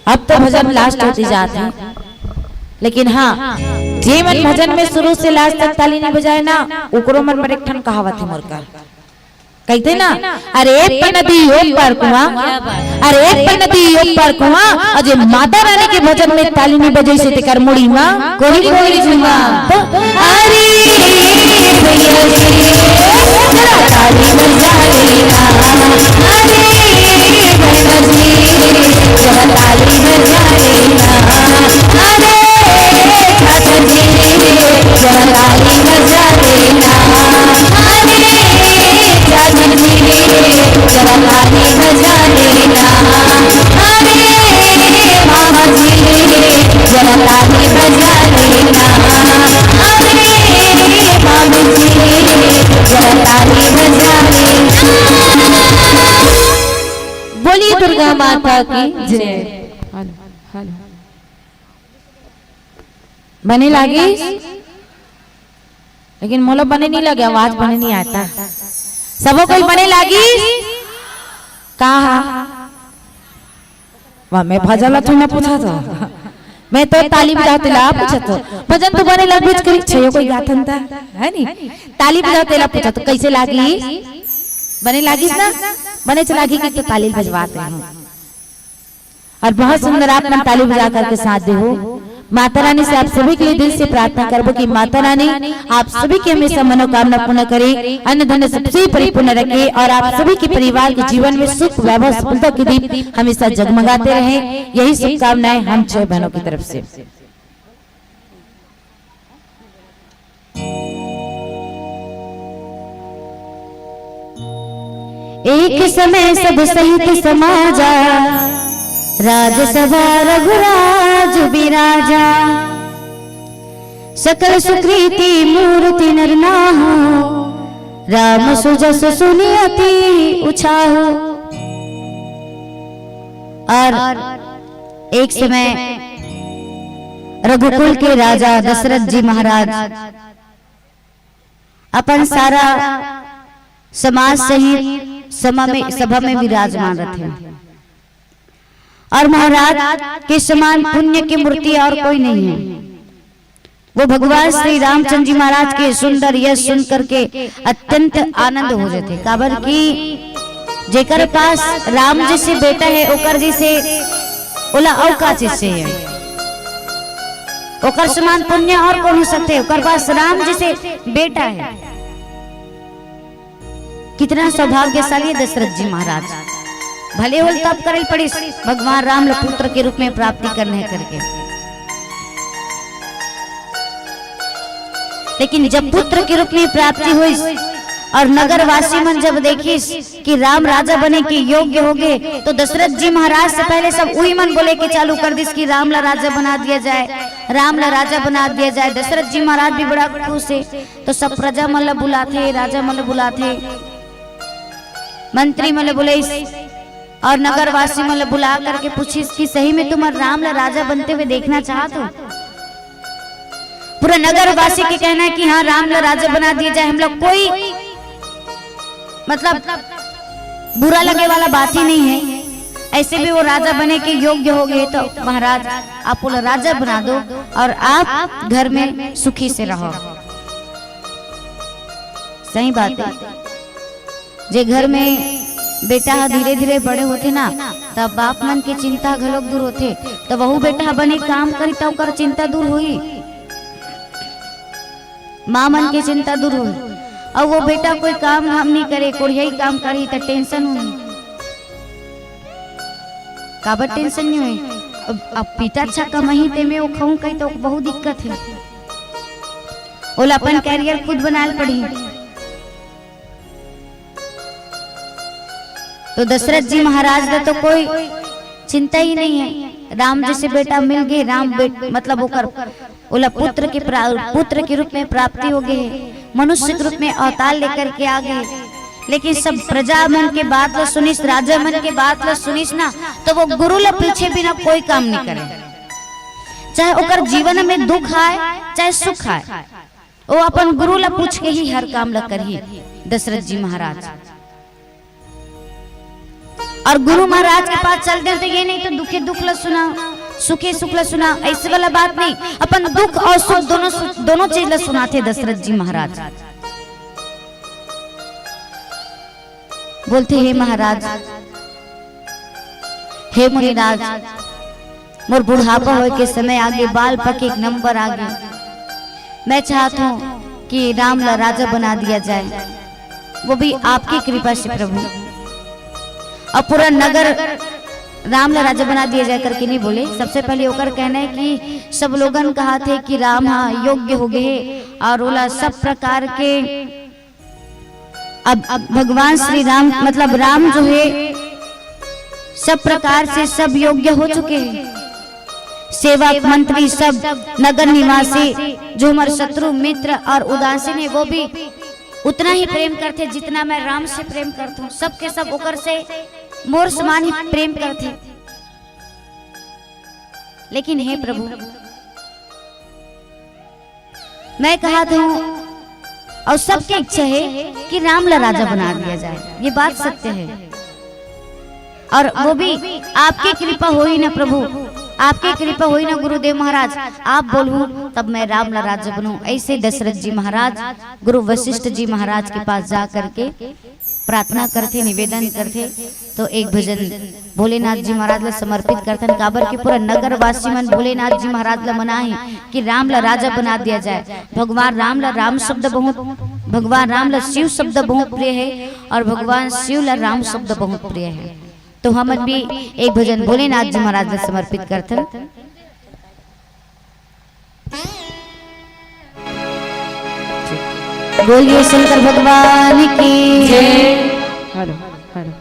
अब तो भजन लास्ट होती जाते हैं, लेकिन हाँ जे मन भजन में शुरू से लास्ट तक ताली नहीं बजाए ना, उकरो मन पर एक ठन कहावत है मोर का, कहते ना, अरे एक पर नदी एक पार कुआं, अरे एक पर नदी एक पार कुआं, और जे माता रानी के भजन में ताली नहीं बजे से तेकर मुड़ी मां कोई कोई जुआ, अरे भैया जरा ताली बजा लेना, अरे भैया जरा ताली बजा लेना, अरे ठाकुर जी जरा ताली बजा लेना, अरे राजन जी जरा ताली बजा लेना, अरे मामा जी जरा ताली बजा लेना, अरे मामी जी जरा ताली बजा लेना। बोलिए दुर्गा माता की जय। बने लागी, लेकिन मोला बने नहीं लगे, आवाज बने नहीं आता, सबो कोई बने लागी कहा वाह, मैं भजला थोड़ा पूछा था, मैं तो ताली बजाते ला पूछा तो भजन तो बने लग बीच करी छयो कोई गाथन था है नी, ताली बजाते ला पूछा तो कैसे लागी, बने लागी ना, बने चलागी कि तो ताली बजवाते हैं, और बहुत सुंदर आप ताली बजा करके साथ दे हो। माता रानी से आप सभी के लिए दिल से प्रार्थना करबो कि माता रानी आप सभी की हमेशा मनोकामना पूर्ण करे, अन्न धन सबसे परिपूर्ण रखे, और आप सभी के परिवार के जीवन में सुख वैभव सफलता के दीप हमेशा जगमगाते रहे, यही शुभकामनाएं हम 6 बहनों की तरफ से। एक समय सब सहित समाजा, राजसभा रघुराज बिराजा, सकल सुकृति मूर्ति नर नाहु, राम सुजस सुनियति उछाहु। और एक समय रघुकुल के राजा दशरथ जी महाराज अपन सारा समाज सहित सभा में विराजमान रहते, और महाराज के समान पुण्य की मूर्ति और कोई नहीं है। वो भगवान श्री रामचंद्र जी महाराज के सुंदर यश सुन करके अत्यंत आनंद हो जाते, काबर की जेकर पास राम जैसे बेटा है ओकर जैसे ओला औका जैसे है, ओकर समान पुण्य और कौन हो सकते है, ओकर पास राम जैसे बेटा है। कितना सौभाग्यशाली है दशरथ जी महाराज, भले होल तब करे पड़ी भगवान राम पुत्र के रूप में प्राप्ति करने करके, लेकिन जब पुत्र के रूप में प्राप्ति हुई और नगरवासी मन जब देखी कि राम राजा बने के योग्य हो गए, तो दशरथ जी महाराज से पहले सब वही मन बोले कि चालू कर दिस कि राम ला राजा बना दिया जाए, राम ला राजा बना दिया जाए। दशरथ जी महाराज भी बड़ा खुश है, तो सब प्रजा मन बुलाते, राजा मन बुलाते, मंत्री मन बोले और नगरवासी मन बुला करके पूछिस कि सही में तुम राम ला राजा बनते हुए देखना चाहते हो। पूरा नगरवासी के कहना है कि हाँ राम ला राजा बना दिया जाए, हम लोग कोई मतलब बुरा लगे वाला बात ही नहीं है, ऐसे भी वो राजा बने के योग्य हो गए, तो महाराज आप वो राजा बना दो और आप घर में सुखी से रहो। सही बात है, जे घर में बेटा धीरे धीरे बड़े होते ना, तब बाप मन की चिंता घलोक दूर होते, तो वहू बेटा बने काम करी तो कर चिंता दूर हुई, माँ मन की चिंता दूर हुई, और वो बेटा कोई काम हम नहीं करे, कोई यही काम करी तो टेंशन हुई, काबर टेंशन नहीं हुई, अब पिता अच्छा कमाही ते में वो खाऊं कही तो बहुत दिक्कत है, ओला अपन कैरियर खुद बनाल पड़ी। तो दशरथ जी महाराज का तो कोई चिंता ही नहीं है, राम जैसे बेटा मिल गए, राम मतलब ओला पुत्र के रूप में प्राप्ति हो गई, मनुष्य के रूप में अवतार लेकर के आ गए। लेकिन सब प्रजा मन के बात ला सुनिस, राजा मन के बात ला सुनिस ना, तो वो गुरु ला पीछे बिना कोई काम नहीं करे, चाहे ओकर जीवन में दुख आए चाहे सुख आए, वो अपन गुरु ला पूछ के ही हर काम ला करी दशरथ जी महाराज। और गुरु महाराज के पास चलते हैं तो ये नहीं तो दुखे दुख ला सुना, सुखे सुख ला सुना, ऐसे वाला बात नहीं। अपन दुख और सुख दोनों चीज ला सुनाते दशरथ जी महाराज। बोलते हे महाराज, हे मुनिराज, मोर बुढ़ापा हो के समय आगे, बाल पके एक नंबर आगे, मैं चाहता हूँ कि राम ला राजा बना दिया जाए, वो भी आपकी कृपा से प्रभु। और पूरा नगर राम ला राजा बना दिया जाए करके नहीं बोले। सबसे पहले होकर कहना है कि सब लोगन कहा थे कि राम हाँ योग्य हो गए और बोला सब प्रकार के। अब भगवान श्री राम मतलब राम जो है सब प्रकार से सब योग्य हो चुके हैं। सेवक मंत्री सब नगर निवासी जो हमारे शत्रु मित्र और उदासीन है वो भी उतना ही प्रेम करते जितना मैं राम से प्रेम करता हूँ। सबके सब ओकर से मोर समान ही प्रेम करते। लेकिन हे प्रभु, मैं कहा था और सबकी इच्छा है कि राम ला राजा बना दिया जाए, ये बात सत्य है। और वो भी आपकी कृपा हो ही ना प्रभु, आपकी कृपा हुई ना गुरुदेव महाराज, आप बोलूं तब मैं राम ला राजा बनूं। ऐसे दशरथ जी महाराज गुरु वशिष्ठ जी महाराज के पास जा करके प्रार्थना करते, निवेदन करते। तो एक भजन भोलेनाथ जी महाराज ला समर्पित करते, काबर के पूरा नगर वासी मन भोलेनाथ जी महाराज ला मनाए कि राम ला राजा बना दिया जाए। भगवान राम ला राम शब्द बहुत, भगवान राम ला शिव शब्द बहुत प्रिय है और भगवान शिव ला राम शब्द बहुत प्रिय है। तो हम भी एक भजन भोलेनाथ जी महाराज ने समर्पित करते। बोलिए शंकर भगवान की जय। हेलो हेलो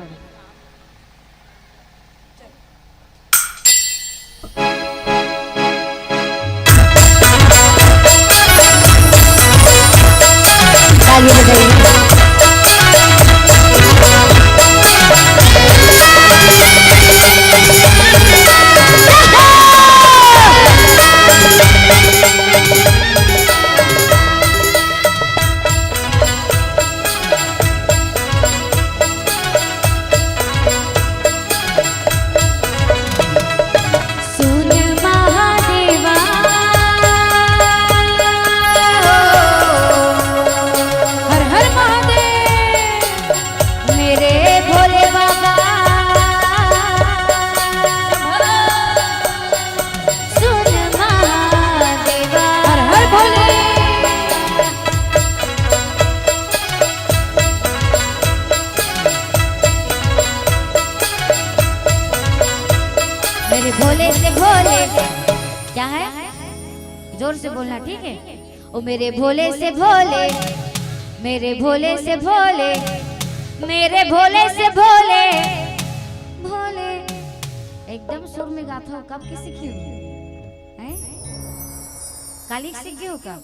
ताली बजाइए। मेरे भोले से भोले, क्या है जोर से बोलना ठीक है। ओ मेरे भोले से भोले, मेरे भोले से भोले, मेरे भोले से भोले भोले। एकदम सुर में गाता हूँ। कब की सीखी हो? काली सीखी हो कब?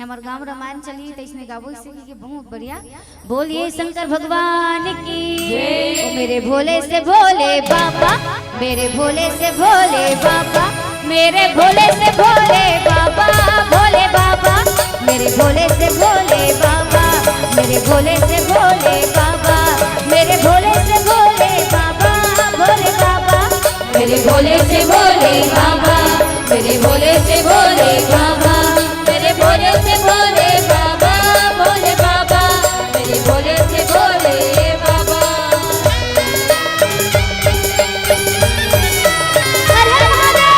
हमारे गांव रामायण चली तो इसमें गावो सीखी के बहुत बढ़िया। बोलिए शंकर भगवान की जय। मेरे भोले से भोले बाबा, मेरे भोले से भोले बाबा, मेरे भोले से भोले बाबा, भोले बाबा, मेरे भोले से भोले बाबा, मेरे भोले से भोले बाबा, मेरे भोले से भोले बाबा, भोले बाबा, मेरे भोले से भोले बाबा, मेरे भोले से भोले बाबा, मेरे भोले से भोले बाबा, भोले बाबा, मेरे भोले से भोले बाबा। हर हर महादेव।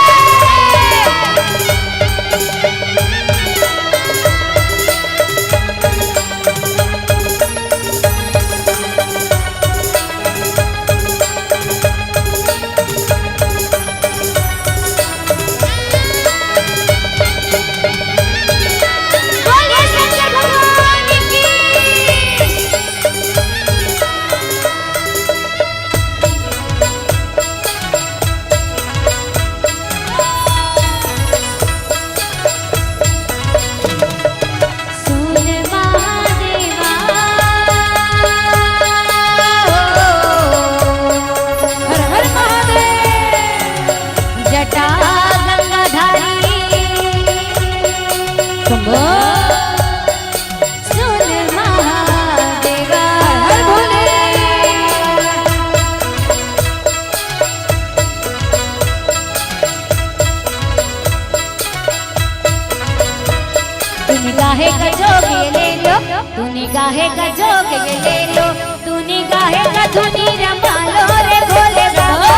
तू निगाहे का जोग ये ले लो, तू निगाहे का धुनी रमा लो रे भोले बाबा,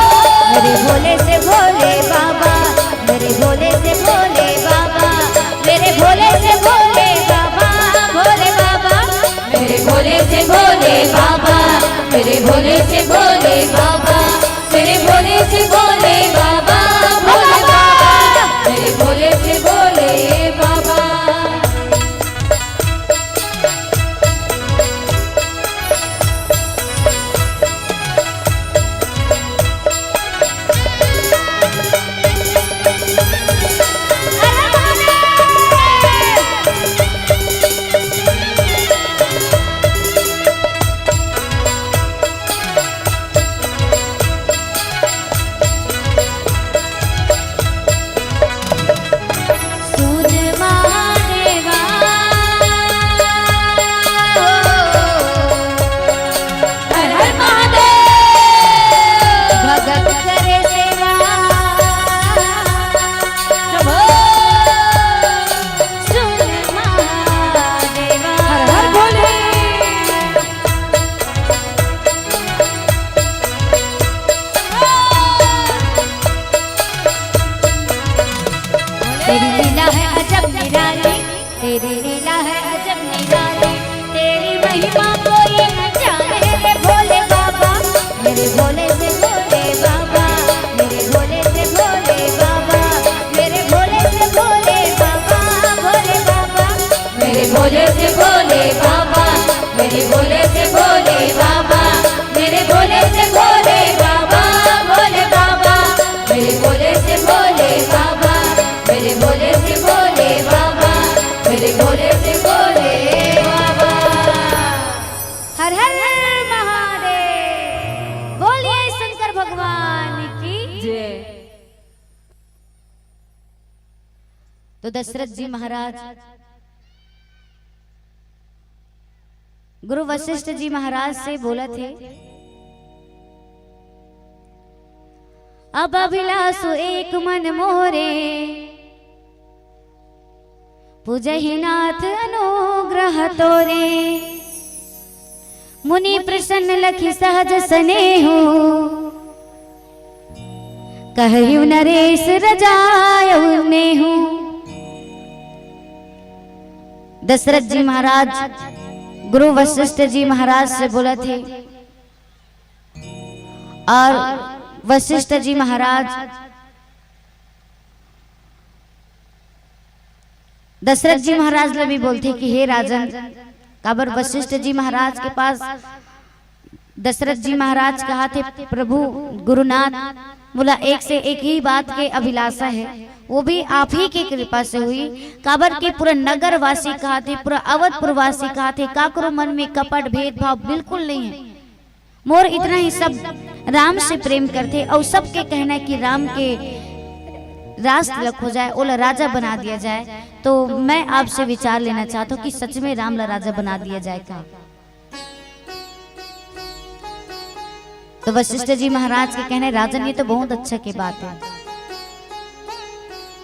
मेरे भोले से भोले बाबा, मेरे भोले से भोले बाबा, मेरे भोले से भोले बाबा, भोले बाबा, मेरे भोले से भोले बाबा, मेरे भोले से भोले बाबा, मेरे भोले से भोले बाबा, भोले बाबा, मेरे भोले से भोले बाबा। तेरी लीला है अजब निराली, तेरी लीला है अजब निराली, तेरी महिमा कोई न जाने रे भोले बाबा, मेरे भोले से भोले बाबा, मेरे भोले से भोले बाबा, मेरे भोले से भोले बाबा, भोले बाबा, मेरे भोले से भोले बाबा, मेरे भोले से भोले बाबा, मेरे भोले से भोले बाबा, भोले बाबा, मेरे भोले से भोले बाबा, मेरे भोले से भोले बाबा, मेरे भोले से भोले बाबा। हर हर महादेव, बोलिए शंकर भगवान की जय। तो दशरथ जी महाराज गुरु वशिष्ठ जी महाराज से बोला थे, अब अभिलाषु एक मन मोरे, पूजहि नाथ अनुग्रह तोरे, मुनि प्रसन्न लखि सहज स्नेहु, कहु नरेश रजायउ नेहु। दशरथ जी महाराज गुरु वशिष्ठ जी महाराज से बोला थे, और वशिष्ठ जी महाराज दशरथ जी महाराज ने भी बोलते कि हे राजन, काबर वशिष्ठ जी महाराज के पास दशरथ जी महाराज कहा थे, प्रभु गुरुनाथ बोला एक से एक ही बात के अभिलाषा है, वो भी आप ही की कृपा से हुई। काबर के पूरा नगर वासी कहा थे, पूरा अवधपुर वासी कहा थे, काकरो मन में कपट भेदभाव बिल्कुल नहीं है, मोर इतना ही सब राम से प्रेम करते, और सबके कहना है कि राम के राज तिलक हो जाए, ओला राजा बना दिया जाए। तो मैं आपसे विचार लेना चाहता हूँ कि सच में राम ला राजा बना दिया जाए का? तो वशिष्ठ जी महाराज के कहने, राजन ये तो बहुत अच्छा की बात है,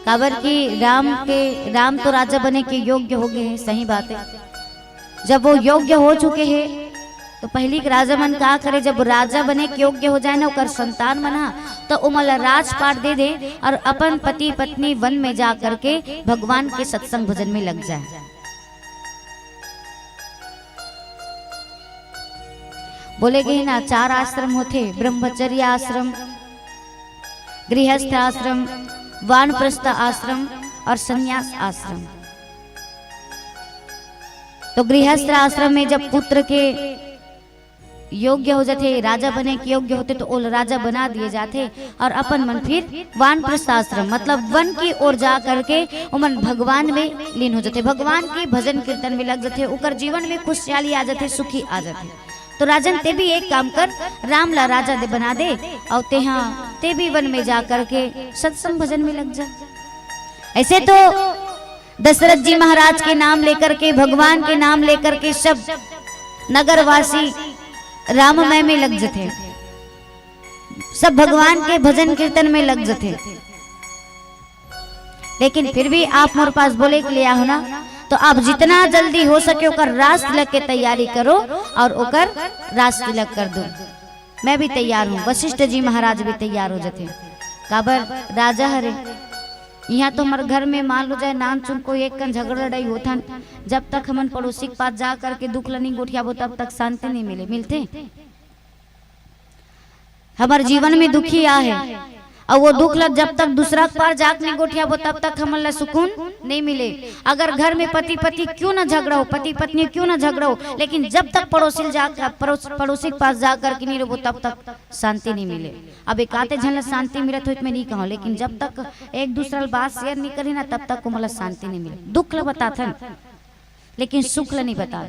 काबर की राम तो राजा बने के योग्य हो गए हैं, सही बात है। जब वो योग्य हो चुके हैं तो पहली राजा मन का करे, जब राजा बने के योग्य हो जाए ना, ओकर संतान बना तो उमला राजपाट दे दे और अपन पति पत्नी वन में जा करके भगवान के सत्संग भजन में लग जाए। बोले गए ना, 4 आश्रम होते, ब्रह्मचर्य आश्रम, गृहस्थ आश्रम, वानप्रस्थ आश्रम और संन्यास आश्रम। तो गृहस्थ आश्रम में जब पुत्र के योग्य हो जाते, राजा बने के योग्य होते, तो वो राजा बना दिए जाते, और अपन मन फिर वानप्रस्थ आश्रम मतलब वन की ओर जा करके उमन भगवान में लीन हो जाते, भगवान के भजन कीर्तन में लग जाते, उकर जीवन में खुशहाली आ जाते, सुखी आ जाते। तो राजन ते भी एक काम कर, राम ला राजा दे बना दे, और ते भी वन में जा करके सत्संग भजन में लग जा। ऐसे तो दशरथ जी महाराज के नाम लेकर के, भगवान के नाम लेकर के सब नगरवासी राममय में लग जाते, सब भगवान के भजन कीर्तन में लग जाते। लेकिन फिर भी आप मोर पास बोले के लिए आओ ना, तो आप जितना जल्दी हो सके ओकर रास तिलक के तैयारी करो और ओकर रास तिलक कर दो। मैं भी तैयार हूँ, वशिष्ठ जी महाराज भी तैयार हो जाते। काबर राजा हरे यहाँ तो हमारे घर में मान लो जाए नान चुन को एक कन झगड़ा लड़ाई होता, जब तक हमन पड़ोसी के पास जा करके दुख नहीं गोठियाबो तब तक शांति नहीं मिलते। हमारे जीवन में दुखी आ है और वो दुख लग जब तक दूसरा पार जाग नहीं गोठियाबो तब तक हमन ला सुकून नहीं मिले। अगर घर में पति पति क्यों ना झगड़ा हो, पति पत्नी क्यों ना झगड़ा हो, लेकिन जब तक पड़ोसी के पास जा करके नहीं रहो तब तक शांति नहीं मिले। अब एक आते झन शांति मिलत हो मैं नहीं कहूँ, लेकिन जब तक एक दूसरा बात शेयर नहीं करी ना तब तक को मतलब शांति नहीं मिले। दुख ला बताथन लेकिन सुख ला नहीं बता।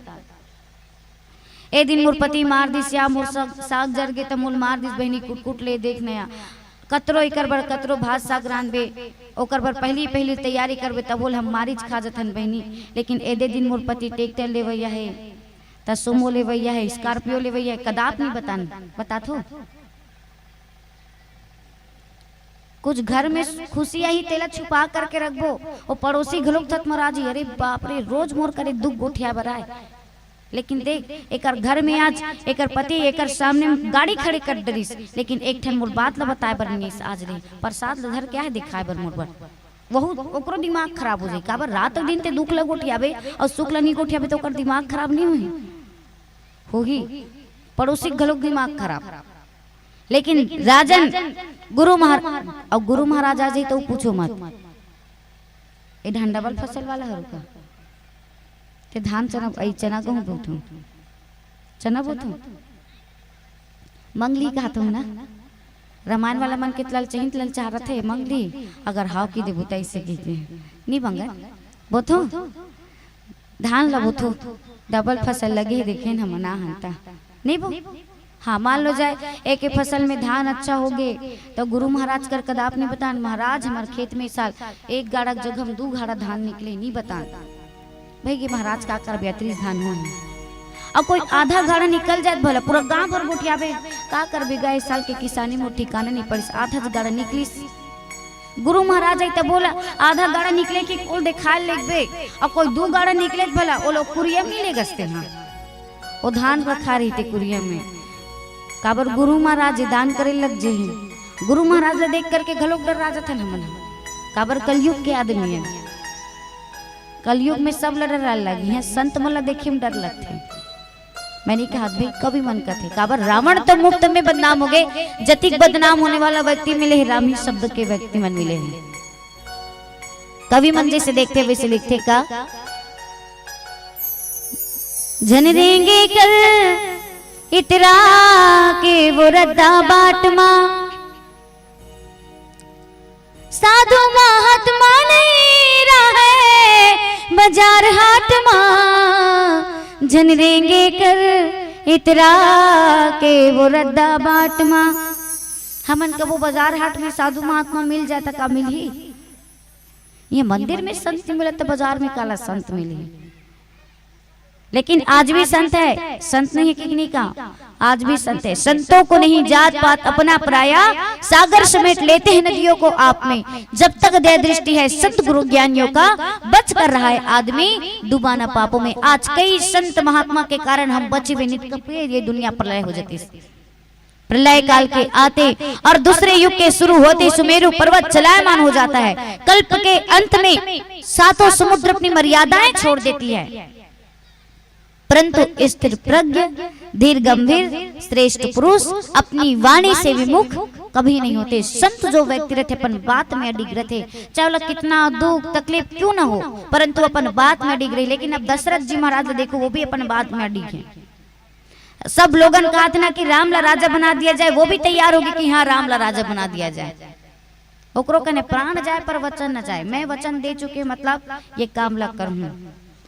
ए दिन मोर पति मार दिस या मोर साग जर गे तो मोल मार दिस बहनी कुट कुट ले देख नया कतरो एकर बर कतरो भात साग रांधबे ओकर बर पहली तैयारी करबे तब बोल हम मारिच खा जथन बहनी। लेकिन एदे दिन मोर पति ट्रैक्टर लेवैया है त सुमो लेवैया है स्कॉर्पियो लेवैया है, कदाप नहीं बता थो। कुछ घर में खुशियां ही तेला छुपा करके रखबो और पड़ोसी घलोक थत मराजी अरे बाप रे रोज मोर करे दुख गोठिया बराए। लेकिन देख एकर घर में आज एकर पति एकर सामने गाड़ी खड़े कर डरिस, लेकिन एक ठन मोर बात ला बताए बर नहीं आज रे प्रसाद घर क्या है दिखाए बर मोर बर बहुत ओकरो दिमाग खराब हो जाई। काबर रात दिन ते दुख ल गोठियाबे और सुख ल नहीं गोठियाबे तो ओकर दिमाग खराब नहीं होही पड़ोसी घलोक दिमाग खराब। लेकिन राजन गुरु महाराज आ जाई तो पूछो मत ए ढंडाबल फसल वाला हर का ते धान चना गहूँ बोथू चना बोथू मंगली कहता हूँ ना रामायण वाला मन के तलल चाहिए तलल चाह रहे थे मंगली अगर हाव की दे बोता इससे कहते नहीं बंगा बोथो धान ला बोथो डबल फसल लगे देखे हम ना हंता नहीं बो। हाँ मान लो जाए एक फसल में धान अच्छा हो गए तो गुरु महाराज कर कदाप नहीं बता महाराज हमारे खेत में साल एक गाड़ा जगह हम 2 गाड़ा धान निकले नहीं बता भाई कि महाराज का कर बेहतरीन धान हो और कोई आधा गाड़ा निकल जाए भला पूरा गांव भर गोठियाबे का कर बेगा इस साल के किसानी में ठिकाना नहीं पड़ी आधा गाड़ा निकली। गुरु महाराज आई तो बोला आधा गाड़ा निकले कि कुल दिखा लेबे और कोई 2 गाड़ा निकले भला वो लोग कुरिया में ले गसते हाँ वो धान रखा रही थे कुरिया में काबर गुरु महाराज दान करे लग जे गुरु महाराज देख करके घलोक डर राजा था हमन काबर कलयुग के आदमी है कलयुग में सब डर लगी है संत मला देखे में डर लगते। मैंने कहा भाई कभी मन का थे काबर रावण तो मुफ्त में बदनाम हो गए जतिक बदनाम होने वाला व्यक्ति मिले है रामी शब्द के व्यक्ति मन मिले हैं। कवि मन जैसे देखते वैसे लिखते का जन देंगे कर इतरा के वो रद्दा बाट मां साधु महात्मा नहीं रहे बाजार हाट मां जन देंगे कर इतरा के वो रद्दा बाट मां। हमन कबो बाजार हाट में साधु महात्मा मिल जाता का मिल ही ये मंदिर में संत मिला तो बाजार में काला संत मिली। लेकिन आज भी संत है संत नहीं कि नहीं का आज भी संत है। संतों को नहीं जात पात अपना पराया सागर समेट लेते हैं नदियों को आप में जब तक दया दृष्टि है संत गुरु ज्ञानियों का बच कर रहा है आदमी डूबाना पापों में। आज कई संत महात्मा के कारण हम बचे हुए नित कपे ये दुनिया प्रलय हो जाती प्रलय काल के आते और दूसरे युग के शुरू होते सुमेरु पर्वत चलायमान हो जाता है। कल्प के अंत में 7 समुद्र अपनी मर्यादाएं छोड़ देती है परंतु स्थिर प्रज्ञ धीर गंभीर श्रेष्ठ पुरुष अपनी वाणी से विमुख कभी नहीं होते। संत जो व्यक्ति रहते अपन बात में अडिग रहते चाहे वो कितना दुख तकलीफ क्यों ना हो परंतु अपन बात में अडिग रही। लेकिन अब दशरथ जी महाराज देखो वो भी अपन बात में अडिग है। सब लोगन कहा था कि राम ला राजा बना दिया जाए वो भी तैयार होगी कि हाँ राम ला राजा बना दिया जाए। ओकरो कने प्राण जाए पर वचन न जाए। मैं वचन दे चुके मतलब ये काम ला करूँ।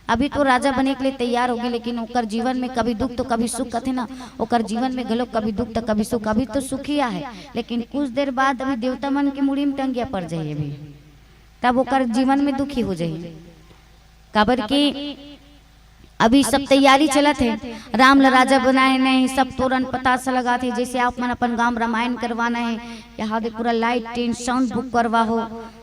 अभी तो राजा बने के लिए तैयार होगी लेकिन ओकर जीवन में कभी दुख तो कभी सुख कथे ना ओकर जीवन में गलो कभी दुख तो कभी सुख। अभी तो सुखिया है लेकिन कुछ देर बाद अभी देवता मन के मुड़ी में टंगिया पड़ जाइए अभी तब ओकर जीवन में दुखी हो जाइए। काबर की अभी सब तैयारी चलत है, राम ल राजा बनाए नहीं, सब तोरण पतासा लगाते हैं, जैसे आप मन अपन गांव रामायण करवाना है, यहाँ दे पूरा लाइट टेंट साउंड बुक करवा हो,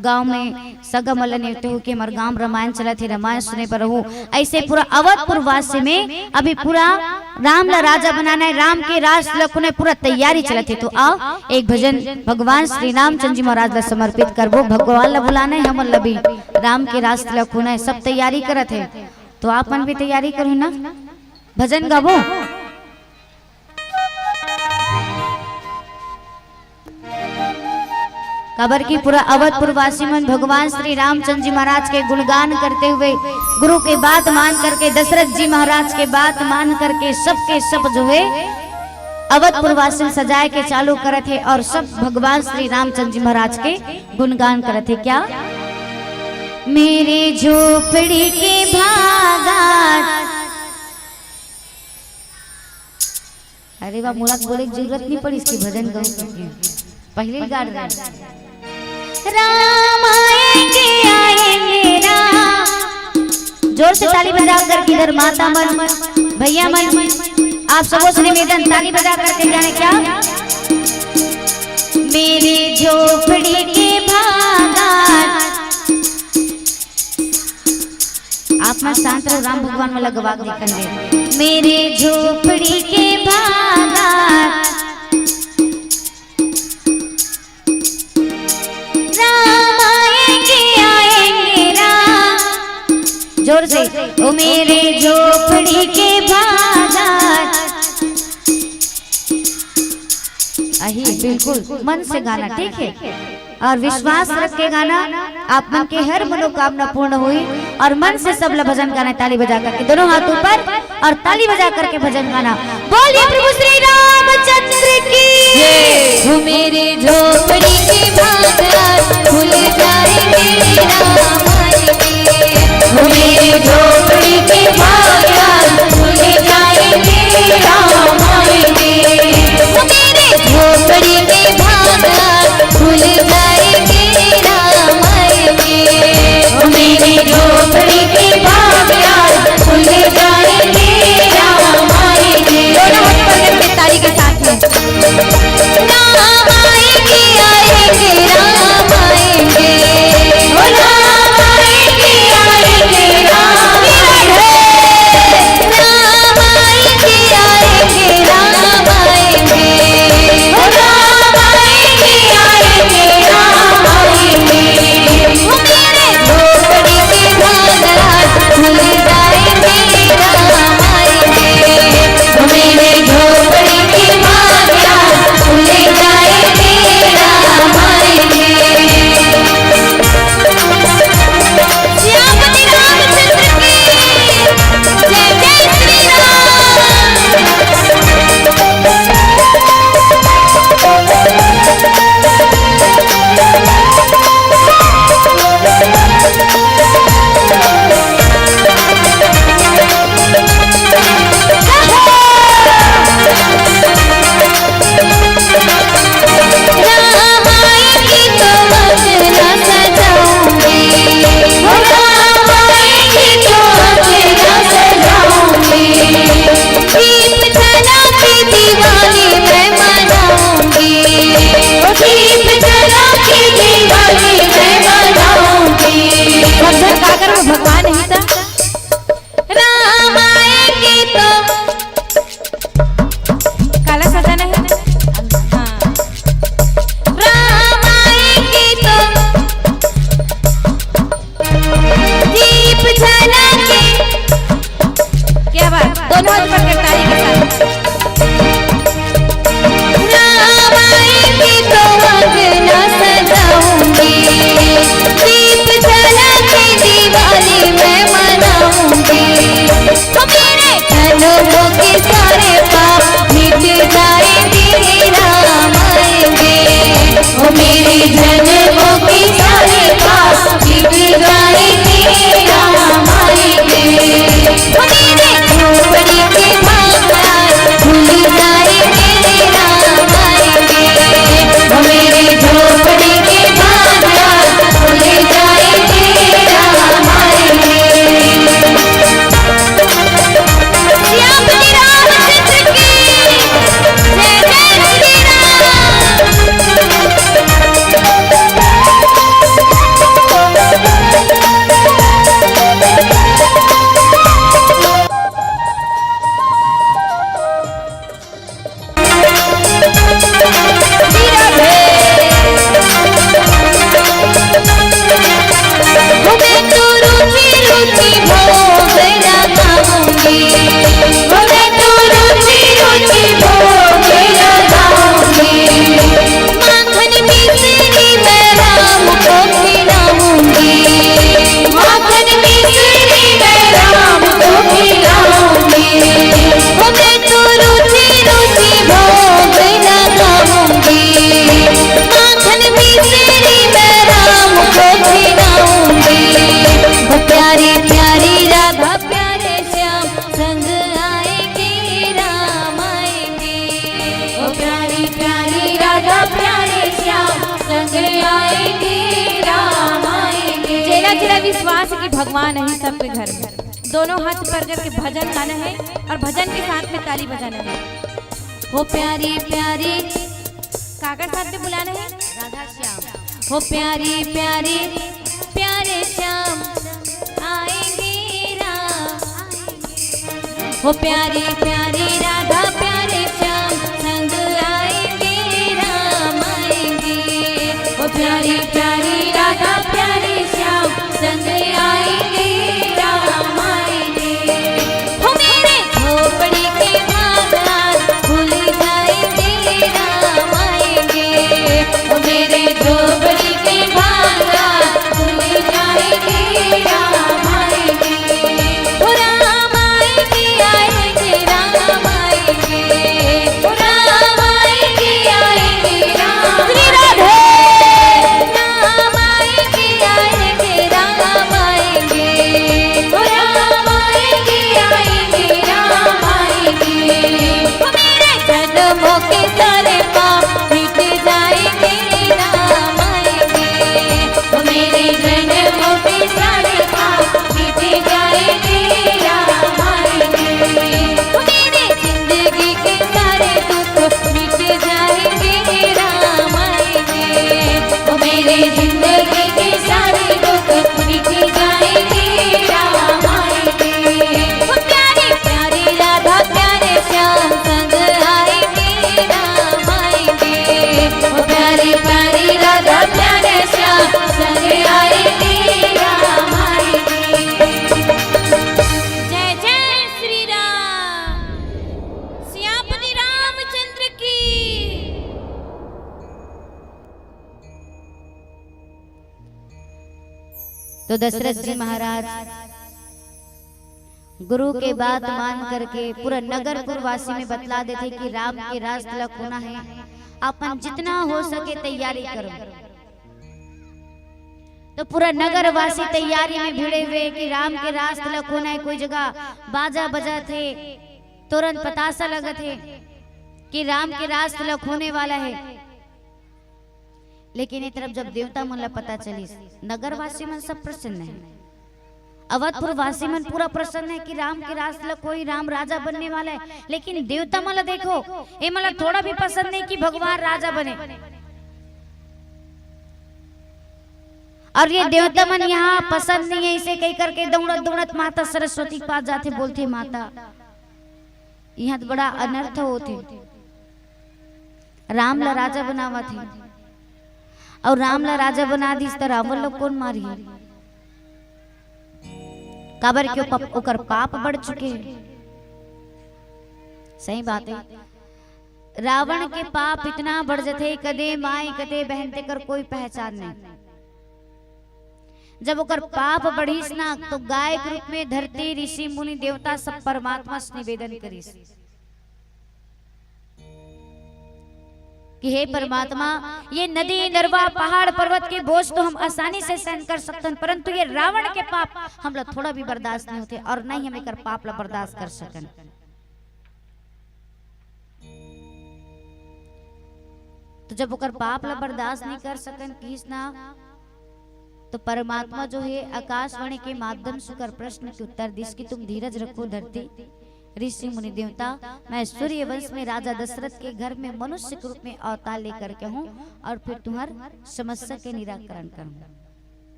गांव में सगा मल नेते हो कि हमारे गांव रामायण चलत है, रामायण सुने पर हो। ऐसे पूरा अवधपुर वासी में अभी पूरा राम ल राजा बनाना है, राम के राज लखने पूरा तैयारी चलत है। तो आओ एक भजन भगवान श्री रामचंद्र जी महाराज ला समर्पित करबो, भगवान ला बुलाना है, हमन लभी राम के राज लखना है, सब तैयारी करत है। तो आप मन भी तैयारी करो ना, भजन गाबो। खबर की पूरा अवधपुर वासी मन भगवान श्री रामचंद्र जी महाराज के गुणगान करते हुए, गुरु के बात मान करके, दशरथ जी महाराज के बात मान करके सबके सब जो है अवधपुर वासी सजाए के चालू करत है और सब भगवान श्री रामचंद्र जी महाराज के गुणगान करत है। क्या मेरे झोपड़ी के भागा, अरे वाह मुराद बोले की जरूरत नहीं पड़ी, इसकी भजन गाऊं पहले ही गा रहे हैं। राम आएंगे राम, जोर से ताली बजा कर किधर माता मन भैया मन आप सबों से निवेदन, ताली बजा करके जाने क्या। मेरे झोपड़ी के भागा, आप मैं शांत रहो, राम भगवान में लगवा देखेंगे। मेरे झोपड़ी के भागा राम आएंगे राम, जोर से ओ मेरे झोपड़ी के भागा। आही बिल्कुल मन से गाना, ठीक है, और विश्वास रख के गाना, आप मन के हर मनोकामना पूर्ण हुई। और मन से सब ला भजन गाना, ताली बजा करके दोनों हाथ ऊपर और ताली बजा करके भजन गाना। बोलिए प्रभु श्री रामचंद्र की। वो मेरे झोपड़ी के भागा खुल जाएंगे राम आएंगे, वो मेरे झोपड़ी के भागा खुल जाएंगे राम आएंगे, वो मेरे झोपड़ी के भागा खुल जाएंगे राम आएंगे, वो मेरे झोपड़ी के भागा खुल जाएंगे राम आएंगे। दोनों हाथ पकड़ के ताली के साथ में राम आएंगे आएंगे राम आएंगे, राम मेरा जरा विश्वास है कि भगवान है सबके घर में। दोनों हाथ पर करके भजन गाना है और भजन के साथ में ताली बजाना है। हो प्यारी प्यारी काकर साथ में बुलाना है राधा श्याम। हो प्यारी प्यारी प्यारे श्याम आएंगे राम। हो प्यारी प्यारी राधा प्यारे श्याम संग आएंगे राम आएंगे। हो प्यारी प्यारी राधा प्यारे श्याम संग आएंगे राम आएंगे। हो मेरे झोपड़ी के बागान खुल जाएंगे राम आएंगे। हो मेरे झोपड़ी के बागान खुल जाएंगे राम आएंगे। हो राम आएंगे आएंगे राम आएंगे। हो राम आएंगे आएंगे राम श्री राधे। राम आएंगे आएंगे राम आएंगे। हो राम आएंगे आएंगे राम आएंगे। हो मेरे जन्मों के सारे पाप मिट जाएंगे राम आएंगे। हो मेरे जन्मों के सारे पाप मिट जाएंगे राम आएंगे। हो मेरे जिंदगी के सारे दुख मिट जाएंगे राम आएंगे। हो मेरे जिंदगी के सारे दुख मिट जाएंगे राम आएंगे। हो प्यारी प्यारी राधा प्यारे श्याम संग आएंगे राम आएंगे। हो प्यारी प्यारी राधा प्यारे श्याम संग आएंगे राम आएंगे। जय जय श्री राम। सियापति रामचंद्र की। तो दशरथ जी महाराज गुरु के बात मान करके पूरा नगरपुर वासी में बतला देते कि राम के राज तिलक होना है, अपन जितना हो सके तैयारी करो। तो पूरा नगर वासी तैयारी में भिड़े हुए कि राम के राज तिलक होना है। कोई जगह बाजा बजा थे, तुरंत पतासा लगा थे कि राम के राज तिलक होने वाला है। लेकिन एक तरफ जब देवता मन ला पता चली, नगर वासी मन सब प्रसन्न है, अवधपुर वासी मन पूरा प्रसन्न है कि राम के राज तिलक कोई राम राजा बनने वाला है। लेकिन देवता मन ला देखो, ये मन ला थोड़ा भी पसंद नहीं कि भगवान राजा बने। और ये देवता मन यहाँ पसंद नहीं है, इसे कह करके दौड़त दौड़त माता सरस्वती के पास जाते, बोलते माता यहाँ तो बड़ा अनर्थ होते, राम ला राजा बनावा थे और राम ला राजा बना दी तो रावण लोग कौन मारी काबर के ओकर पाप बढ़ चुके हैं। सही बात है, रावण के पाप इतना बढ़ जाते, कदे माई कदे बहन तेकर कोई पहचान नहीं। जब ओकर पाप बढ़ीस ना तो गाय के रूप में धरती ऋषि मुनि देवता सब परमात्मा से निवेदन करीस कि हे परमात्मा, ये नदी नरवा पहाड़ पर्वत के बोझ तो हम आसानी से सहन कर सकते हैं, परंतु ये रावण के पाप हम लोग थोड़ा भी बर्दाश्त नहीं होते और नहीं हम एकर पाप ला बर्दाश्त कर सकन। तो जब ओकर पाप ला बर्दाश्त नहीं कर सकन किसना, तो परमात्मा जो है आकाशवाणी के माध्यम से कर प्रश्न के उत्तर दिस कि तुम धीरज रखो धरती ऋषि मुनि देवता, मैं सूर्य वंश में राजा दशरथ के घर में मनुष्य के रूप में अवतार लेकर के हूँ और फिर तुम्हार समस्या के निराकरण करूंगा।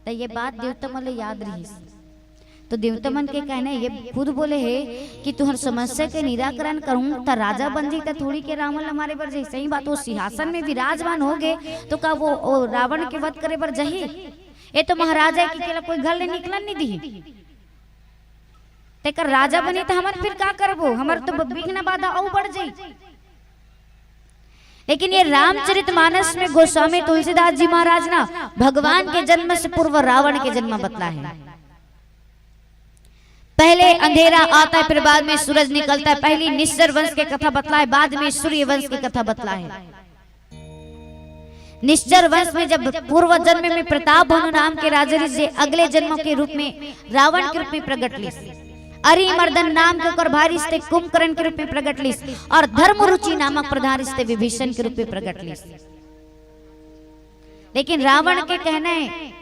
तो ये बात देवता मन याद रही। तो देवता मन के कहना ये खुद बोले है कि तुम्हार समस्या के निराकरण करूं तो राजा बन जी, तो थोड़ी के रावण हमारे पर जही। सही बात, वो सिंहासन में विराजमान हो गए तो का वो रावण के वध करे पर जही। ये तो महाराजा की केला कोई घर ले निकलन नहीं दी, तेकर राजा बने तो हमार फिर का करबो, हमार तो विघ्न बाधा और बढ़ जाई। लेकिन ये रामचरितमानस में गोस्वामी तुलसीदास जी महाराज ना भगवान के जन्म से पूर्व रावण के जन्म बतला है। पहले अंधेरा आता है, फिर बाद में सूरज निकलता है। पहली निश्चर वंश की कथा बतला है, बाद में सूर्य वंश की कथा बतला है। निश्चर वंश में जब पूर्व जन्म में प्रताप भानु नाम के राजा से अगले जन्म के रूप में रावण के रूप में प्रकट ली, अरिमर्दन नाम के ऊपर भारी से कुंभकर्ण के रूप में प्रकट ली और धर्मरुचि नामक प्रधान से विभीषण के रूप में प्रकट ली। लेकिन रावण के कहना है,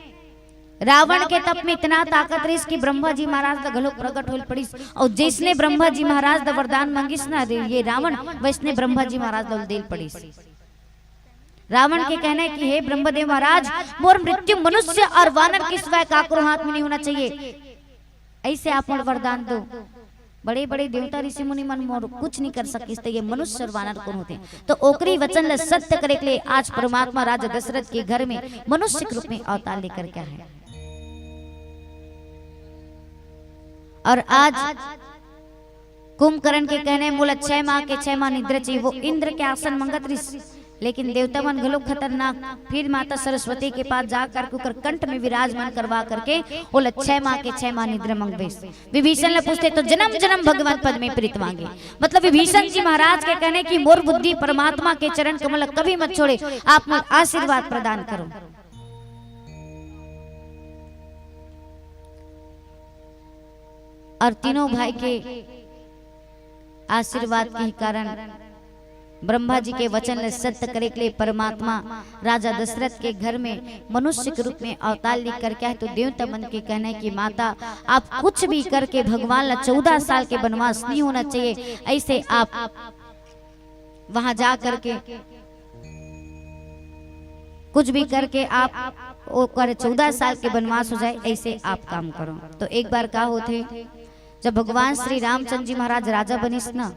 रावण के तप में इतना ताकत रही कि ब्रह्मा जी महाराज द गलो प्रकट होल पड़ी और जिसने ब्रह्मा जी महाराज द वरदान मांगिस ना ये रावण वैसने ब्रह्मा जी महाराज द देल पड़ी। रावण के कहना है कि हे ब्रह्मदेव महाराज मोर मृत्यु मनुष्य और वानर के सिवाय काकरो हाथ में नहीं होना चाहिए, ऐसे आप मोर वरदान दो। बड़े बड़े देवता ऋषि मुनि मन मोर कुछ नहीं कर सकिस, ये मनुष्य और वानर कौन होते। तो ओकरी वचन ले सत्य करे के लिए आज परमात्मा राजा दशरथ के घर में मनुष्य के रूप में अवतार लेकर के आए। और आज कुंभकर्ण के कहने मूल 6 माह के 6 माह निद्रा चाहिए, वो इंद्र के आसन मंगत ऋषि, लेकिन देवता मन घलो खतरनाक। फिर माता सरस्वती के पास जाकर कुकर कंठ में विराजमान करवा करके वो 6 माह के 6 माह निद्रा मंगवे। विभीषण ने पूछते तो जन्म जन्म भगवान पद में प्रीत मांगे। मतलब विभीषण जी महाराज के कहने की मोर बुद्धि परमात्मा के चरण कमल कभी मत छोड़े, आप मुझे आशीर्वाद प्रदान करो। और तीनों भाई के आशीर्वाद के कारण ब्रह्मा जी के वचन ले सत्य करे के लिए परमात्मा राजा दशरथ के घर में मनुष्य के रूप में अवतार लेकर करके आए। तो देवता मन के कहना है कि माता आप कुछ भी करके भगवान ला 14 साल के वनवास नहीं होना चाहिए, ऐसे आप वहां जा करके कुछ भी करके आप वो करे 14 साल के वनवास हो जाए, ऐसे आप काम करो। तो एक बार क्या होते जब भगवान श्री रामचंद्र जी महाराज राजा बनिस ना,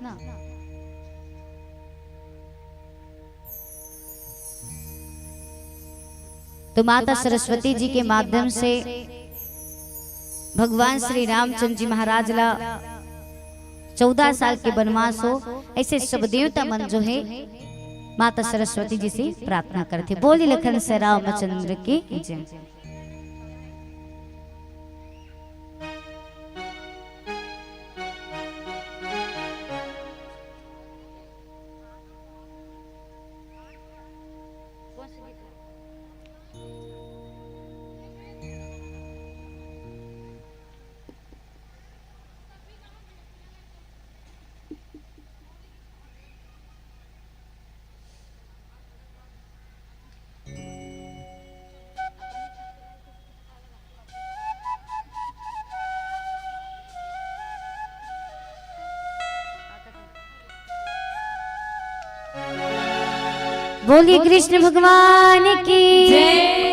तो माता सरस्वती जी के माध्यम से भगवान श्री रामचंद्र जी महाराज ला 14 साल के वनवास हो, ऐसे सब देवता मन जो है माता सरस्वती जी से प्रार्थना करते। बोली लखन से रामचंद्र की जय। बोलिए कृष्ण भगवान की जय।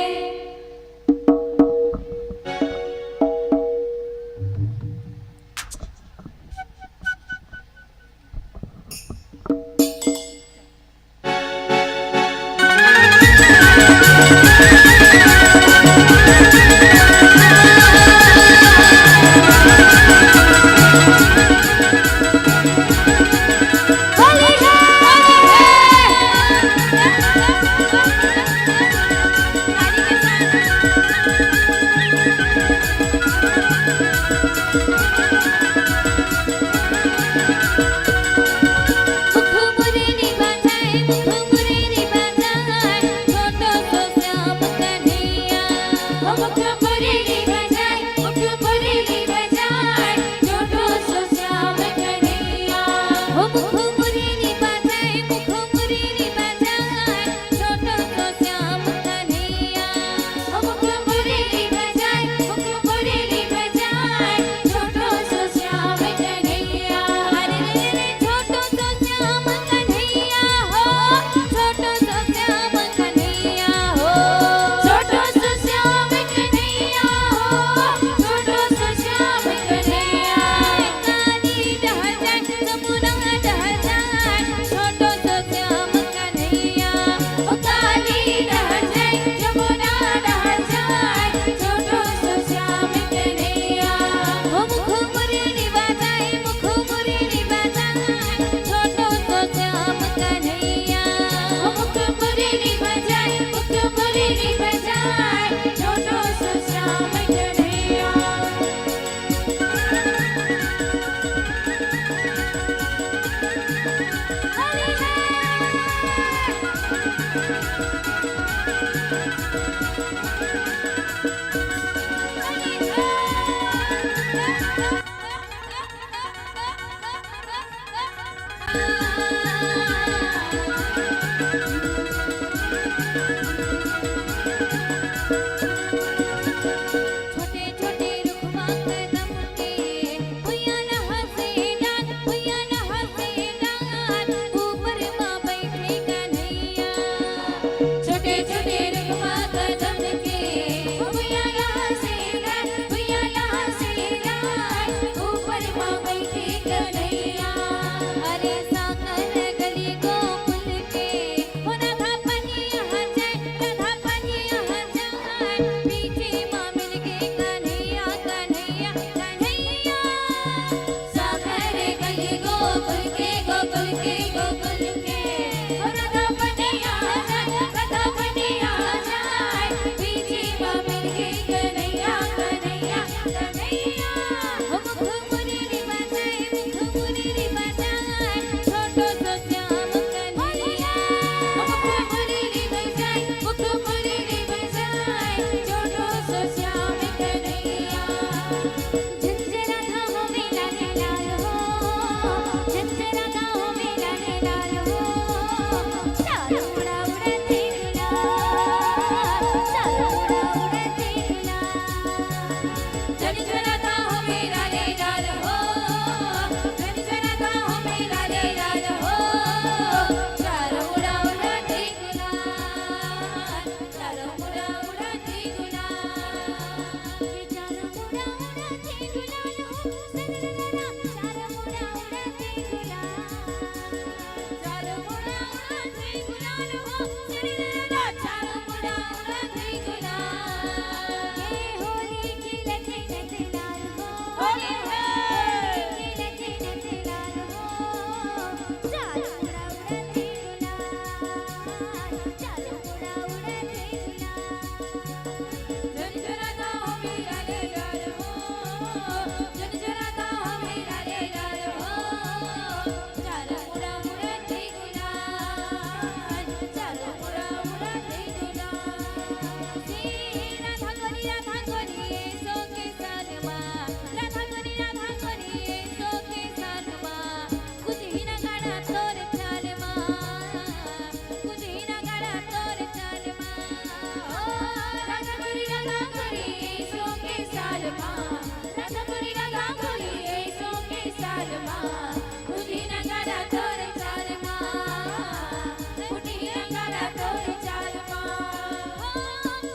रथपुरी रथपुरी ऐसो के साल माँ रथपुरी रथपुरी ऐसो के साल माँ उठी नगारा तोर चाल माँ उठी नगारा तोर चाल माँ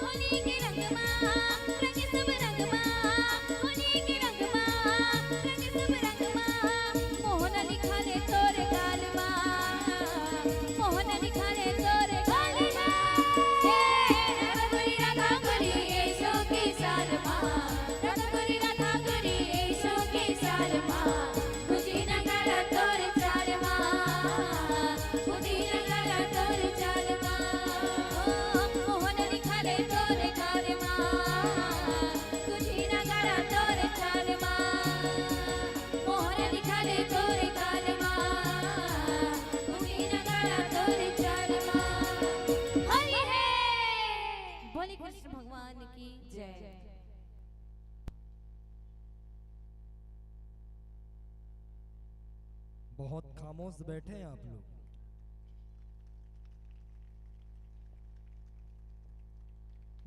होली के रंग माँ रंग सब रंग माँ होली के रंग माँ रंग सब रंग माँ मोहन लिखा ले तोर गाल माँ मोहन लिखा ले तोर गाल रथपुरी रथपुरी ऐसो के साल माँ रथपुरी रथपुरी ऐसो के साल माँ उठी नगारा तोर चाल माँ उठी नगारा तोर चाल माँ मोहन लिखा ले तोर गाल माँ उठी नगारा तोर चाल माँ मोहन लिखा ले तोर गाल माँ उठी नगारा तोर चाल माँ हरि है बोले कृष्ण भगवान की जय। बहुत खामोश बैठे हैं आप लोग।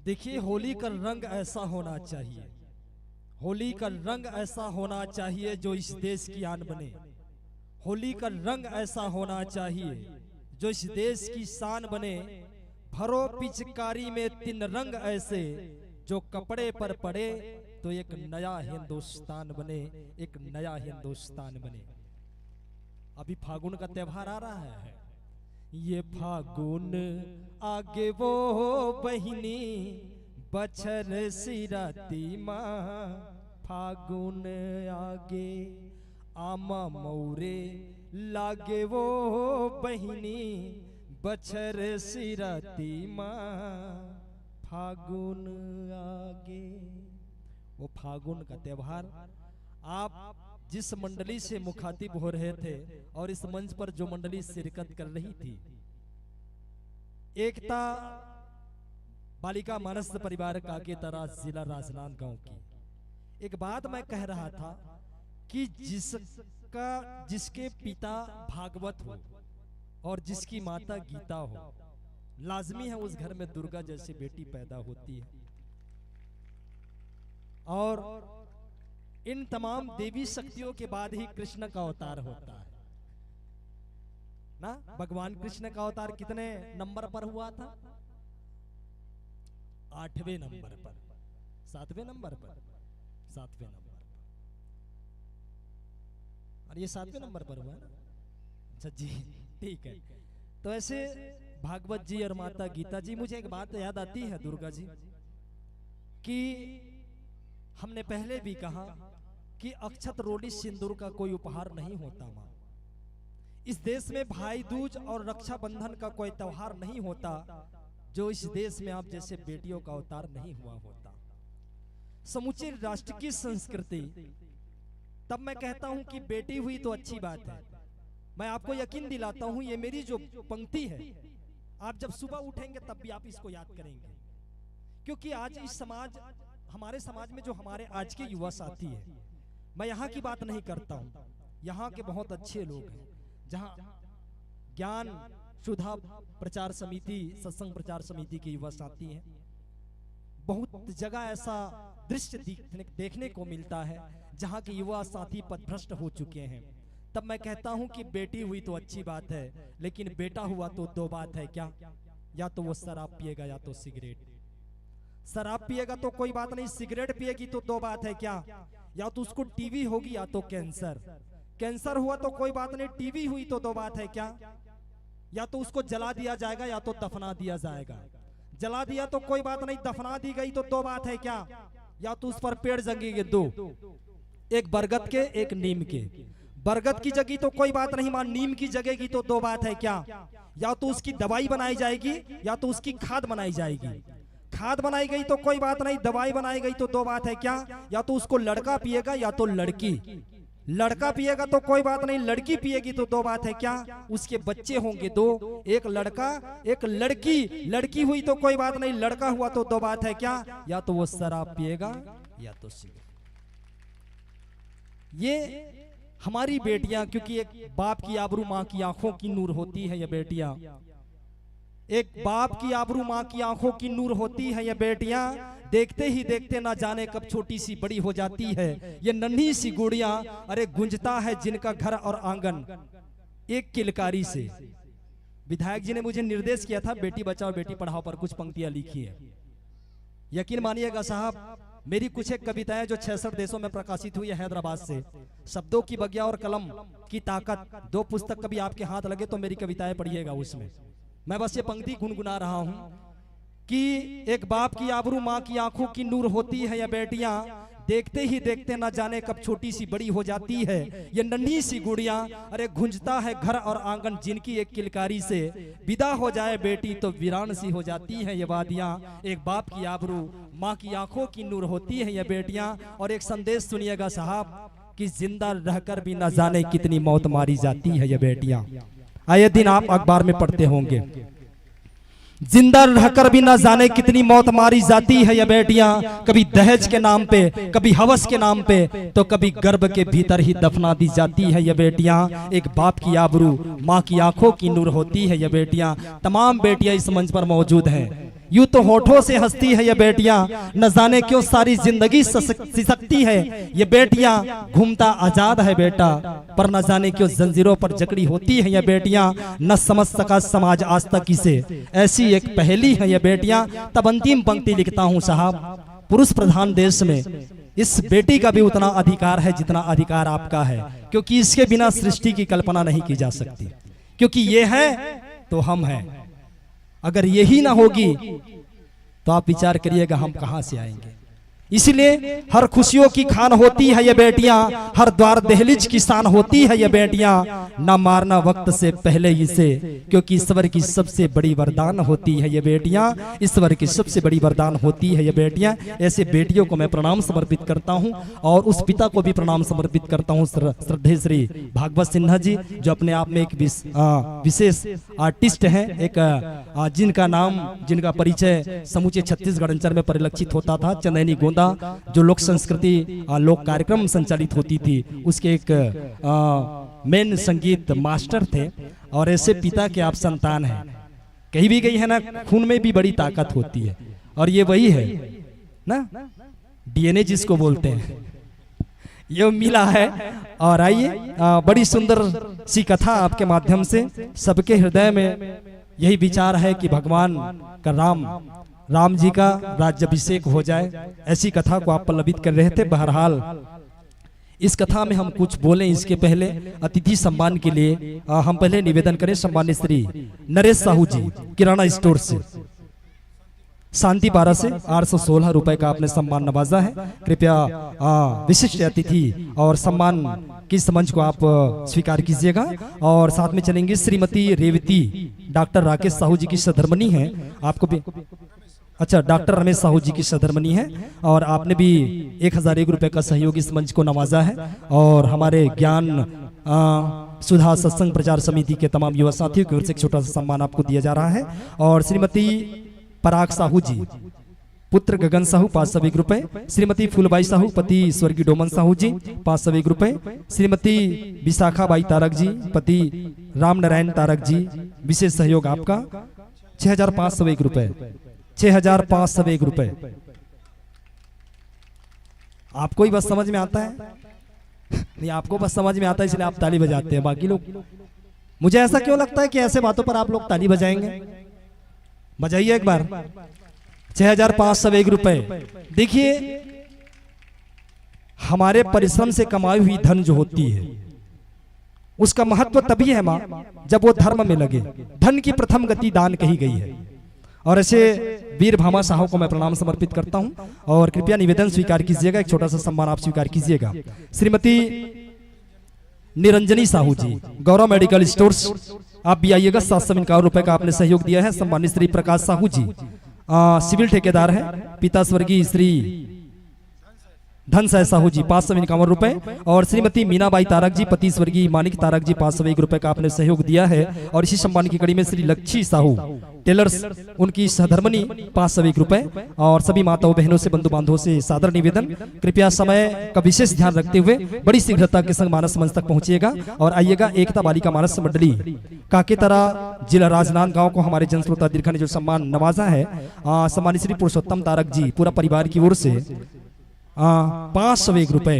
देखिए, होली का रंग ऐसा होना चाहिए, होली का रंग ऐसा होना चाहिए जो इस देश की आन बने। होली का रंग ऐसा होना चाहिए जो इस देश की शान बने। भरो पिचकारी में 3 रंग ऐसे जो कपड़े पर पड़े तो एक नया हिंदुस्तान बने, एक नया हिंदुस्तान बने। अभी फागुन का त्योहार आ रहा है। ये फागुन आगे वो बहिनी बछर सिराती माँ, फागुन आगे आमा मौरे लागे वो बहिनी बछर सिराती माँ, फागुन आगे। वो फागुन का त्योहार आप जिस मंडली से मुखातिब हो रहे थे और इस मंच पर जो मंडली शिरकत कर रही थी, एकता बालिका मानस परिवार काके तरा जिला राजनांदगांव की एक बात मैं कह रहा था कि जिसके पिता भागवत हो और जिसकी माता गीता हो, लाजमी है उस घर में दुर्गा जैसी बेटी पैदा होती है। और इन तमाम देवी शक्तियों के बाद ही कृष्ण का अवतार होता है ना। भगवान कृष्ण का अवतार कितने नंबर पर हुआ था? 8वें नंबर पर, 7वें नंबर पर, 7वें नंबर पर। और ये 7वें नंबर पर हुआ ना। अच्छा जी, ठीक है। तो ऐसे भागवत जी और माता गीता जी, मुझे एक बात याद आती है दुर्गा जी कि हमने पहले भी कहा कि अक्षत रोली सिंदूर का कोई उपहार नहीं होता माँ। इस देश में भाई दूज और रक्षाबंधन का कोई त्योहार नहीं होता जो इस देश में आप जैसे बेटियों का अवतार नहीं हुआ होता। समूचे राष्ट्र की संस्कृति, तब मैं कहता हूं कि बेटी हुई तो अच्छी बात है। मैं आपको यकीन दिलाता हूं, ये मेरी जो पंक्ति है, आप जब सुबह उठेंगे तब भी आप इसको याद करेंगे, क्योंकि आज इस समाज, हमारे समाज में जो हमारे आज के युवा साथी है, मैं यहाँ की बात नहीं करता हूँ, यहाँ के बहुत अच्छे लोग हैं, जहाँ ज्ञान सुधा प्रचार समिति, सत्संग प्रचार समिति के युवा साथी हैं। बहुत जगह ऐसा दृश्य देखने को मिलता है जहाँ के युवा साथी पथभ्रष्ट हो चुके हैं। तब मैं कहता हूँ कि बेटी हुई तो अच्छी बात है, लेकिन बेटा हुआ तो 2 बात है क्या? या तो वो शराब पिएगा या तो सिगरेट। शराब पिएगा तो कोई बात नहीं, सिगरेट पिएगी तो 2 बात है क्या? या तो उसको टीबी होगी या तो कैंसर। कैंसर हुआ तो कोई बात नहीं, टीबी हुई तो 2 बात है क्या? या तो उसको जला दिया जाएगा या तो दफना दिया जाएगा। जला दिया तो कोई बात नहीं, दफना दी गई तो 2 बात है क्या? या तो उस पर पेड़ जगेंगे 2, एक बरगद के एक नीम के। बरगद की जगी तो कोई बात नहीं मां, नीम की जगेगी तो 2 बात है क्या? या तो उसकी दवाई बनाई जाएगी या तो उसकी खाद बनाई जाएगी। खाद बनाई गई तो कोई बात नहीं, दवाई बनाई गई तो 2 बात है क्या? या तो उसको लड़का पिएगा या तो लड़की। लड़का पिएगा तो कोई बात नहीं, लड़की पिएगी तो 2 बात है क्या? उसके बच्चे होंगे 2, एक लड़का एक लड़की। लड़की हुई तो कोई बात नहीं, लड़का हुआ तो 2 बात है क्या? या तो वो शराब पिएगा या तो सिगरेट। ये हमारी बेटियां, क्योंकि एक बाप की आबरू माँ की आंखों की नूर होती है, ये बेटियां एक बाप की आबरू माँ की आंखों की नूर होती है ये बेटियां, देखते ही देखते ना जाने कब छोटी सी बड़ी हो जाती है ये नन्ही सी गुड़ियां। अरे गुंजता है जिनका घर और आंगन एक किलकारी से। विधायक जी ने मुझे निर्देश किया था बेटी बचाओ बेटी पढ़ाओ पर कुछ पंक्तियां लिखी है। यकीन मानिएगा साहब, मेरी कुछ एक कविताएं जो 66 देशों में प्रकाशित हुई है हैदराबाद से, शब्दों की बगिया और कलम की ताकत, 2 पुस्तक कभी आपके हाथ लगे तो मेरी कविताएं पढ़िएगा। उसमें मैं बस ये पंक्ति गुनगुना रहा हूं कि एक बाप की आबरू माँ की आंखों की नूर होती है ये बेटियां, देखते ही देखते ना जाने कब छोटी सी बड़ी हो जाती है ये नन्ही सी गुड़ियां। अरे गुंजता है घर और आंगन जिनकी एक किलकारी से, विदा हो जाए बेटी तो वीरान सी हो जाती है ये वादियां। एक बाप की आबरू माँ की आंखों की नूर होती है ये बेटियां। और एक संदेश सुनिएगा साहब कि जिंदा रहकर भी न जाने कितनी मौत मारी जाती है ये बेटियां। आए दिन आप अखबार में पढ़ते होंगे, जिंदा रहकर भी न जाने कितनी मौत मारी जाती है ये बेटियां। कभी दहेज के नाम पे, कभी हवस के नाम पे, तो कभी गर्भ के भीतर ही दफना दी जाती है ये बेटियां। एक बाप की आबरू माँ की आंखों की नूर होती है ये बेटियां। तमाम बेटियां इस मंच पर मौजूद हैं। यूं तो होठों से हंसती है ये बेटियां, न जाने क्यों सारी जिंदगी सिसकती है ये बेटियां। घूमता आजाद है बेटा पर न जाने क्यों जंजीरों पर जकड़ी होती है ये बेटियां। न समझ सका समाज आज तक इसे, ऐसी एक पहेली है ये बेटियां। तब अंतिम पंक्ति लिखता हूं साहब, पुरुष प्रधान देश में इस बेटी का भी उतना अधिकार है जितना अधिकार आपका है, क्योंकि इसके बिना सृष्टि की कल्पना नहीं की जा सकती। क्योंकि ये है तो हम हैं, अगर यही ना होगी तो आप विचार करिएगा हम कहां से आएंगे। इसलिए हर खुशियों की खान होती है ये बेटियां, हर द्वार दहलीज की शान होती है ये बेटियां। ना मारना वक्त से पहले इसे, क्योंकि ईश्वर की सबसे बड़ी वरदान होती है ये बेटियां। ईश्वर की सबसे बड़ी वरदान होती है ये बेटियां। ऐसे बेटियों को मैं प्रणाम समर्पित करता हूं और उस पिता को भी प्रणाम समर्पित करता हूं, श्रद्धेय श्री भागवत सिन्हा जी, जो अपने आप में एक विशेष आर्टिस्ट हैं, एक जिनका परिचय समूचे छत्तीसगढ़ अंचल में परिलक्षित होता था। चंदैनी गोंदा जो लोक संस्कृति लोक कार्यक्रम संचालित होती थी, उसके एक मेन संगीत मास्टर थे। और ऐसे पिता के आप संतान हैं। कहीं भी गई है ना, खून में भी बड़ी ताकत होती है और ये वही है ना, डीएनए जिसको बोलते हैं, ये मिला है। और आइए बड़ी सुंदर सी कथा आपके माध्यम से सबके हृदय में यही विचार है कि भगवान का राम जी का राज्याभिषेक हो जाए, ऐसी कथा को आप पल्लवित कर रहे थे। बहरहाल इस कथा में हम कुछ बोले इसके पहले अतिथि सम्मान के लिए हम पहले निवेदन करें सम्मानित श्री नरेश साहू जी, किराना स्टोर से, शांति 12 से 816 रुपए का आपने सम्मान नवाजा है। कृपया विशिष्ट अतिथि और सम्मान की समझ को आप स्वीकार कीजिएगा। और साथ में चलेंगे श्रीमती रेवती, डॉक्टर राकेश साहू जी की सधर्मनी है, आपको भी अच्छा डॉक्टर रमेश साहू जी की सधर्मनी है और आपने भी 1001 रुपए का सहयोग इस मंच को नवाजा है। और हमारे ज्ञान सुधा सत्संग प्रचार समिति के तमाम युवा साथियों की ओर से एक छोटा सा सम्मान आपको दिया जा रहा है। और श्रीमती पराग साहू जी, पुत्र गगन साहू 501 रुपए, श्रीमती फूलबाई साहू पति स्वर्गीय डोमन साहू जी 501 रुपए, श्रीमती विशाखा बाई तारक जी पति राम नारायण तारक जी, विशेष सहयोग आपका 6501 रुपए, 6501 रुपए। आपको ही बस समझ में आता है? नहीं, आपको बस समझ में आता है इसलिए आप ताली बजाते हैं। बाकी लोग, मुझे ऐसा क्यों लगता है कि ऐसे बातों पर आप लोग ताली बजाएंगे? बजाइए एक बार। 6501 रुपए। देखिए, हमारे परिश्रम से कमाई हुई धन जो होती है उसका महत्व तभी है मां जब वो धर्म में लगे। धन की प्रथम गति दान कही गई है। और ऐसे वीर भामा साहू को मैं प्रणाम समर्पित करता हूं और कृपया निवेदन स्वीकार कीजिएगा, एक छोटा सा सम्मान आप स्वीकार कीजिएगा। श्रीमती निरंजनी साहू जी, गौरव मेडिकल स्टोर्स, आप भी आइएगा। 751 रुपए का आपने सहयोग दिया है। सम्मानित श्री प्रकाश साहू जी सिविल ठेकेदार हैं, पिता स्वर्गीय श्री धन साय साहू जी 551 रुपए और श्रीमती मीनाबाई तारक जी पति स्वर्गीय मानिक तारक जी 501 रुपए का आपने सहयोग दिया है। और इसी सम्मान की कड़ी में श्री लक्ष्मी साहू टेलर्स उनकी सहधर्मनी 501 रुपए और सभी माताओं बहनों से बंधु बांधवों से सादर निवेदन कृपया समय का विशेष ध्यान रखते हुए बड़ी शीघ्रता के संग मानस मंच तक पहुंचिएगा और आइएगा। एकता बालिका मानस मंडली काकेतरा जिला राजनांदगांव को हमारे जनश्रोता दीर्घा ने जो सम्मान नवाजा है सम्मानित श्री पुरुषोत्तम तारक जी पूरा परिवार की ओर से 501 रुपए।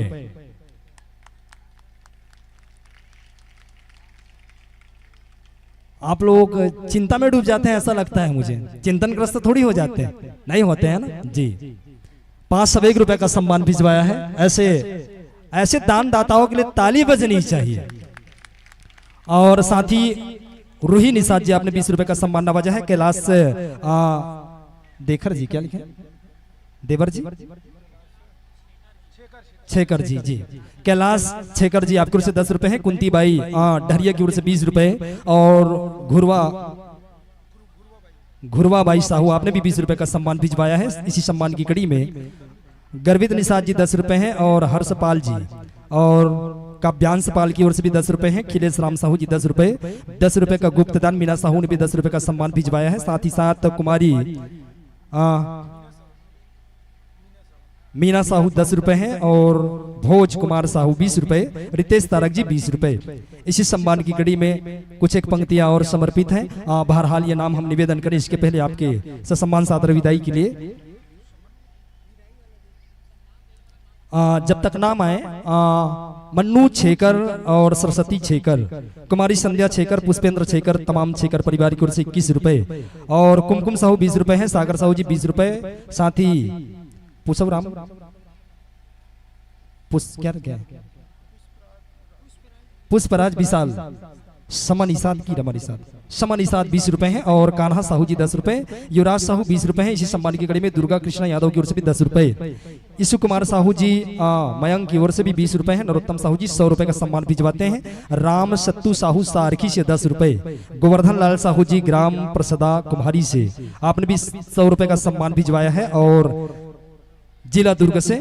आप लोग चिंता में डूब जाते हैं ऐसा लगता है मुझे, चिंतनग्रस्त थोड़ी हो जाते हैं, नहीं होते हैं ना जी। 501 रुपए का सम्मान भिजवाया है। ऐसे दान दाताओं के लिए ताली बजनी चाहिए। और साथ ही रूही निषाद जी आपने 20 रुपए का सम्मान नवाजा है। कैलाश देकर जी क्या लिखे देवर जी छेकर जी जी कैलाश छेकर जी आपकी ओर से 10 रुपए है। कुंती बाई डहरिया की ओर से 20 रुपए और घुरवा बाई साहू आपने भी 20 रुपए का सम्मान भिजवाया है। इसी सम्मान की कड़ी में गर्वित निषाद जी 10 रुपए हैं और हर्षपाल जी और काव्यांश पाल की ओर से भी 10 रुपए हैं। खिलेश राम साहू जी 10 रुपए 10 रुपए का गुप्तदान मीना साहू ने भी 10 रुपए का सम्मान भिजवाया है। साथ ही साथ कुमारी मीना साहू 10 रुपए हैं और भोज कुमार साहू 20 रुपए, रितेश तारक जी 20 रुपए। इसी सम्मान की कड़ी में कुछ एक पंक्तियां और समर्पित हैं। बहरहाल ये नाम हम निवेदन करें इसके पहले आपके ससम्मान सादर विदाई के लिए जब तक नाम आए मन्नू छेकर और सरस्वती छेकर, कुमारी संध्या छेकर, पुष्पेंद्र छेकर, तमाम छेकर परिवार की ओर से 21 रुपए और कुमकुम साहू 20 रुपए हैं। सागर साहू जी 20 रुपए। साथ ही पुष्पराम पुष्पराज विशाल समन इसाद की रमन इसाद समन इसाद 20 रुपए हैं और कान्हा साहू जी 10 रुपए, युवराज साहू 20 रुपए हैं। इसी सम्मान की कड़ी में दुर्गा कृष्णा यादव की ओर से भी 10 रुपए, ईशु कुमार साहू जी मयंक की ओर से भी 20 रुपए हैं। नरोत्तम साहू जी 100 रुपए का सम्मान भिजवाते हैं। राम सत्तू साहू सारखी से 10 रुपए, गोवर्धन लाल साहू जी ग्राम प्रसदा कुम्हारी से आपने भी 100 रुपए का सम्मान भिजवाया है और जिला दुर्ग से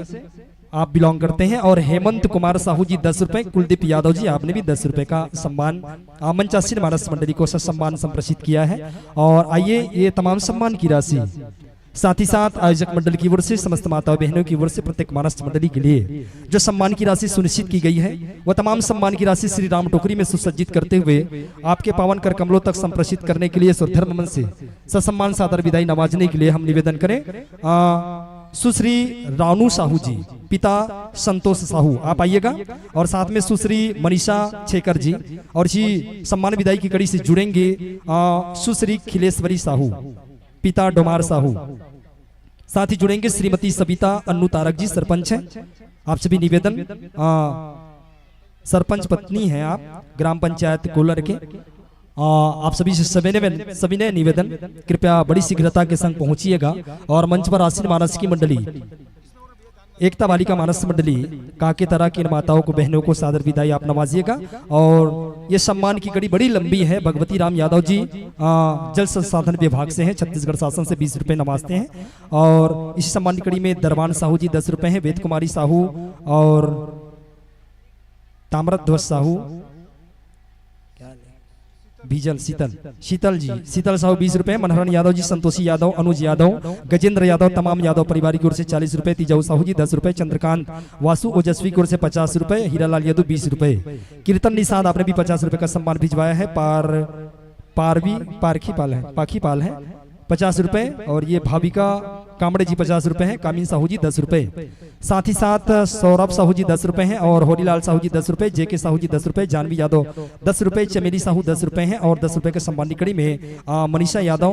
आप बिलोंग करते हैं। और हेमंत कुमार साहू जी 10 रुपए, कुलदीप यादव जी आपने भी 10 रुपए का सम्मान मंचासीन मानस मंडली को सम्मान संप्रेषित किया है। और आइए ये तमाम सम्मान की राशि साथ ही साथ आयोजक मंडल की ओर से समस्त माताओं बहनों की ओर से प्रत्येक मानस मंडली के लिए जो सम्मान की राशि सुनिश्चित की गई है वह तमाम सम्मान की राशि श्री राम टोकरी में सुसज्जित करते हुए आपके पावन कर कमलों तक संप्रेषित करने के लिए स्वधर्म मन से ससम्मान सादर विदाई नवाजने के लिए हम निवेदन करें। सुश्री रानू साहू जी पिता संतोष साहू आप आइएगा और साथ में सुश्री मनीषा छेकर जी और इसी सम्मान विदाई की कड़ी से जुड़ेंगे सुश्री खिलेश्वरी साहू पिता डोमार साहू, साथ ही जुड़ेंगे श्रीमती सविता अन्नू तारक जी सरपंच हैं। आप सभी निवेदन सरपंच पत्नी हैं आप ग्राम पंचायत कोलर के। आप सभी से सविनय निवेदन कृपया बड़ी शीघ्रता के संग पहुंचिएगा और मंच पर आसीन मानस की मंडली एकता बालिका मानस मंडली काकेतरा की माताओं को बहनों को सादर विदाई आप नवाजिएगा। और ये सम्मान की कड़ी बड़ी लंबी है। भगवती राम यादव जी जल संसाधन विभाग से हैं, छत्तीसगढ़ शासन से 20 रुपए नवाजते हैं। और इसी सम्मान की कड़ी में दरबान साहू जी 10 रुपए हैं, वेद कुमारी साहू और ताम्रध्वज साहू बीजल शीतल जी शीतल साहू 20 रुपए, मनहरन यादव जी, संतोषी यादव, अनुज यादव, गजेंद्र यादव तमाम यादव परिवार की ओर से 40 रुपए, तिजाऊ साहू जी 10 रुपए, चंद्रकांत वासु ओजस्वी की ओर से 50 रुपए, हीरालाल यादव 20 रुपए, कीर्तन निषाद आपने भी 50 रुपए का सम्मान भिजवाया है। पाखी पाल है 50 रुपए और ये भाविका कामड़े जी 50 रुपए हैं, कामिन साहू जी 10 रुपए, साथ ही साथ सौरभ साहू जी 10 रुपए हैं और होरीलाल साहू जी 10 रुपए, जेके साहू जी 10 रुपए, जानवी यादव 10 रुपए, चमेली साहू 10 रुपए हैं। और 10 रुपए के सम्मान कड़ी में मनीषा यादव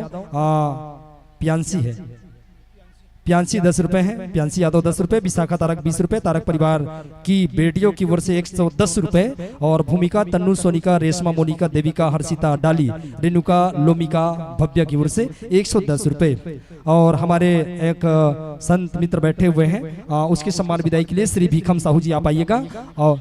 प्यांसी 10 रुपए हैं, प्यांसी यादव 10 रुपए, विशाखा तारक 20 रुपए, तारक परिवार की बेटियों की ओर से 110 रुपए और भूमिका तन्नू सोनिका रेशमा मोनिका देविका हर्षिता डाली रेणुका लोमिका भव्य की ओर से 110 रुपए। और हमारे एक संत मित्र बैठे हुए हैं उसके सम्मान विदाई के लिए श्री भीखम साहू जी आप आइएगा और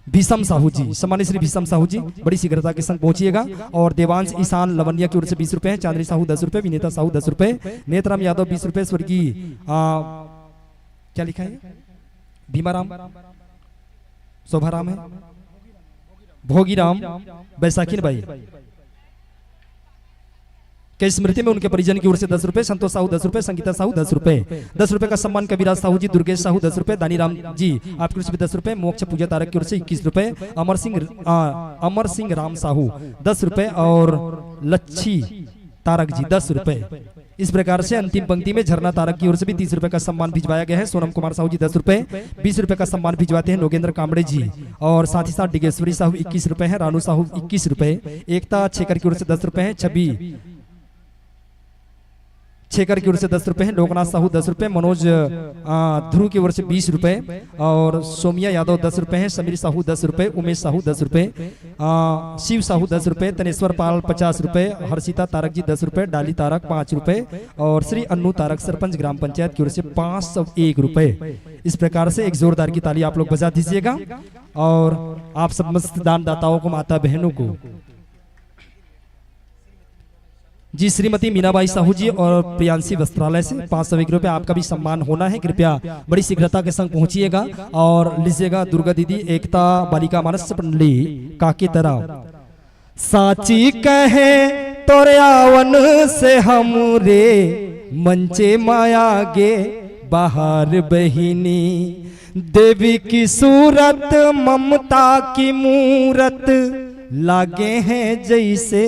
भीषम साहू जी सम्मानित श्री भीषम साहू जी बड़ी शीघ्रता के संग पहुंचिएगा। और देवांश ईशान लवनिया की ओर से 20 रुपए हैं, चांदनी साहू 10 रुपए, विनेता साहू 10 रुपए, नेतराम यादव 20 रुपए, स्वर्गीय क्या लिखा है भीमाराम, शोभाराम है, भोगीराम, बैसाखीन बाई के स्मृति में उनके परिजन की ओर से 10 रुपए, संतोष साहू 10 रुपए, संगीता साहू 10 रुपए, 10 रुपए का सम्मान कविराज साहू जी, दुर्गेश साहू 10 रुपए, दानीराम जी आपकी ओर से 10 रुपए, मोक्ष पूजा तारक की ओर से 21 रुपए, अमर सिंह राम साहू 10 रुपए और लच्छी तारक जी 10 रुपए। इस प्रकार से अंतिम पंक्ति में झरना तारक की ओर से भी 30 रुपए का सम्मान भिजवाया गया है। सोनम कुमार साहू जी 10 रुपए, 20 रुपए का सम्मान भिजवाते हैं नोगेंद्र कामड़े जी, और साथ ही साथ डिगेश्वरी साहू 21 रुपए है, रानू साहू 21 रुपए, एकता छेकर की ओर से 10 रुपए है, छवि छेकर की ओर से 10 रुपए है, लोकनाथ साहू 10 रुपए, मनोज ध्रुव की ओर से 20 रुपए और सोमिया यादव 10 रुपए है, समीर साहू 10 रुपए, उमेश साहू 10 रुपए, शिव साहू 10 रुपए, तनेश्वर पाल 50 रुपए, हर्षिता तारक जी 10 रुपए, डाली तारक 5 रुपए और श्री अन्नू तारक सरपंच ग्राम पंचायत की ओर से 501 रुपए। इस प्रकार से एक जोरदार की ताली आप लोग बजा दीजिएगा और आप समस्त दानदाताओं को, माता बहनों को जी, श्रीमती मीनाबाई साहू जी और प्रियांशी वस्त्रालय से 501 रुपए आपका भी सम्मान होना है। कृपया बड़ी शीघ्रता के संग पहुंचिएगा और लीजिएगा। दुर्गा दीदी, एकता बालिका मानस पंडली काकी तरह साची कहे तोरे आवन से हमरे मंचे माया गे बाहर बहिनी, देवी की सूरत ममता की मूरत लागे हैं जैसे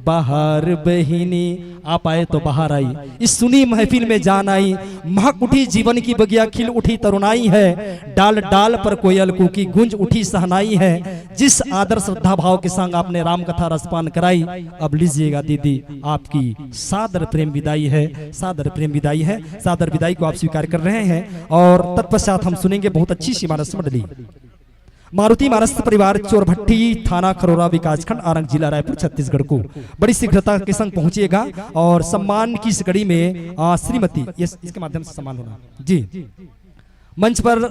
बाहर बहिनी। आप आए तो बाहर आई, इस सुनी महफिल में जान आई, महक उठी जीवन की बगिया, खिल उठी तरुणाई है, डाल डाल पर कोयल कूकी गूंज उठी सहनाई है। जिस आदर श्रद्धा भाव के संग आपने राम कथा रसपान कराई, अब लीजिएगा दीदी आपकी सादर प्रेम विदाई है, सादर प्रेम विदाई है। सादर विदाई को आप स्वीकार कर रहे हैं और तत्पश्चात हम सुनेंगे बहुत अच्छी सी मानस मंडली। मारुति मानस परिवार चोरभट्टी, थाना खरोरा, विकासखंड आरंग, जिला रायपुर, छत्तीसगढ़ को बड़ी शीघ्रता के संग पहुंचिएगा और सम्मान की इस कड़ी में श्रीमती, इसके माध्यम से सम्मान होना जी। मंच पर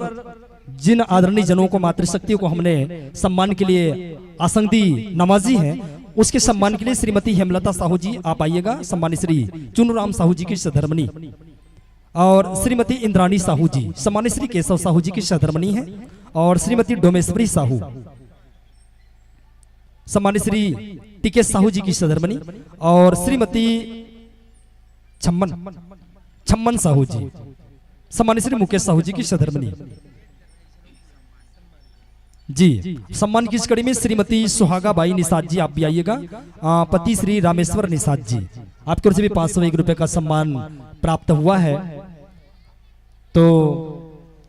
जिन आदरणीय जनों को, मातृशक्तियों को हमने सम्मान के लिए आसंदी नवाजी है, उसके सम्मान के लिए श्रीमती हेमलता साहू जी आप आइएगा। सम्मानित श्री चुनराम साहू जी की सधर्मनी और श्रीमती इंद्राणी साहू जी, सम्मानित श्री केशव साहू जी की सधर्मनी है और श्रीमती डोमेश्वरी साहू, सम्मानित श्री टीके साहू जी की सधर्मनी और श्रीमती छम्मन साहू जी, सम्मानित श्री मुकेश साहू जी की सधर्मनी जी। सम्मान की इस कड़ी में श्रीमती सुहागा बाई निषाद जी आप भी आइएगा। पति श्री रामेश्वर निषाद जी आपकी ओर से भी 501 रुपए का सम्मान प्राप्त हुआ है। तो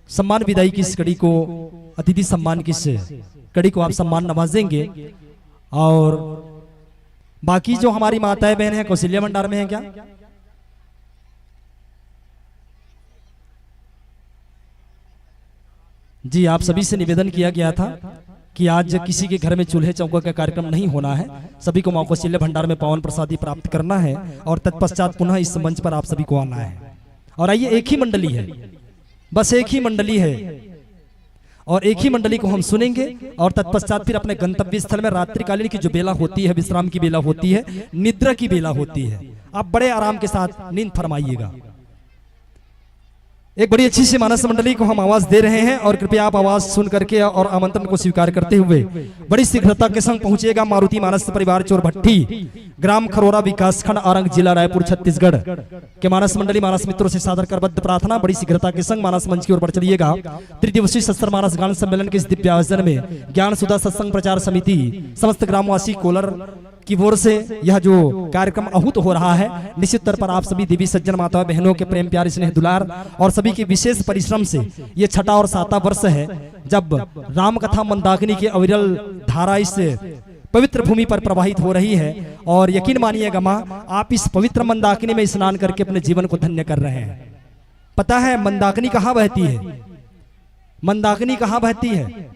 सम्मान विदाई की इस कड़ी को, अतिथि सम्मान की इस कड़ी को आप सम्मान नवाजेंगे और बाकी जो हमारी माताएं बहन हैं कौशल्या भंडार में हैं क्या? जी, आप सभी से निवेदन किया गया था कि आज किसी के घर में चूल्हे चौका का कार्यक्रम नहीं होना है, सभी को मां कौशल्या भंडार में पावन प्रसादी प्राप्त करना है और तत्पश्चात पुनः इस मंच पर आप सभी को आना है। और आइए, एक ही मंडली है, बस एक ही मंडली है और एक ही मंडली को हम सुनेंगे और तत्पश्चात फिर अपने गंतव्य स्थल में रात्रिकालीन की जो बेला होती है, विश्राम की बेला होती है, निद्रा की बेला होती है, आप बड़े आराम के साथ नींद फरमाइएगा। एक बड़ी अच्छी सी मानस मंडली को हम आवाज दे रहे हैं और कृपया आप आवाज सुन करके और आमंत्रण को स्वीकार करते हुए बड़ी शीघ्रता के संग पहुंचेगा मारुति मानस परिवार चोरभट्टी, ग्राम खरोरा, विकासखंड आरंग, जिला रायपुर, छत्तीसगढ़ के मानस मंडली मानस मित्रों से सादर करबद्ध प्रार्थना। बड़ी शीघ्रता के संग मानस मंच की ओर बढ़ चलिएगा। त्रिदिवसीय सत्सर मानस गान सम्मेलन के इस दिव्य आयोजन में ज्ञान सुधा सत्संग प्रचार समिति समस्त ग्रामवासी कोलर की ओर से यह जो कार्यक्रम आहूत हो रहा है, निश्चित तौर पर आप सभी देवी सज्जन माता बहनों के प्रेम प्यार स्नेह दुलार और सभी के विशेष परिश्रम से ये 6ठा और 7वां वर्ष है जब राम कथा मंदाकिनी की अविरल धारा इस पवित्र भूमि पर प्रवाहित हो रही है। और यकीन मानिएगा माँ, आप इस पवित्र मंदाकिनी में स्नान करके अपने जीवन को धन्य कर रहे हैं। पता है मंदाकिनी कहाँ बहती है? मंदाकिनी कहाँ बहती है?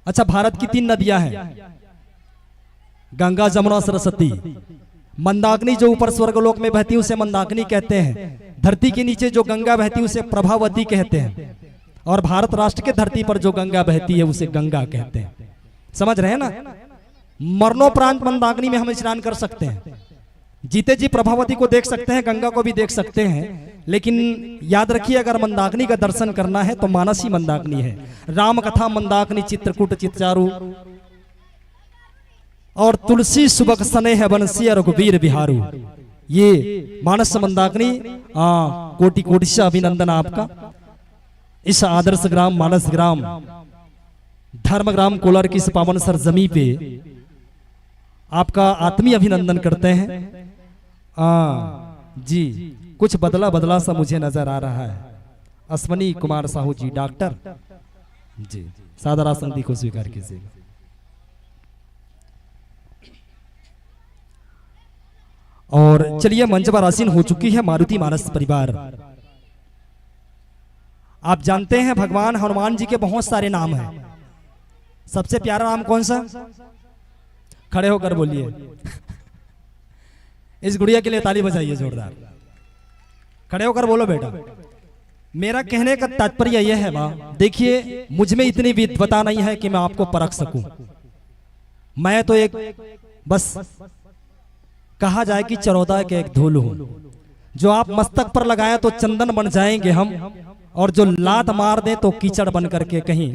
अच्छा, भारत की 3 नदियां हैं, गंगा, जमुना, सरस्वती। मंदाकिनी जो ऊपर स्वर्गलोक में बहती है उसे मंदाकिनी कहते हैं। धरती के नीचे जो गंगा बहती है उसे प्रभावती कहते हैं और भारत राष्ट्र के धरती पर जो गंगा बहती है उसे गंगा कहते हैं। समझ रहे हैं ना? मरणोपरांत मंदाकिनी में हम स्नान कर सकते हैं। जीते जी प्रभावती को देख सकते हैं, गंगा को भी देख सकते हैं, लेकिन याद रखिए अगर मंदाकिनी का दर्शन करना है तो मानस ही मंदाकिनी है। राम कथा मंदाकिनी चित्रकूट चितचारू और तुलसी सुबक सने है बंसी रघुवीर बिहारू। ये मानस मंदाकिनी कोटि कोटि से अभिनंदन आपका। इस आदर्श ग्राम मानस ग्राम धर्म ग्राम कोलार की इस पावन सरजमी पे आपका आत्मीय अभिनंदन करते हैं। जी कुछ बदला बदला सा मुझे नजर आ रहा है। अश्वनी कुमार साहू जी डॉक्टर जी, सादर आसन को स्वीकार कीजिए। और चलिए मंच पर आसीन हो चुकी है मारुति मानस परिवार। आप जानते हैं भगवान हनुमान जी के बहुत सारे नाम हैं। सबसे प्यारा नाम कौन सा? खड़े होकर बोलिए। इस गुड़िया के लिए ताली बजाइए जोरदार। खड़े होकर बोलो बेटा। मेरा कहने का तात्पर्य यह है माँ, देखिए मुझ में इतनी विद्वता नहीं है कि मैं आपको परख सकूं। मैं तो एक बस कहा जाए कि चरौदा के एक धूल हूं। जो आप मस्तक पर लगाए तो चंदन बन जाएंगे हम, और जो लात मार दे तो कीचड़ बन करके कहीं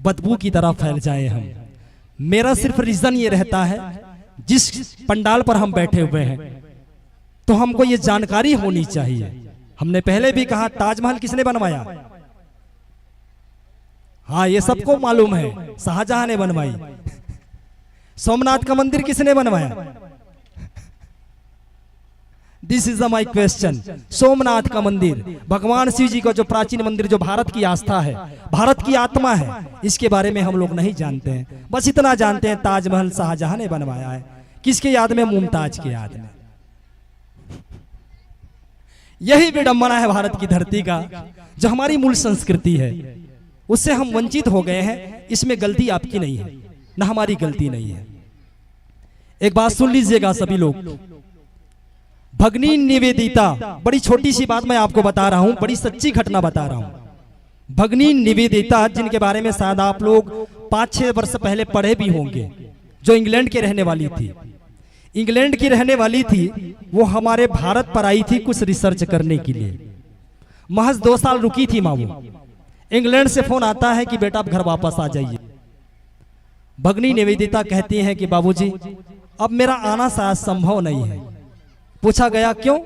बदबू की तरह फैल जाए हम। मेरा सिर्फ रीजन ये रहता है, जिस पंडाल पर हम बैठे हुए हैं तो हमको ये जानकारी होनी चाहिए। हमने पहले भी कहा ताजमहल किसने बनवाया? हाँ ये सबको मालूम है, शाहजहां ने बनवाई। सोमनाथ का मंदिर किसने बनवाया? This is my question. Somnath का मंदिर, भगवान शिव जी का जो प्राचीन मंदिर, जो भारत की आस्था है, भारत की आत्मा है, इसके बारे में हम लोग नहीं जानते हैं। बस इतना जानते हैं ताजमहल शाहजहां ने बनवाया है। किसके याद में? मुमताज के याद में। यही विडंबना है भारत की धरती का, जो हमारी मूल संस्कृति है, उससे हम वंचित हो गए हैं। इसमें गलती आपकी नहीं है, ना हमारी गलती नहीं है। एक बात सुन लीजिएगा सभी लोग। भगनी निवेदिता, बड़ी छोटी सी बात मैं आपको बता रहा हूं, बड़ी सच्ची घटना बता रहा हूं। भगनी निवेदिता, जिनके बारे में शायद आप लोग 5-6 वर्ष पहले पढ़े भी होंगे, जो इंग्लैंड के रहने वाली थी। इंग्लैंड की रहने वाली थी, वो हमारे भारत पर आई थी कुछ रिसर्च करने के लिए। महज 2 साल रुकी थी माँ वो। इंग्लैंड से फोन आता है कि बेटा आप घर वापस आ जाइए। भगनी निवेदिता कहती हैं कि बाबूजी अब मेरा आना शायद संभव नहीं है। पूछा गया क्यों?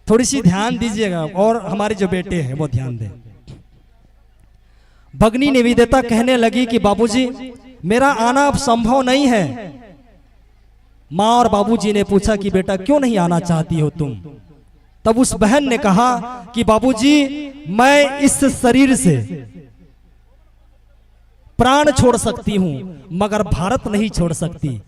थोड़ी सी ध्यान दीजिएगा और हमारे जो बेटे हैं वो ध्यान दें। भगनी निवेदिता कहने लगी कि बाबूजी मेरा आना अब संभव नहीं है। माँ और बाबूजी ने पूछा कि बेटा क्यों नहीं आना चाहती हो तुम? तब उस बहन ने कहा कि बाबूजी मैं इस शरीर से प्राण छोड़ सकती हूं मगर भारत नहीं छोड़ सकती।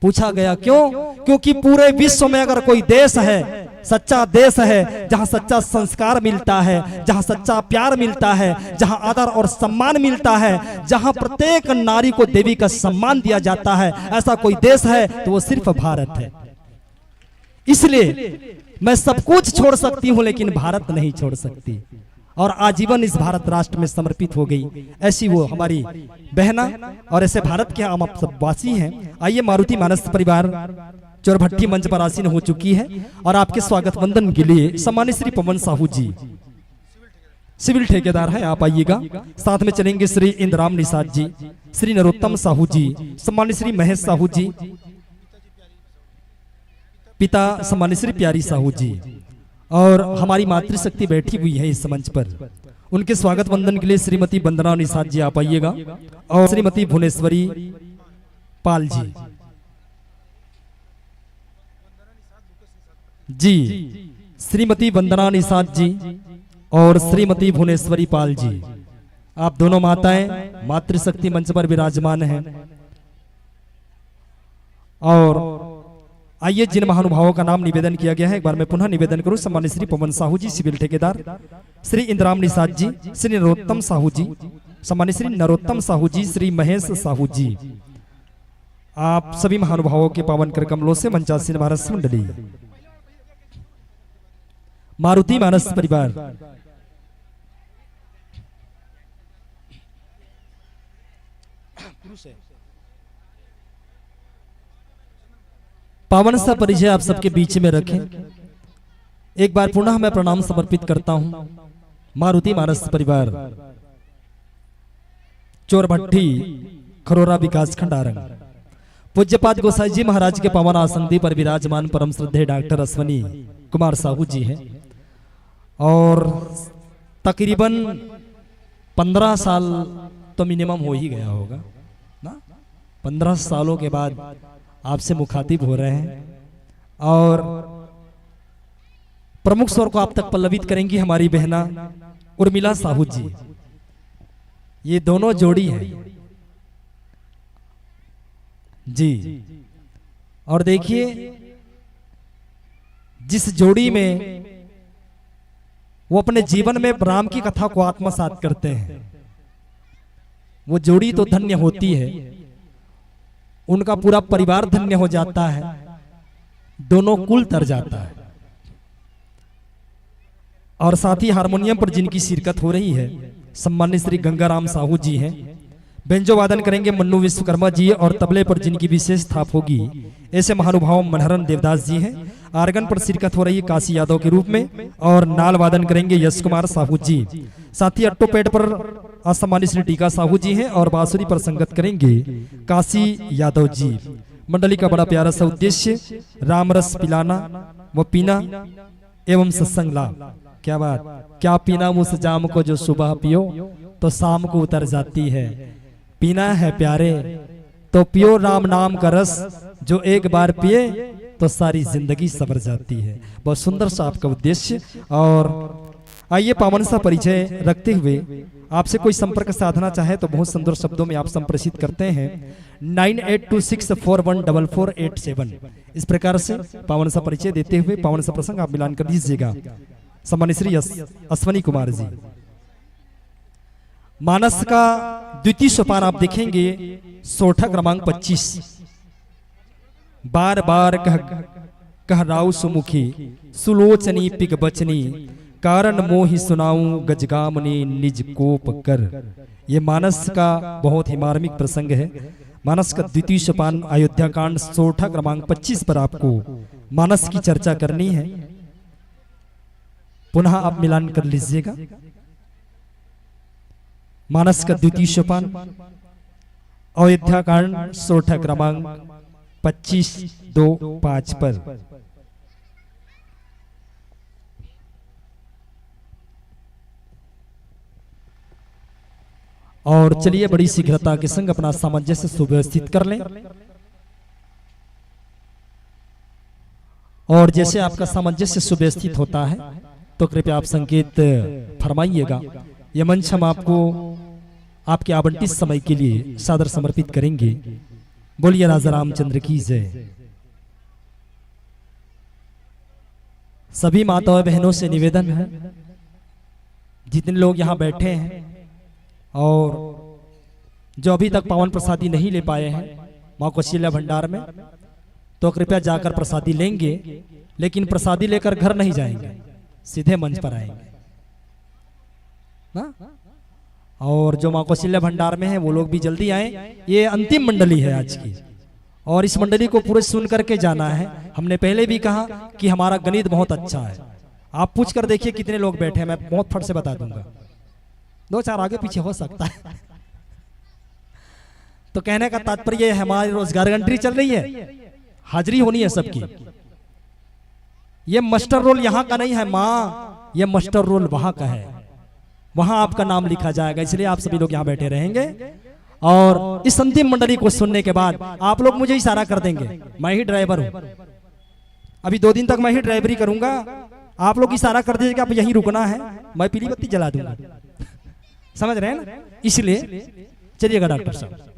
पूछा गया क्यों? क्योंकि पूरे विश्व में अगर कोई देश है, सच्चा देश है, जहां सच्चा संस्कार मिलता है, जहां सच्चा प्यार मिलता है, जहां आदर और सम्मान मिलता है, जहां प्रत्येक नारी को देवी का सम्मान दिया जाता है, ऐसा कोई देश है तो वो सिर्फ भारत है। इसलिए मैं सब कुछ छोड़ सकती हूं लेकिन भारत नहीं छोड़ सकती, और आजीवन इस भारत राष्ट्र में समर्पित हो गई। ऐसी वो हमारी बहना, और ऐसे भारत के हम आप सब वासी हैं। आइए मारुति मानस परिवार चोरभट्टी मंच पर आसीन हो चुकी है, और आपके स्वागत वंदन के लिए सम्मानित श्री पवन साहू जी सिविल ठेकेदार हैं, आप आइएगा। साथ में चलेंगे श्री इंद्राम निषाद जी, श्री नरोत्तम साहू जी, सम्मानित श्री महेश साहू जी, पिता सम्मानित श्री प्यारी साहू जी, और हमारी मातृशक्ति बैठी हुई है इस मंच पर। उनके स्वागत वंदन के लिए श्रीमती वंदना निषाद जी आप आइएगा, और श्रीमती भुवनेश्वरी पाल जी जी, श्रीमती वंदना निषाद जी और श्रीमती भुवनेश्वरी पाल जी, आप दोनों माताएं मातृशक्ति मंच पर विराजमान हैं। और आइए जिन महानुभावों का नाम निवेदन किया गया है, एक बार मैं पुनः निवेदन करूं। सम्मानित श्री पवन साहू जी सिविल ठेकेदार, श्री इंद्राम निषाद जी, श्री नरोत्तम साहू जी, सम्मानित श्री नरोत्तम साहू जी, श्री महेश साहू जी, आप सभी महानुभावों के पावन कर कमलों से मंचासीन महाराज मंडली मारुति मानस परिवार पावन सा परिचय आप सबके बीच में रखें। एक बार पुनः मैं प्रणाम समर्पित करता हूं मारुति मानस परिवार चोरभट्टी खरोरा विकास खंड आरंग पूज्यपाद गोसाई जी महाराज के पावन आसंदी पर विराजमान परम श्रद्धेय डॉक्टर अश्वनी कुमार साहू जी हैं और तकरीबन 15 साल तो मिनिमम हो ही गया होगा ना। 15 सालों के बाद आपसे मुखातिब हो रहे हैं और प्रमुख स्वर को आप तक पल्लवित करेंगी हमारी बहना उर्मिला साहू जी। ये दोनों जोड़ी है जी। और देखिए जिस जोड़ी में वो अपने जीवन में राम की कथा को आत्मसात करते हैं वो जोड़ी तो धन्य होती है, उनका पूरा परिवार धन्य हो जाता है, दोनों कुल तर जाता है। और साथ ही हारमोनियम पर जिनकी शिरकत हो रही है सम्मानित श्री गंगाराम साहू जी हैं। बेंजो वादन करेंगे मन्नू विश्वकर्मा जी और तबले पर जिनकी विशेष थाप होगी ऐसे महानुभाव मनहरन देवदास जी हैं। आर्गन पर शिरकत हो रही है काशी यादव के रूप में और नाल वादन करेंगे यश कुमार साहू जी। साथ ही अट्टोपेट पर असम्मानित श्री टीका साहू जी हैं और बांसुरी पर संगत करेंगे काशी यादव जी। मंडली का बड़ा प्यारा सा उद्देश्य राम रस पिलाना व पीना एवं सत्संग लाभ। क्या बात, क्या पीना उस जाम को जो सुबह पियो तो शाम को उतर जाती है। पीना है प्यारे तो पियो राम नाम का रस, जो एक बार पिए तो सारी जिंदगी सवर जाती है। बहुत सुंदर सा आपका उद्देश्य। और आइए पावन सा परिचय रखते हुए आपसे कोई संपर्क साधना चाहे तो बहुत सुंदर शब्दों में आप संप्रेषित करते हैं 9826414487। इस प्रकार से पावन सा परिचय देते हुए पावन सा प्रसंग आप मिलान कर दीजिएगा। सम्मानित श्री अश्वनी कुमार जी। मानस का द्वितीय सोपान आप देखेंगे सोठा क्रमांक 25। बार बार कह राउ सुमुखी सुलोचनी पिग बचनी कारण मोहि सुनाऊं गजगामनी निज कोप कर। ये मानस का बहुत ही मार्मिक प्रसंग है। मानस का द्वितीय सोपान अयोध्या कांड सोठा क्रमांक 25 पर आपको मानस की चर्चा करनी है। पुनः आप मिलान कर लीजिएगा। मानस का द्वितीय सोपान अयोध्या कांड सोठा क्रमांक 25-2-5 पर। और चलिए बड़ी शीघ्रता के संग अपना सामंजस्य सुव्यवस्थित कर लें। और जैसे आपका सामंजस्य सुव्यवस्थित होता है तो कृपया आप संकेत फरमाइएगा। यह मंच हम आपको आपके आवंटित समय के लिए सादर समर्पित करेंगे। बोलिए राजा रामचंद्र की जय। सभी माताओं बहनों से निवेदन है जितने लोग यहाँ बैठे हैं और जो अभी तक पावन प्रसादी नहीं ले पाए हैं मां कौशल्या भंडार में, तो कृपया जाकर प्रसादी लेंगे, लेकिन प्रसादी लेकर घर नहीं जाएंगे, सीधे मंच पर आएंगे ना। और जो मां कौशल्या भंडार में है वो लोग भी जल्दी आए। ये अंतिम मंडली है आज की और इस मंडली को पूरे सुन करके जाना है। हमने पहले भी कहा कि हमारा गणित बहुत अच्छा है। आप पूछ कर देखिए कितने लोग बैठे हैं, मैं बहुत फट से बता दूंगा। 2-4 आगे पीछे हो सकता है। तो कहने का तात्पर्य है हमारी रोजगार गंट्री चल रही है, हाजिरी होनी है सबकी। ये मास्टर रोल यहाँ का नहीं है माँ, ये मास्टर रोल वहां का है, वहां आपका नाम लिखा जाएगा। इसलिए आप सभी लोग यहाँ बैठे रहेंगे और इस अंतिम मंडली को सुनने के बाद आप लोग मुझे इशारा कर देंगे। मैं ही ड्राइवर हूं, अभी 2 दिन तक मैं ही ड्राइवरी करूंगा। आप लोग इशारा कर दीजिएगा आप यहीं रुकना है, मैं पीली बत्ती जला दूंगा। समझ रहे हैं ना? इसलिए चलिएगा डॉक्टर साहब।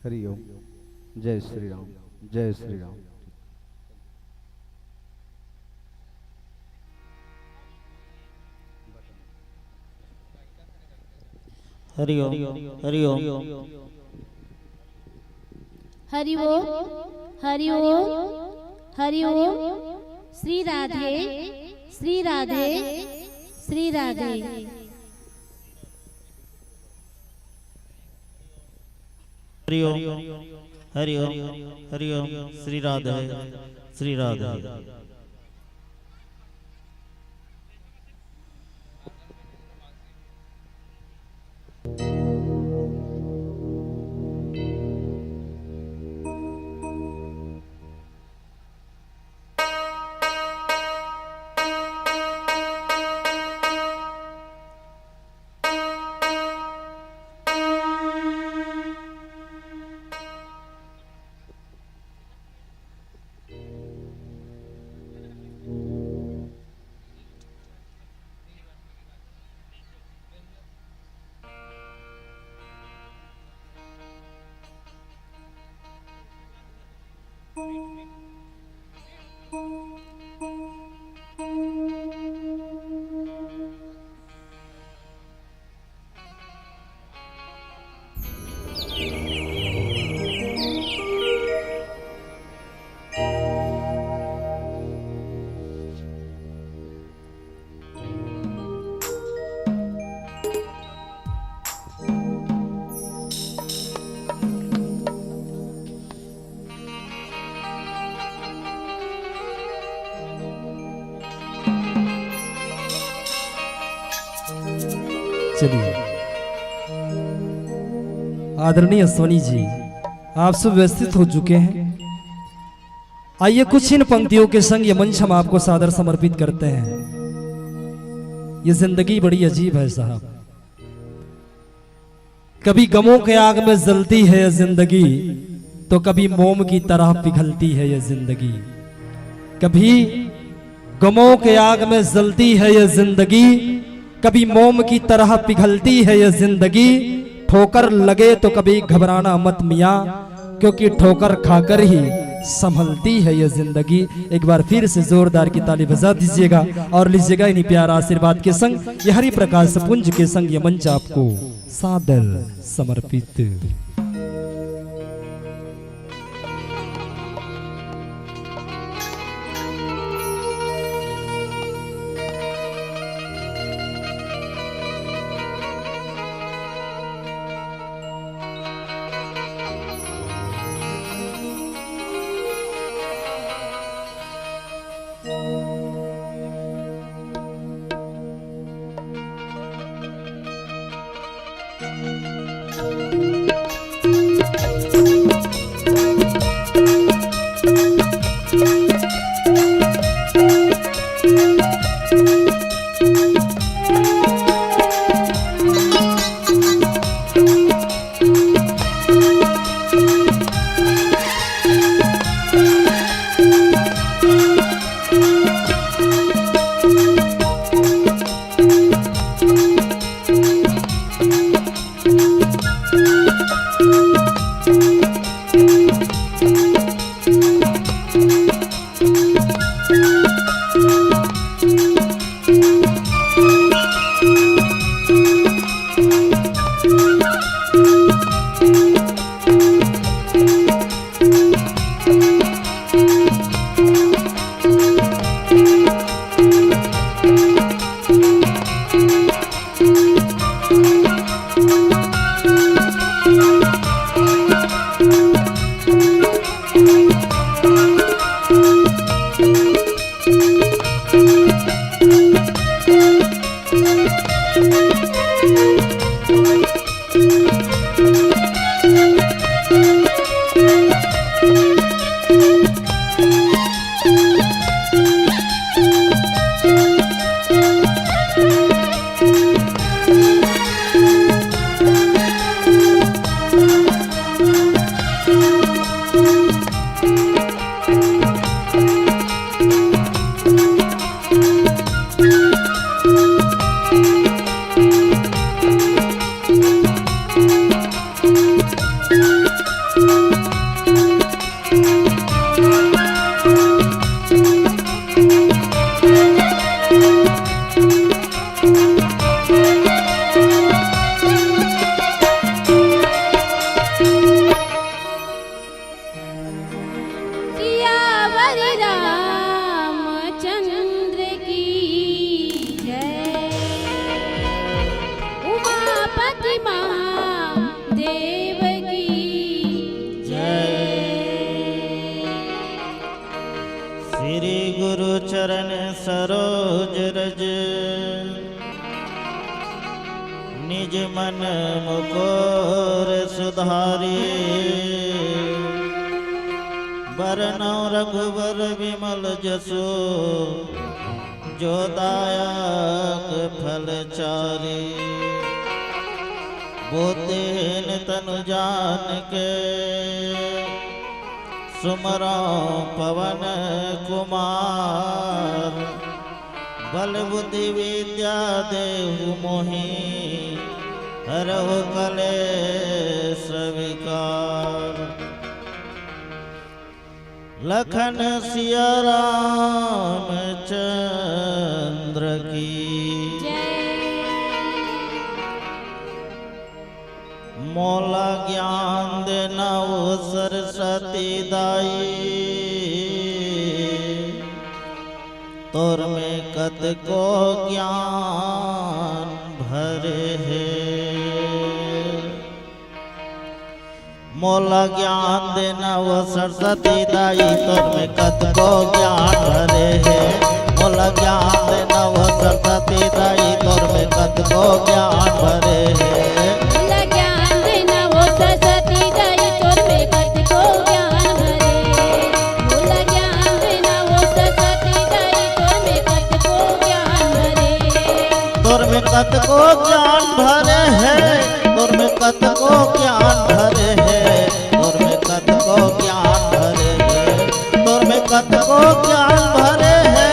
हरि ओम। जय श्री राम। जय श्री राम। हरि ओम। हरि ओम। हरि ओम। हरि ओम। हरि ओम। श्री राधे। श्री राधे। श्री राधे। हरि ओम। हरि ओम। हरि ओम। श्री राधे। श्री राधे। चलिए आदरणीय सोनी जी, आप सब व्यवस्थित हो चुके हैं। आइए कुछ इन पंक्तियों के संग ये मंच हम आपको सादर समर्पित करते हैं। ये जिंदगी बड़ी अजीब है साहब, कभी गमों के आग में जलती है ये जिंदगी, तो कभी मोम की तरह पिघलती है ये जिंदगी। कभी गमों के आग में जलती है ये जिंदगी, कभी मोम की तरह पिघलती है ये जिंदगी। ठोकर लगे तो कभी घबराना मत मियां, क्योंकि ठोकर खाकर ही संभलती है ये जिंदगी। एक बार फिर से जोरदार की ताली बजा दीजिएगा और लीजिएगा इन्हीं प्यारा आशीर्वाद के संग ये हरि प्रकाश पुंज के संग ये मंच आपको सादर समर्पित। श्री गुरु चरण सरोज रज निज मन मुकोर सुधारी बरनौ रघुवर विमल जसो जो दायक फल चारी बोतेन तनु जान के सुमरो पवन कुमार बल बुद्धि विद्या देहु मोहि हरहु कलेश विकार लखन सिया राम चंद्र की मौला ज्ञान देना वो सरस्वती दाई तोर में कत को ज्ञान भरे है मौला ज्ञान देना वो सरस्वती दाई तोर में कत को ज्ञान भरे है मौला ज्ञान देना वो सरस्वती दाई तोर में कत को ज्ञान भरे है कत को ज्ञान भरे है तोर में कत को ज्ञान भरे है तोर में कत को ज्ञान भरे है तोर में कत को ज्ञान भरे है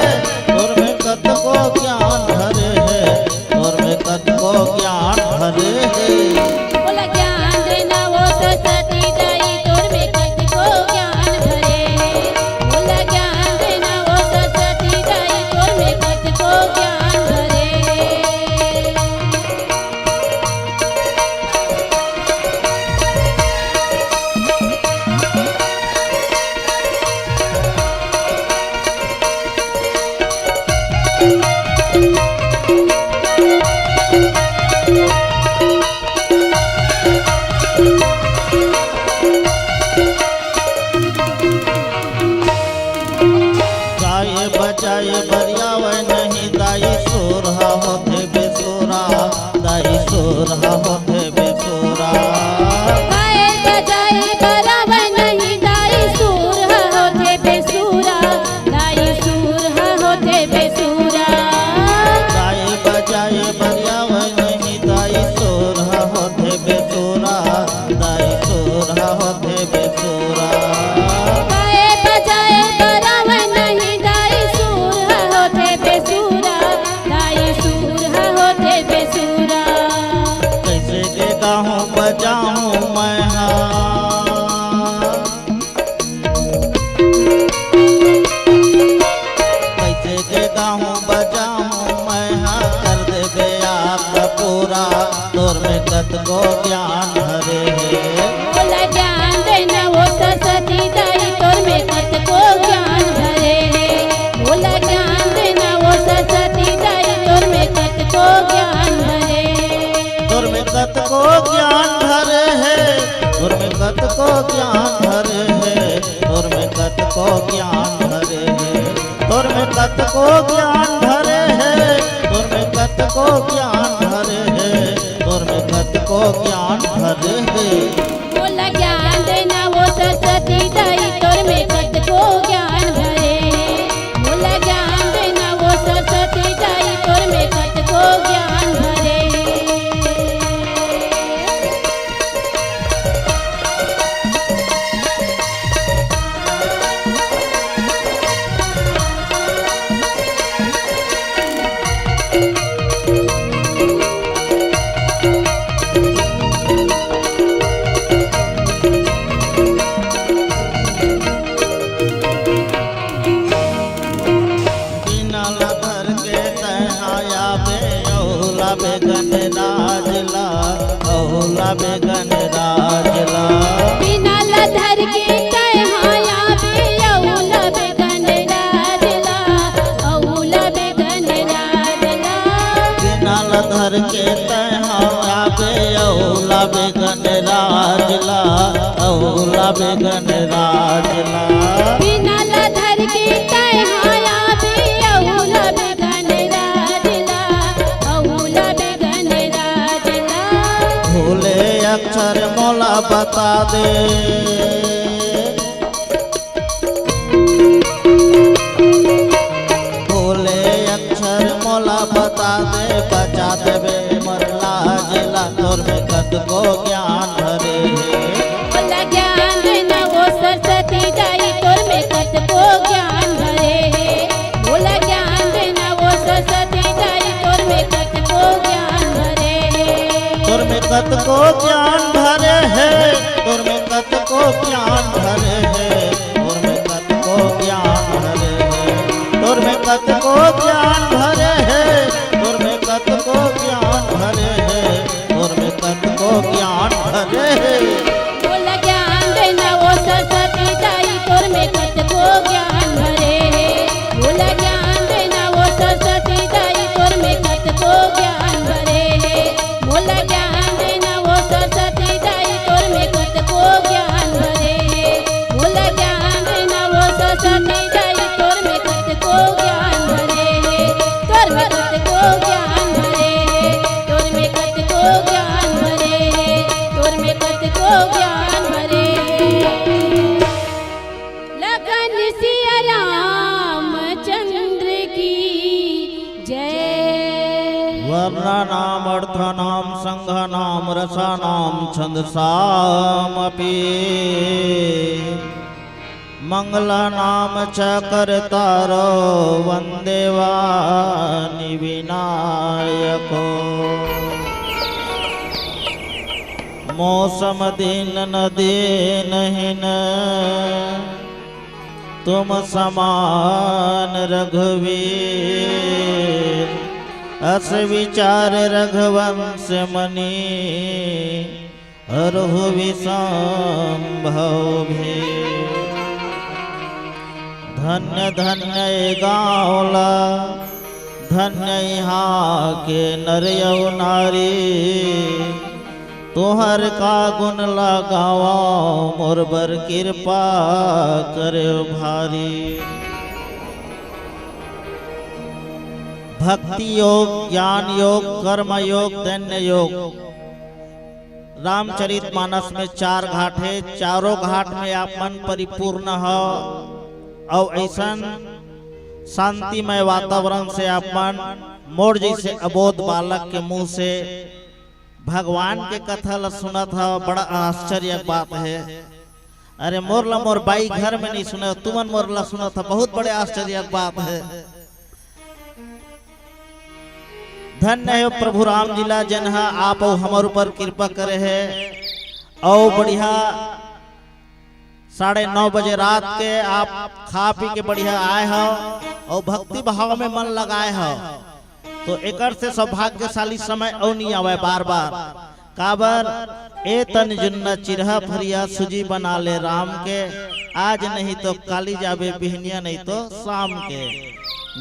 तोर में कत को ज्ञान भरे है तोर में कत को ज्ञान भरे है बोला ज्ञान देना वो सरस्वती दाई तोर में कत को ज्ञान भरे बोला ज्ञान देना वो सरस्वती दाई तोर में कत को ज्ञान भरे बजाए बरियावे नहीं दाई सोरहा होते बेसोरा दाई सोरहा होते बेसोरा गाए बजाए बराबर नहीं दाई सूरहा होते बेसूरा दाई सूरहा होते बेसूरा गाए बजाए बरियावे नहीं दाई सोरहा होते बेसोरा दाई सोरहा होते बेसोरा गाए बजाए बराबर नहीं दाई सूरहा होते बेसूरा दाई सूरहा होते बेसूरा कैसे के गाहूँ बजाऊँ मैं कैसे के गाहूँ बजाऊँ मैं कर देवे आपका पूरा तोर में कत को ज्ञान भरे है बोला ज्ञान देना वो सरस्वती दाई तोर में कत को ज्ञान भरे बोला ज्ञान देना वो सरस्वती दाई तोर में कत को ज्ञान भरे तोर में कत को ज्ञान भरे है तोर में कत को ज्ञान भरे है तोर में कत को ज्ञान भरे है तोर में कत को ज्ञान भरे है तोर में कत को ज्ञान भरे है तोर में कत को ज्ञान भरे है बोला ज्ञान देना वो सरस्वती दाई तोर में कत को ज्ञान भरे बोला ज्ञान देना वो सरस्वती दाई तोर में कत को ज्ञान भरे बता दे। बोले अक्षर मोला बता दे, बचा देवे मरला जिला तोर में कद को ज्ञान भरे। बोला ज्ञान देना वो सरस्वती जाई तोर में कत को ज्ञान भरे है। बोला ज्ञान देना वो सरस्वती जाई तोर में कत को ज्ञान भरे है। तोर में कत को ज्ञान भरे है, तोर में कत को ज्ञान भरे है, तोर में कत को ज्ञान भरे है, तोर में कत को ज्ञान भरे है, तोर में कत को ज्ञान भरे है, तोर में कत को ज्ञान भरे है। बोला ज्ञान देना वो सरस्वती जाई तोर में कत को ज्ञान भरे है। बोला ज्ञान देना वो सरस्वती जाई तोर में कत को ज्ञान भरे है। बोला ज्ञान देना वो सरस्वती जाई तोर में कत को ज्ञान भरे है। बोला ज्ञान देना वो सरस्वती जाई तोर में कत को ज्ञान भरे है। तोर में कत को ज्ञान भरे है, तोर में कत को ज्ञान भरे है, तोर में कत को ज्ञान भरे है। लगन सिया रामचंद्र की जय। वर्णा नाम अर्थ नाम संघ नाम रसा नाम छंद सामपि मंगला नाम च करतारो वंदे वाणि विनायको। मौसम दिन न दीनहीन तुम समान रघुवीर। अस विचार रघुवंश मणि हरहु विसंभव भी। धन्य धन्य ये गाँवला, धन्य यहाँ के नर यौ नारी। तोहर का गुण लगावा मोर बर कृपा करे भारी। भक्ति योग, ज्ञान योग, कर्म योग, दैन्य योग। रामचरितमानस में 4 घाट है, चारों घाट में आप मन परिपूर्ण हो और ऐसन शांतिमय वातावरण से आप मन मोर जैसे अबोध बालक के मुंह से भगवान के कथा ला सुना था। बड़ा आश्चर्य बात है। अरे मोरला मोर बाई घर में नहीं सुना, तुमन मोरला सुना था, बहुत बड़े आश्चर्य बात है। धन्य है प्रभु राम जिला जनहा आप हमारे ऊपर कृपा करे है। और बढ़िया 9:30 बजे रात के आप खा पी के बढ़िया आए हो और भक्ति भाव में मन लगाए हो, तो एकर से सौभाग्यशाली समय और नहीं आवे बार बार। काबर ए तन जुन्ना चिरहा फरिया सुजी बना ले राम के। आज नहीं तो काली जाबे बिहनिया नहीं तो शाम के।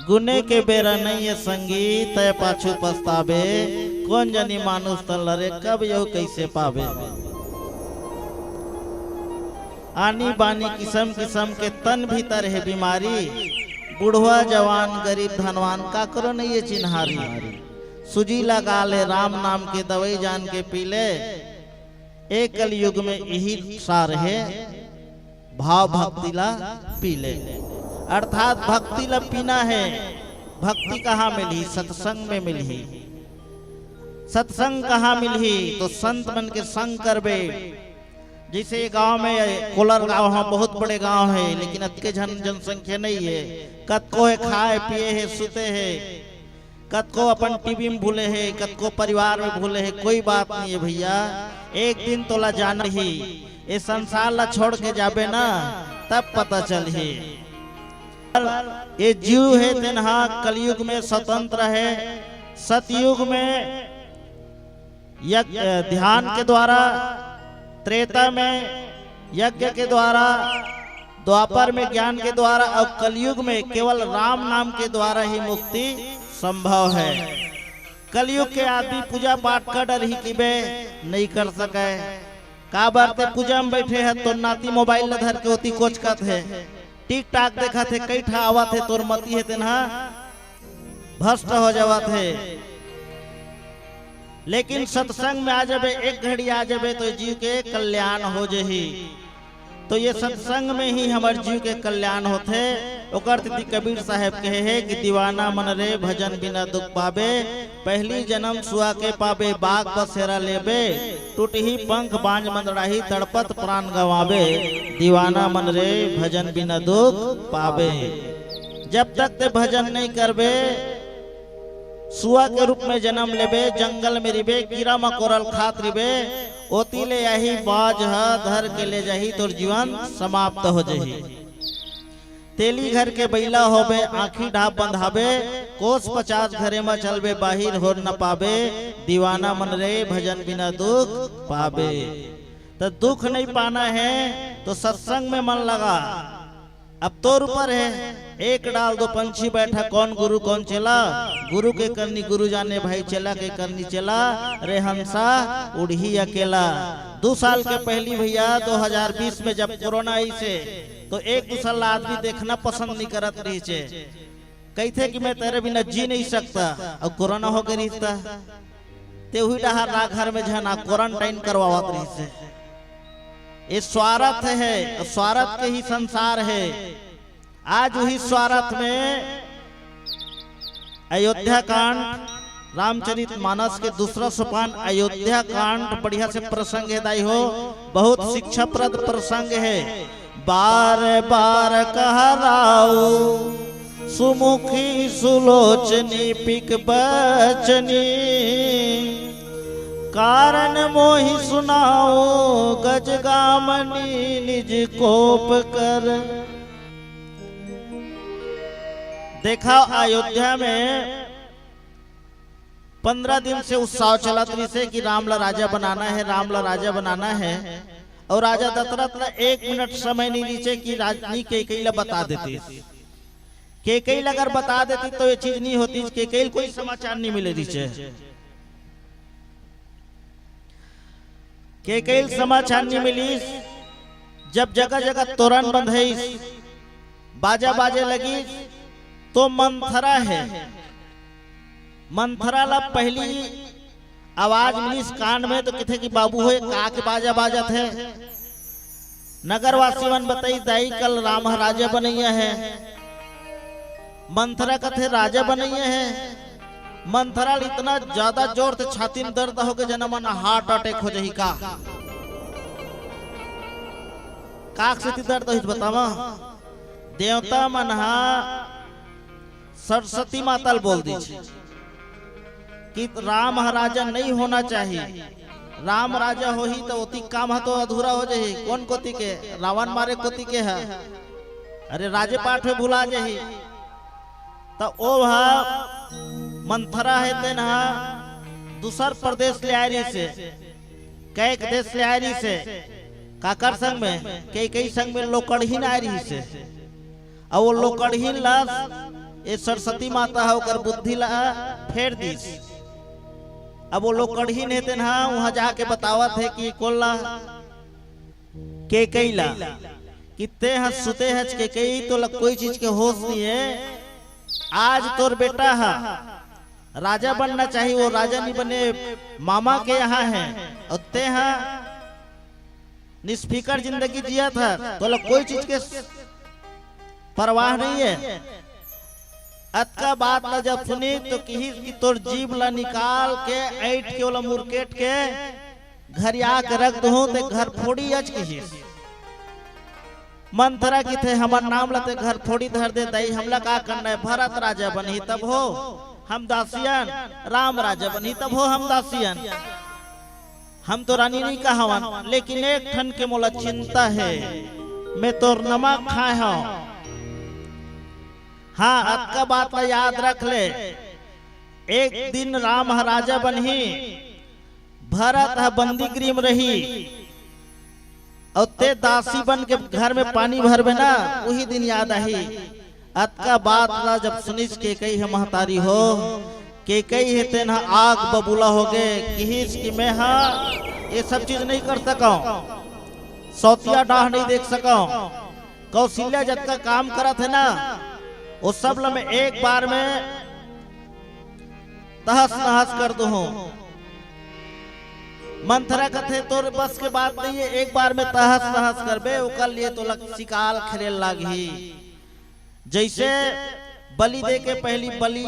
गुने के बेरा नहीं है संगीत तय पाछू पछतावे। कौन जानी मानुष तन लरे कब यो कैसे पावे। आनी बानी किस्म किस्म के तन भीतर है बीमारी। बुढ़वा जवान गरीब धनवान का करो नहीं ये चिन्हारी। सुजी लगा ले राम नाम के दवाई जान के पी ले। एक कलयुग में यही सार है, भाव भक्ति ला पी ले। अर्थात भक्ति ला पीना है। भक्ति कहाँ मिली? सत्संग में मिली। सत्संग कहाँ मिली? तो संत मन के संग करबे। जैसे गांव में कोलर गांव है, बहुत बड़े गांव है, लेकिन अतके जनसंख्या नहीं है। कतको है खाए पिए है सुते है, कतको अपन टीवी में भूले है, कतको परिवार में भूले है। कोई बात नहीं है भैया, एक दिन तो ला जाना ही। ये संसार ला छोड़ के जाबे ना तब पता चल ही। ये जीव है तेनहा कलयुग में स्वतंत्र है। सतयुग में यज्ञ ध्यान के द्वारा, त्रेता में यज्ञ के द्वारा, द्वापर में ज्ञान के द्वारा और कलयुग में केवल राम नाम के द्वारा ही मुक्ति संभव है। कलयुग के आदमी पूजा पाठ कर डर ही कि बे नहीं कर सके। का बात पूजा में बैठे है तो नाती मोबाइल धर के होती कोचकत है, टिक टाक देखा थे, कई ठा आवत है, तोर मती है तेना भ्रष्ट हो जावत है। लेकिन सत्संग में आ जाबे, एक घड़ी आ जाबे तो जीव के कल्याण हो जही। तो ये सत्संग में ही हमार जीव के कल्याण होते। ओकर तिथि कबीर साहब कहे है कि दीवाना मन रे भजन बिना दुख पावे, पहली जन्म सुआ के पावे बाग बसेरा लेबे, टूटही पंख बांझ मंदड़ाही तड़पत प्राण गवावे, दीवाना मन रे भजन बिना दुख पावे। जब तक ते भजन नहीं करबे सुआ के रूप में जन्म लेबे, जंगल में रिबे, कीड़ा मकोरल खात रिबे, ओती ले यही बाज धर के ले जाही, तोर जीवन समाप्त हो जही। तेली घर के बैला होबे, आँखी ढाप बंधाबे, कोस 50 घरे में चलबे, बाहिर हो न पाबे, दीवाना मन रे भजन बिना दुख पाबे। तो दुख नहीं पाना है तो सत्संग में मन लगा। अब तोर ऊपर है, एक डाल दो पंछी बैठा, कौन गुरु कौन चेला, गुरु के करनी गुरु जाने भाई, चेला के करनी चेला, रे हंसा उड़ी अकेला। 2 साल के पहली भैया 2020 में जब कोरोना आई से तो एक दूसरा आदमी देखना पसंद नहीं करत रही छे, कही थे कि मैं तेरे बिना जी नहीं सकता, अब कोरोना हो गई रिश्ता ते हुई डहा घर में जना क्वारंटाइन करवावत रही से। ये स्वार्थ है, स्वार्थ के ही संसार है। आज वही स्वार्थ में अयोध्या कांड रामचरित मानस के दूसरा सोपान अयोध्या कांड बढ़िया से प्रसंग है दाई हो, बहुत शिक्षाप्रद प्रसंग है। बार बार कहराऊ सुमुखी सुलोचनी पिक बचनी, कारण मोहि सुनाओ गजगामनी निज कोप कर। देखा अयोध्या में 15 दिन से उत्साह चला से कि रामला राजा बनाना है, रामला राजा बनाना है। और राजा दशरथ 1 मिनट समय नहीं नीचे कि राजनी कैकेयी बता देती। कैकेयी अगर बता देती तो ये चीज नहीं होती, कैकेयी कोई समाचार नहीं मिले नीचे। कैकेयी समाचार नहीं मिली। जब जगह जगह तोरण बंधे, बाजा बाजे लगी तो मंथरा है, मंथरा ला पहली आवाज मिली इस कांड में तो किथे कि बाबू हो का के बाजा बाजत है। नगरवासी मन बताई दाई कल राम राजा बनैया है, मंथरा कथे राजा बनैया है। मंथरा इतना ज्यादा जोर से छाती में दर्द हो गया जना मन हार्ट अटैक हो जाही का से दर्द हो बतावा। देवता मन सरस्वती माता बोल दी कि राम राजा नहीं होना चाहिए, राम राजा हो ही तो ओती काम है तो अधूरा हो जाही। कौन कोती के रावण मारे कोती के है, अरे राजे पाठ में भुला जाही। तो ओ मंथरा है तेन दूसर प्रदेश ले आई से, कैक देश ले आई से, काकर संग में कई संग में लोकड़हीन आ रही से। और वो लोकड़हीन ला ये सरस्वती माता है ओकर बुद्धि ला फेर दी। अब वो लोकड़हीन है तेन वहां जाके बतावत है कि कोल्ला कैकेयी ला कितने सुते है कैकेयी तो कोई चीज के होश नहीं है। आज तोर बेटा है राजा बनना चाहिए, वो राजा नहीं बने, मामा के यहाँ है और ते निष्फिकर जिंदगी जिया था तो कोई चीज के परवाह नहीं है। अतका बात ला जब सुनी तो कि तोर जीभ ला निकाल के ऐठ के ओला मुरकेट के घर आके रख दो ते घर फोड़ी अच की मंथरा की थे हमार नाम लाते घर फोड़ी धर दे दई। हमला का करना है, भरत राजा बनी तब हो हम दासियन, राम राजा बनी तब हो हम दासियन। हम तो रानी नहीं कहा, लेकिन एक ठन के मोला चिंता है, मैं तो नमक खाए हूं। हाँ अतका बात ला याद रख ले। एक दिन राम महाराजा बनही, भरत बंदी गृह में रही और ते दासी बन के घर में पानी भरबे ना, वही दिन याद आई। अतका बात ला जब सुनिस के कई है महतारी हो के कई है तेन आग बबूला हो गए कि मैं ये सब चीज नहीं कर सका, सौतिया डाह नहीं देख सका। कौशल्या जब का काम करा थे ना वो सब में एक बार में तहस नहस कर दो। मंथरा कथे तोर बस के बात नहीं है, एक बार में तहस तहस करबे ओकर लिए तो शिकाल खेले लागी। जैसे बलि दे के पहली बलि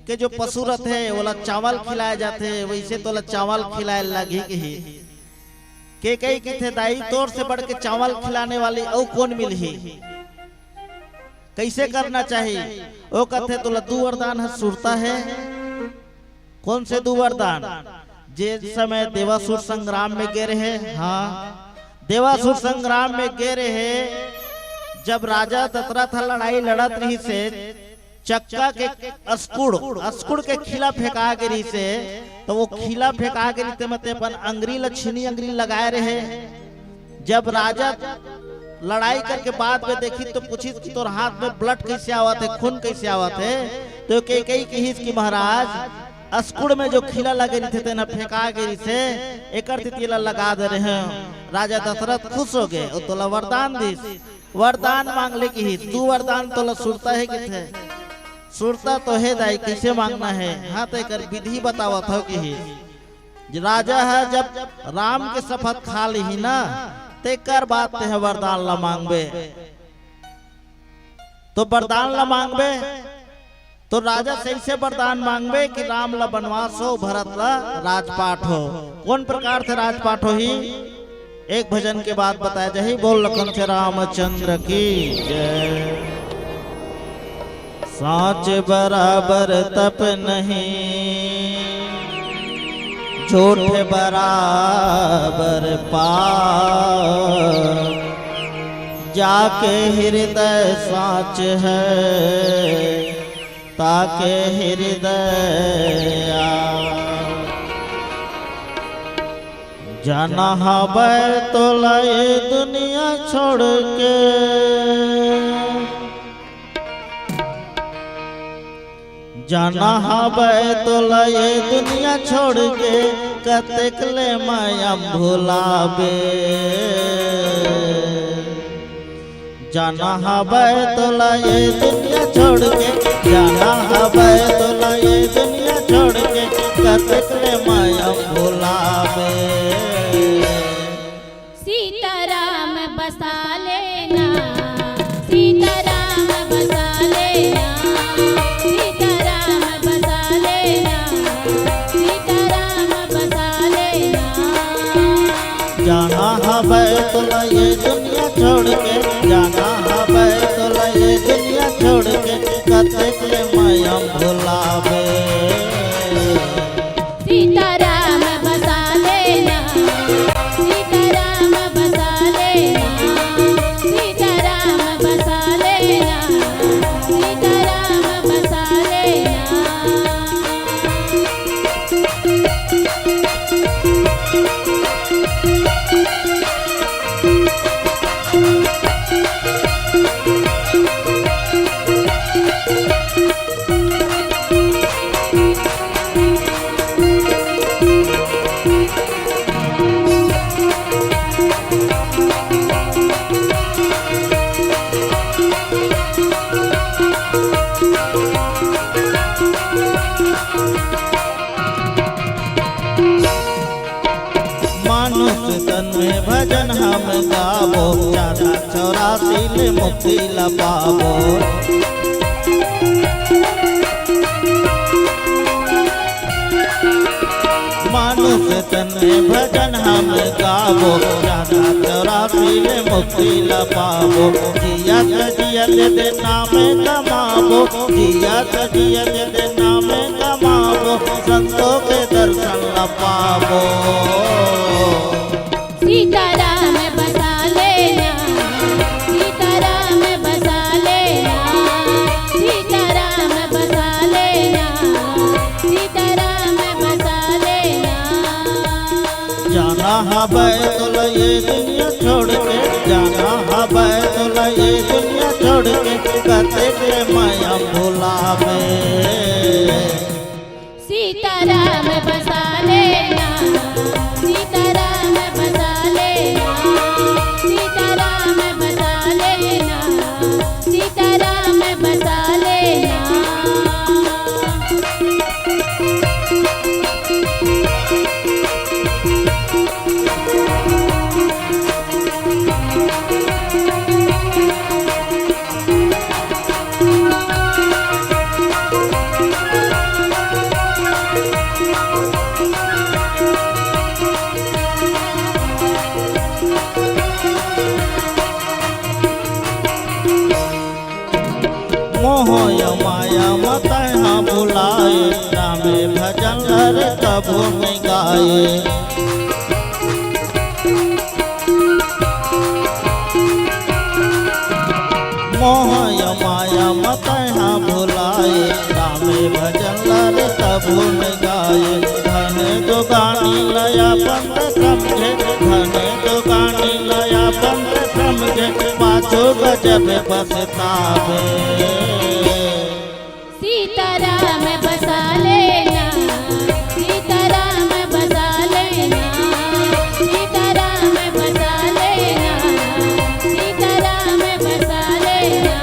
के जो पशु रहते हैं वो चावल खिलाए जाते हैं, वैसे तो चावल खिलाए लगी के कई की थे दाई तोर से बढ़ के चावल खिलाने वाली और कौन मिली, कैसे करना चाहिए। वो कहते तो दू वरदान है सुरता है। कौन से दू वरदान? जिस समय देवासुर संग्राम में गे रहे, हाँ देवासुर संग्राम में गे रहे, जब राजा दशरथ लड़ाई लड़त रही से चक्का के अस्कुड़ के खिला फेंका गिरी से, तो वो खिला फेंका गिरी ते मते अपन अंगरी लछनी अंगरी लगाए रहे। जब राजा लड़ाई करके बाद में देखी तो पूछी कि तोर हाथ में ब्लड कैसे आवत है, खून कैसे आवत है, तो कई कही महाराज अस्कुड़ में जो खिला लगे थे तेना फेंका गिरी से एकर तितिला लगा दे रहे हैं। राजा दशरथ खुश हो गए, तोला वरदान दी, वरदान मांग ले की तू वरदान तोला सुरता है कि थे सुरता तो है दाई, कैसे मांगना है। हाँ तो कर विधि बतावा था कि राजा है जब राम के शपथ खा ली ना ते कर बात है वरदान ला मांगबे, तो वरदान ला मांगबे तो राजा सही से वरदान मांगबे कि राम ला वनवास हो, भरत ला राजपाट हो। कौन प्रकार से राजपाट हो ही एक भजन के बाद बताया जाए। बोल लखन से रामचंद्र की जय। साच बराबर तप नहीं, झूठ बराबर पाप, जाके हृदय साच है ताके हृदय जाना हबै तो लाए दुनिया छोड़ के, जाना हबै तो लाए दुनिया छोड़ के, कतेक ले माया भुलाबे। जाना हबै तो लाए दुनिया छोड़ के, जाना हबै तो लाए दुनिया छोड़ के, कतेक ले माया भुलाबे। सीताराम बसा लेना, सीताराम बसा लेना, सीताराम बसा लेना, सीताराम बसा लेना। जाना हबै तो लाए दुनिया छोड़ के, जाना हबै तो लाए दुनिया छोड़ के, कतेक ले माया भुलाबे। सीताराम बसा लेना, सीताराम बसा लेना, सीताराम बसा लेना, सीताराम बसा लेना। मानुष तन में भजन हम गावो, 84 ले मुक्ति लपावो। मानुष तन में भजन हम गावो, 84 ले मुक्ति लपावो। जियत जियत दे नाम कमावो, जियत जियत दे नाम कमावो, संतों के दर्शन लपावो। सीताराम बसा लेना, सीताराम बसा लेना, सीताराम बसा लेना, सीताराम बसा लेना। जाना हबै तो लाए दुनिया छोड़ के, जाना हबै तो लाए दुनिया छोड़ के, कतेक ले माया भुलाबे। सीताराम बसा लेना, सीताराम बसा लेना, सीताराम बसा लेना, सीताराम बसा लेना। मोह माया मत हाँ भुलाए, रामे भजन हर कबू नहीं गाए। मोह माया मत हाँ भुलाए, रामे भजन हर कबू नहीं गाए। धन दुगानी लया बंद समझे, धन दुगानी लया बंद समझे, पाछो गजब बसतावे। सीताराम बसा लेना, सीताराम बसा लेना, सीताराम बसा लेना, सीताराम बसा लेना।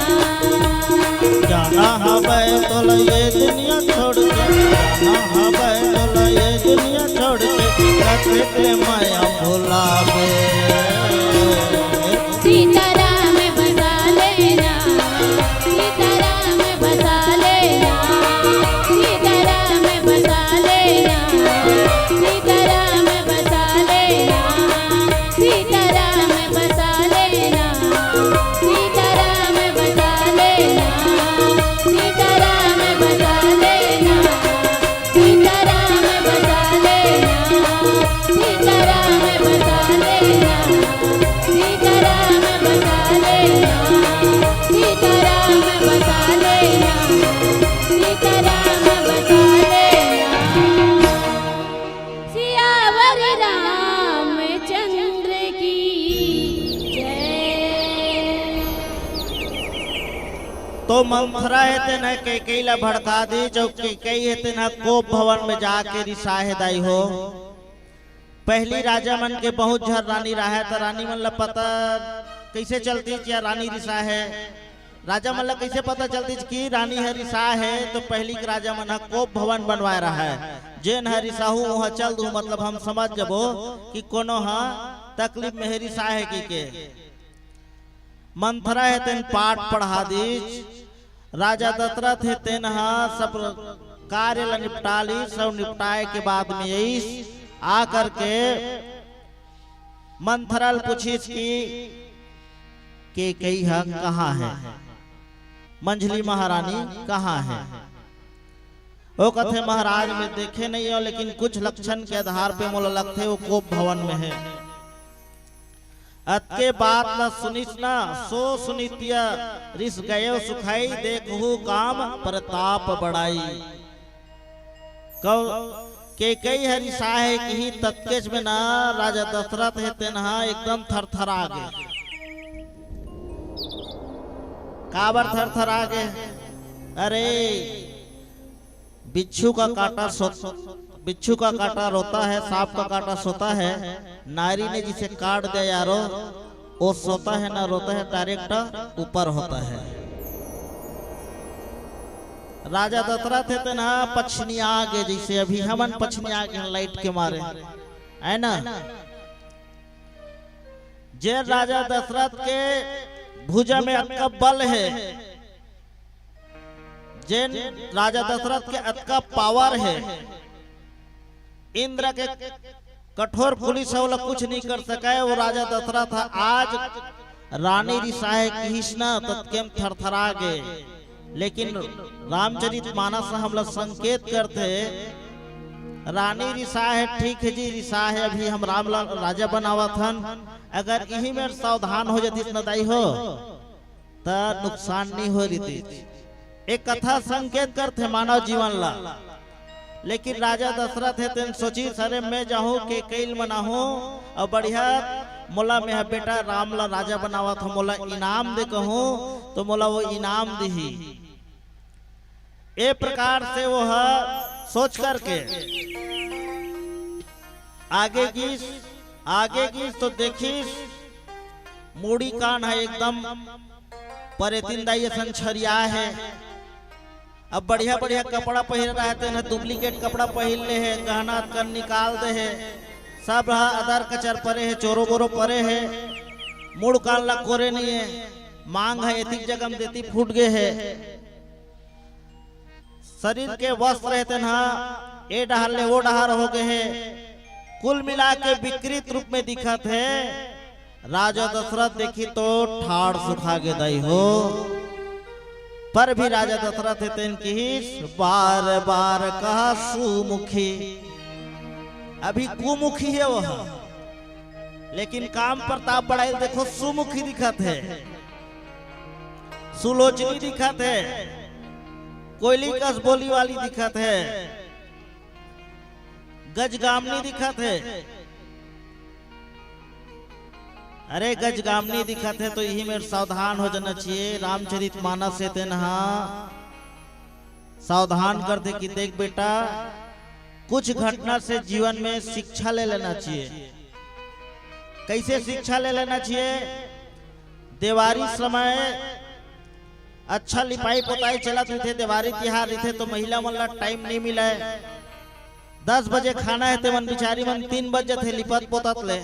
जाना हवे तो ये दुनिया छोड़ के, जाना हवे तो ये दुनिया छोड़ के, रखे माया भुलावे। सीताराम बसा लेना, सीताराम बसा लेना, सीताराम बसा लेना, सीताराम बसा लेना, सीताराम बसा लेना, सीताराम बसा लेना, सीताराम बसा लेना, सीताराम बसा लेना, सीताराम बसा लेना, सीताराम बसा लेना, सीताराम बसा लेना, सीताराम बसा लेना। सियावर रामचंद्र की जय। तो मंथरा हेते न कैकेयी भड़का दी, जो कैकेयी हेते न कोप भवन में जाके रिसाहे दाई हो। पहली राजा मन के बहुत झर रानी रहा, तो रानी मन ला पता कैसे चलती या रानी रिसा है। राजा मन ला कैसे पता चलती कि रानी है रिसा है, तो पहली के राजा मन कोप भवन बनवाए रहा है। जेन है रिसाहू वहाँ चल दू, मतलब हम समझ जबो कि कोनो हाँ तकलीफ में है रिसा है के। मंथरा है तेन पाठ पढ़ा दीज, राजा दशरथ है तेन हाँ सब कार्य ला निपटा ली। सब निपटाए के बाद में यही आ करके मंथरल पूछीस कि कई है कहाँ है, मंझली महारानी कहाँ है। वो कथे महाराज में देखे नहीं हो, लेकिन कुछ लक्षण के आधार पे मोला लगते वो कोप भवन में है। अतके बात न सुनिस ना, सो सुनितिया रिस गयो सुखाई, देखहु काम प्रताप बढ़ाई। के कई हरिसा है कि ही तत्केश में ना राजा दशरथ है तेनहा एकदम थरथरा गए। काबर थरथरा गए? अरे बिच्छू का काटा रोता है, सांप का काटा सोता है। नारी ने जिसे काट दिया यारो, वो सोता है ना रोता है, डायरेक्ट ऊपर होता है। राजा दशरथ थे ना पछनी आगे, जैसे अभी हमन पछनी आगे लाइट के मारे है ना। जे राजा दशरथ के भुजा में अतका बल है, जे राजा दशरथ के अतका पावर है, इंद्र के कठोर पुलिस वाला कुछ नहीं कर सका है। वो राजा दशरथ आज रानी रिसाए कृष्णा तत्केम थरथरा गए। लेकिन रामचरित मानस हम लोग संकेत करते, रानी रिसा है, ठीक है जी रिसा है, अभी हम राम राजा बनावा थन, अगर यही में सावधान हो जाती नदाई हो तो नुकसान नहीं हो रही। एक कथा संकेत करते मानव जीवन ला। लेकिन राजा दशरथ है तेन सोची सरे मैं जाऊं के कैल मनाहूं और बढ़िया मोला में बेटा राम ला राजा बनावा था, मोला इनाम दे कहूं तो मोला वो इनाम दी। ए प्रकार से वो सोच करके आगे की तो देखिस मूड़ी कान है एकदम परेतिंदाई संछरिया है। अब बढ़िया बढ़िया कपड़ा पहन रहते हैं, डुप्लीकेट कपड़ा पहन ले है, गहना कर निकाल दे है, सब अदर कचर परे है, चोरो बोरो परे है, मुड़ कान ला कोरे नहीं है, मांग है एतिक जगह देती फूट गए है। शरीर के वस्त्र रहते ना ए डहार ले वो डहार हो गए है, कुल मिला के विकृत रूप में दिखत है। राजा दशरथ देखी तो ठाड़ सुखा के दई हो। पर भी राजा दशरथ थे इनकी बार बार कहा सुमुखी। अभी कुमुखी है वह, लेकिन काम प्रताप बढ़ाई देखो सुमुखी दिखत है, सुलोचनी दिखत है, कोयली कस बोली वाली दिखत है, गजगामनी दिखत है। अरे गजगामनी दिखत है तो यही में सावधान हो जाना चाहिए। रामचरितमानस से तेनहा सावधान कर दे कि देख बेटा कुछ घटना से जीवन में शिक्षा ले लेना चाहिए। कैसे शिक्षा ले लेना चाहिए? देवारी समय अच्छा लिपाई पोताई चलत थे, देवारी तिहार थे तो महिला मन ला टाइम नहीं मिला है। 10 बजे खाना है ते मन बिचारी मन 3 बजे थे लिपत पोतत ले।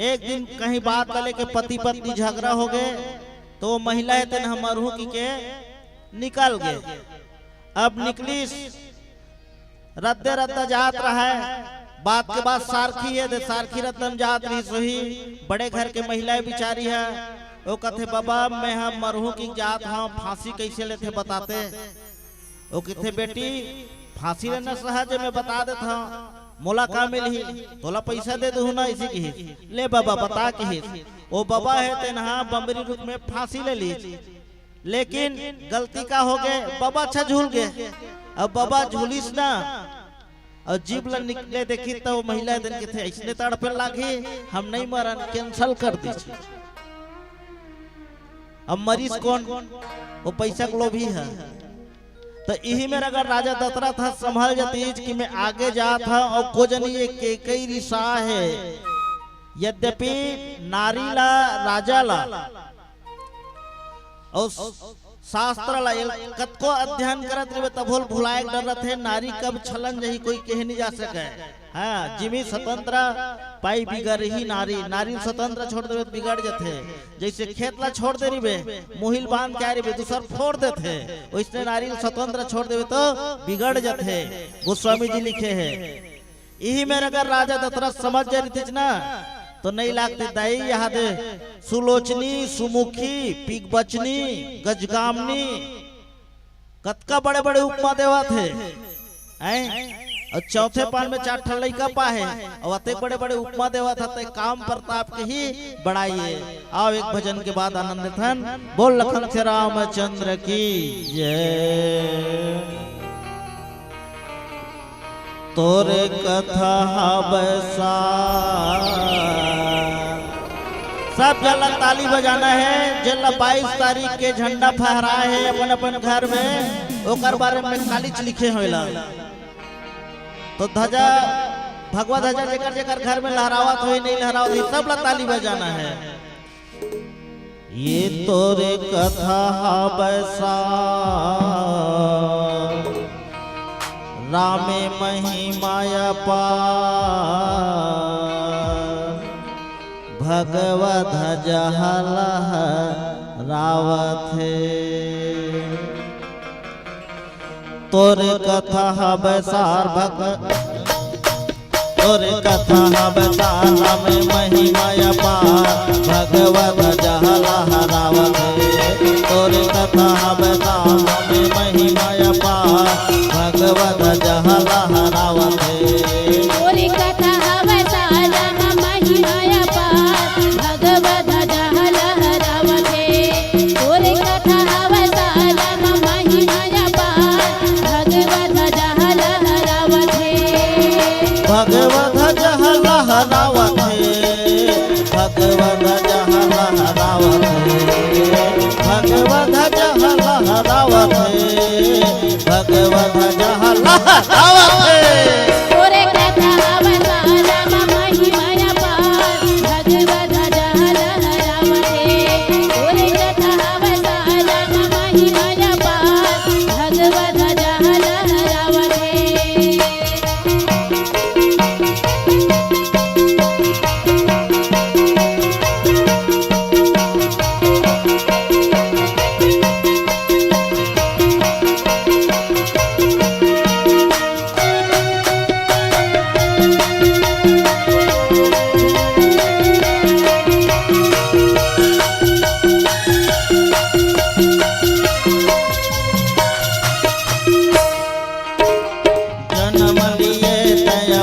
एक दिन कहीं बात ले के पति पत्नी झगड़ा हो गए तो महिला है तेन हमरहू की के निकल गए। अब निकली रद्दे रद्दा जात रहा है, बात के बाद सारखी है, सारखी रद्दम जात रही सोही बड़े घर के महिलाएं बिचारी है। वो कहते बाबा मैं हम मरहू की जात हाँ, फांसी कैसे लेते बताते। वो कहते बेटी फांसी लेना सहज मैं बता देता हूँ, मोला का मिली तोला पैसा दे दू ना इसी की ले बाबा बता के। वो बाबा है तेनहा बम्बरी रुक में फांसी ले ली, लेकिन गलती का हो गए बाबा अच्छा झूल गए। अब बाबा झूलिस ना और जीभ ला निकले देखी तो महिला दिन के थे इसने तड़पे लागे हम नहीं मरन कैंसल कर दी। अब मरीज कौन? वो पैसा को लोभी है। तो यही में अगर राजा दशरथ था संभल जाती कि मैं आगे जा था और को जनी ये के कई रिसा है। यद्यपि नारी ला राजा ला और शास्त्र ला कतको अध्ययन करत रहे तब भुलाए डर थे नारी कब छलन जही कोई कह नहीं जा सके। हाँ जिमी स्वतंत्र पाई बिगड़ ही नारी, नारी स्वतंत्र छोड़ देवे तो बिगड़ जाते। जैसे खेत ला छोड़ दे रही मुहिल बांध के रे दूसर फोड़ देते, वैसे नारी स्वतंत्र छोड़ देवे तो बिगड़ जाते। गोस्वामी जी लिखे है। यही में अगर राजा दशरथ समझ जाती ना तो नहीं लागती दाई यहाँ दे सुलोचनी सुमुखी पीक बचनी गजगामनी कतका बड़े बड़े उपमा देवा थे। और चौथे पान में 4 ठन लइका पाहे और अते बड़े बड़े उपमा देवा था। ते काम प्रताप के ही बढ़ाइए। आओ एक भजन के बाद आनंद थन बोल लखन से रामचंद्र की जय। तोरे कथा बसा सब जला ताली बजाना है। जला 22 तारीख के झंडा फहराए है अपन अपन घर में, ओकर बारे में कालीच लिखे होला। तो ध्वजा भगवा ध्वजा जेकर जेकर घर में लहरावत हो नहीं लहरावत हो सब ला ताली बजाना है। ये तोरे कथा बसा रामे महिमाया पार भगवत जहलह रावत है। तोरे कथा बसार तोरे कथा बसार रामे महिमाया पार भगवत जहलह रावत है। तोरे कथा बसार रामे महिमाया पार भगवत जहलह रावत है। तोरे कथा बसार राम महिमाया पार भगवत जहलह रावत है। तोरे कथा बसार राम महिमाया पार भगवत जहलह रावत है। भगवत जहलह रावत है। भगवत जहलह रावत है। भगवत जहलह रावत है। भगवत जहलह रावत है। तोरे कथा बसार राम महिमाया पार भगवत जहलह रावत है। तोरे कथा बसार राम महिमाया पार भगवत जहलह रावत है।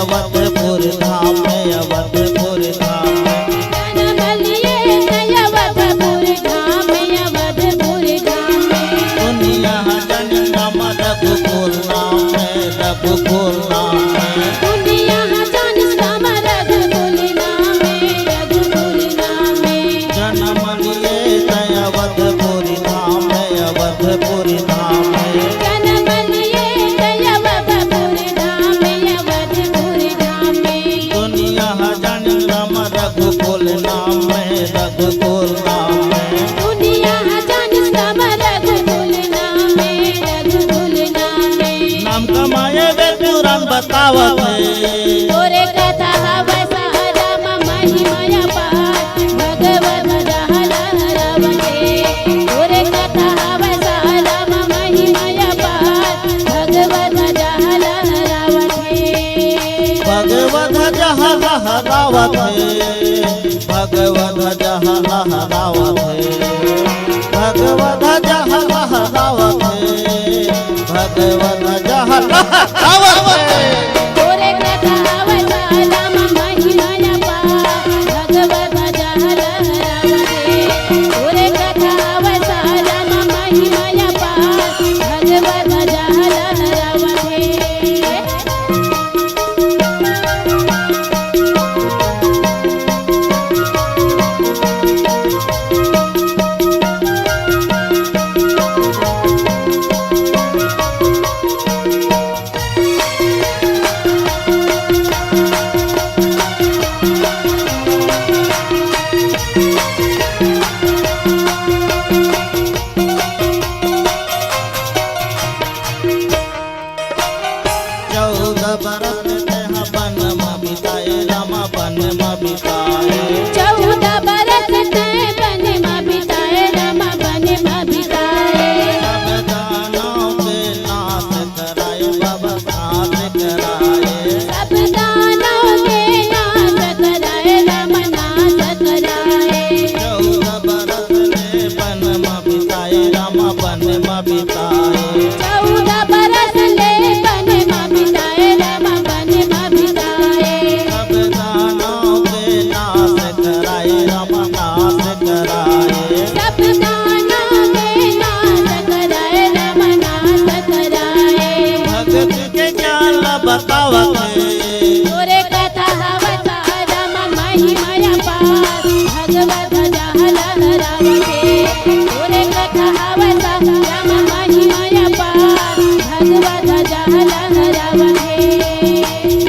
अवधपुर धाम में, अवधपुर धाम में। जन्म लिए थे अवधपुर धाम में, अवधपुर धाम में। दुनिया जन्म रघुकुल नाम में, रघुकुल नाम में। दुनिया जन्म रघुकुल नाम में, रघुकुल नाम में। जन्म लिए थे अवधपुर धाम में, अवधपुर धाम में। जन्म लिए थे अवधपुर धाम में, अवधपुर धाम में। दुनिया जन्म रघुकुल नाम में, रघुकुल नाम में। दुनिया जन्म रघुकुल नाम में, रघुकुल नाम में। नाम कमाए वे पुराण बतावत है। तोरे कथा हवस राम महिमा पार, भगवत जहलहरवते। तोरे कथा हवस राम महिमा पार, भगवत जहलहरवते। भगवत जहाँ लहरावत है, भगवत जहाँ लहरावत है। भगवत जहाँ लहरावत है, भगवत जहाँ लहरावत है। तोरे कथा हवस राम महिमा पार, भगवत जहलहरवते। तोरे कथा हवस राम महिमा पार, भगवत जहलहरवते। चौदह बरस तेहा बन में बिताए, रामा बन में बिताए। 14 बरस ते बन में बिताए, रामा बन में बिताए। सब दानों के नाश कराए, बाबा नाश कराए। सब दानों के नाश कराए, राम नाश कराए। 14 बरस ले बन में बिताए, रामा बन में बिताए। 14 बरस ले बन में बिताए, रामा बन में बिताए। सब दानों के नाश कराए, रामा नाश कराए। सब दानों के नाश कराए, राम नाश कराए। भगत के ज्ञान बतावत है। तोरे कथा हवस राम महिमा पार, भगवत जहलहरवते। तोरे कथा हवस राम महिमा पार, भगवत जहलहरवते।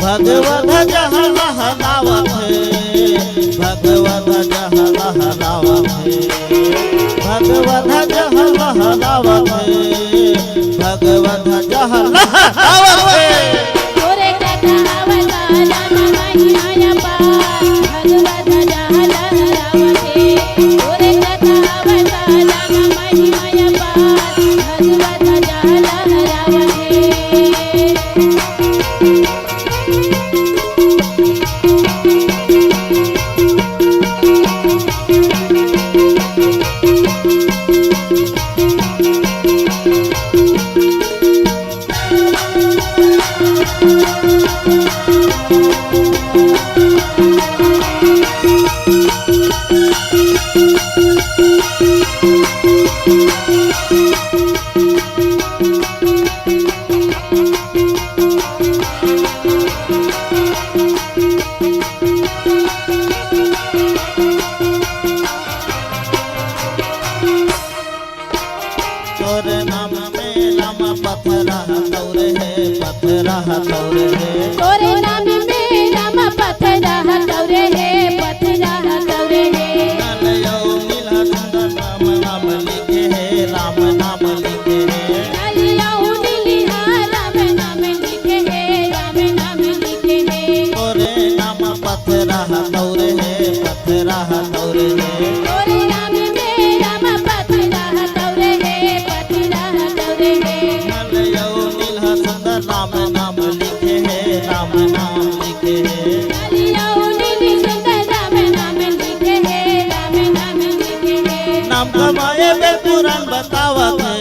भगवत जहाँ लहरावत है, भगवत जहाँ लहरावत है। भगवत जहाँ लहरावत है, भगवत जहाँ लहरावत है। तोरे कथा हवस राम महिमा पार, भगवत जहलहरवते। तोरे कथा हवस राम महिमा पार, भगवत जहलहरवते। तोरे नाम में राम पथरा तौरे है, पथरा तौरे है। तोरे नाम में राम पथरा तौरे है, पथरा तौरे है। नलयो नीला सुंदर राम नाम लिखे है, राम नाम लिखे है। नलियाऊ नीलिहा राम नाम लिखे है, राम नाम लिखे है। तोरे नाम पथरा तौरे है, पथरा तौरे है। तोरे नाम में राम पथरा तौरे है, पथरा तौरे है। नलयो नीला सुंदर राम नाम लिखे है, राम नाम लिखे है। नलियाऊ नीली सुंदर राम नाम लिखे है, राम नाम लिखे है। नाम कमाए वे पुराण बतावत है।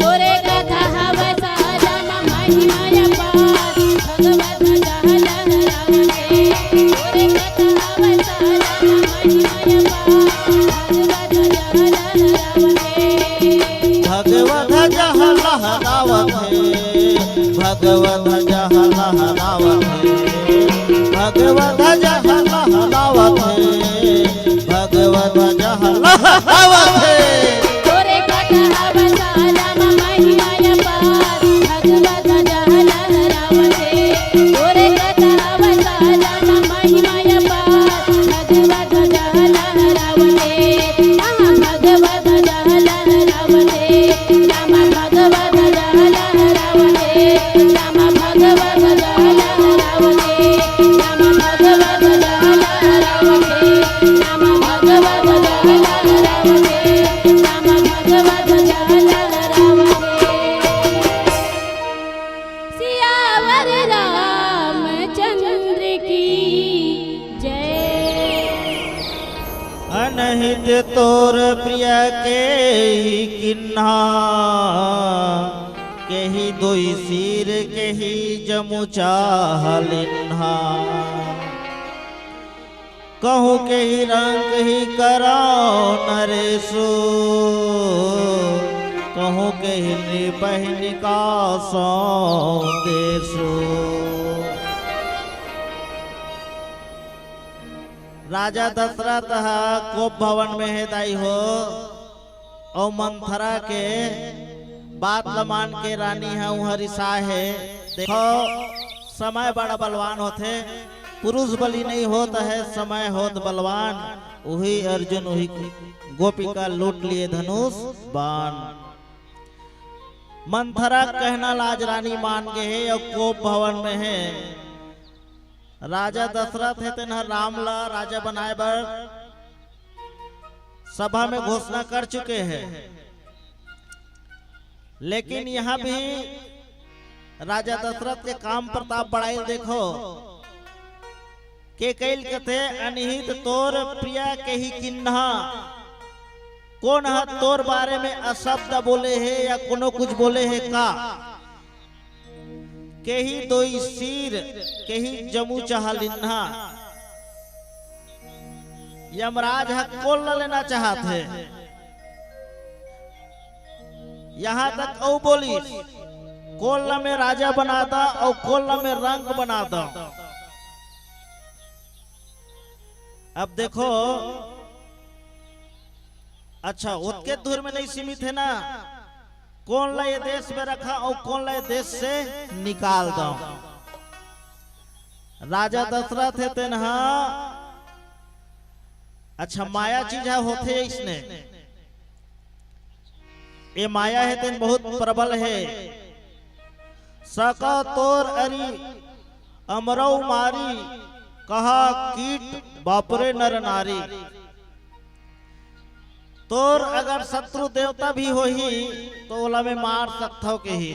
तोरे कथा हवस राम महिमा पार, भगवत जहलहरवते। भगवत ध्वज लहरावत है, भगवत ध्वज लहरावत है, भगवत ध्वज लहरावत है। तोरे कथा बसाला महिमा पार भगवत ध्वज लहरावत है, तोरे कथा बसाला महिमा पार भगवत ध्वज लहरावत है, भगवत ध्वज लहरावत है, राम भगवत ध्वज लहरावत है, राम भगवत ध्वज लहरावत है, राम भगवत ध्वज लहरावत है, राम भगवत ध्वज लहरावत है, राम भगवत ध्वज लहरावत है। सियावर रामचंद्र की जय। अनहित तोर प्रिय के ही किन्हा, केही दोई सिर केही जमु चाहलिन्हा, कहूँ केही रंग ही कराओ नरेशु, कहूँ केही निपहनिका सौ देशु। राजा दशरथ कोप भवन में है दाई हो, और मंथरा के बात ल मान के रानी है हरिसा है। देखो समय बड़ा बलवान होते, पुरुष बलि नहीं होता है, समय होत बलवान। वही अर्जुन वही गोपिका लूट लिए धनुष बाण। मंथरा कहना लाज रानी मान गए है, और कोप भवन में है। राजा दशरथ है तेना राम ला राजा बनाए बर सभा में घोषणा कर चुके हैं, लेकिन यहाँ भी राजा दशरथ के काम प्रताप बढ़ाई देखो के कैल के थे। अनिहित तोर प्रिया के ही किन्हा, कौन है तोर बारे में अशब्द बोले है या कोनो कुछ बोले है का। केही दोई सिर केही जमू चाहलिन्हा, यमराज हक कोल न लेना चाहते। यहाँ तक औ बोली कोल में राजा बना दा और कोल में रंग बना दा। अब देखो अच्छा उसके दूर में नहीं सीमित है ना, कौन ला ये देश में रखा और कौन ला ये देश से निकाल दो। राजा दशरथ है तेनहा अच्छा माया चीज है होते इसने, ये माया है तेन बहुत प्रबल है। सका तोर अरी अमरऊ मारी, कहा कीट बापरे नर नारी। तोर अगर शत्रु देवता भी हो ही तो ओला में मार सकता हो के ही।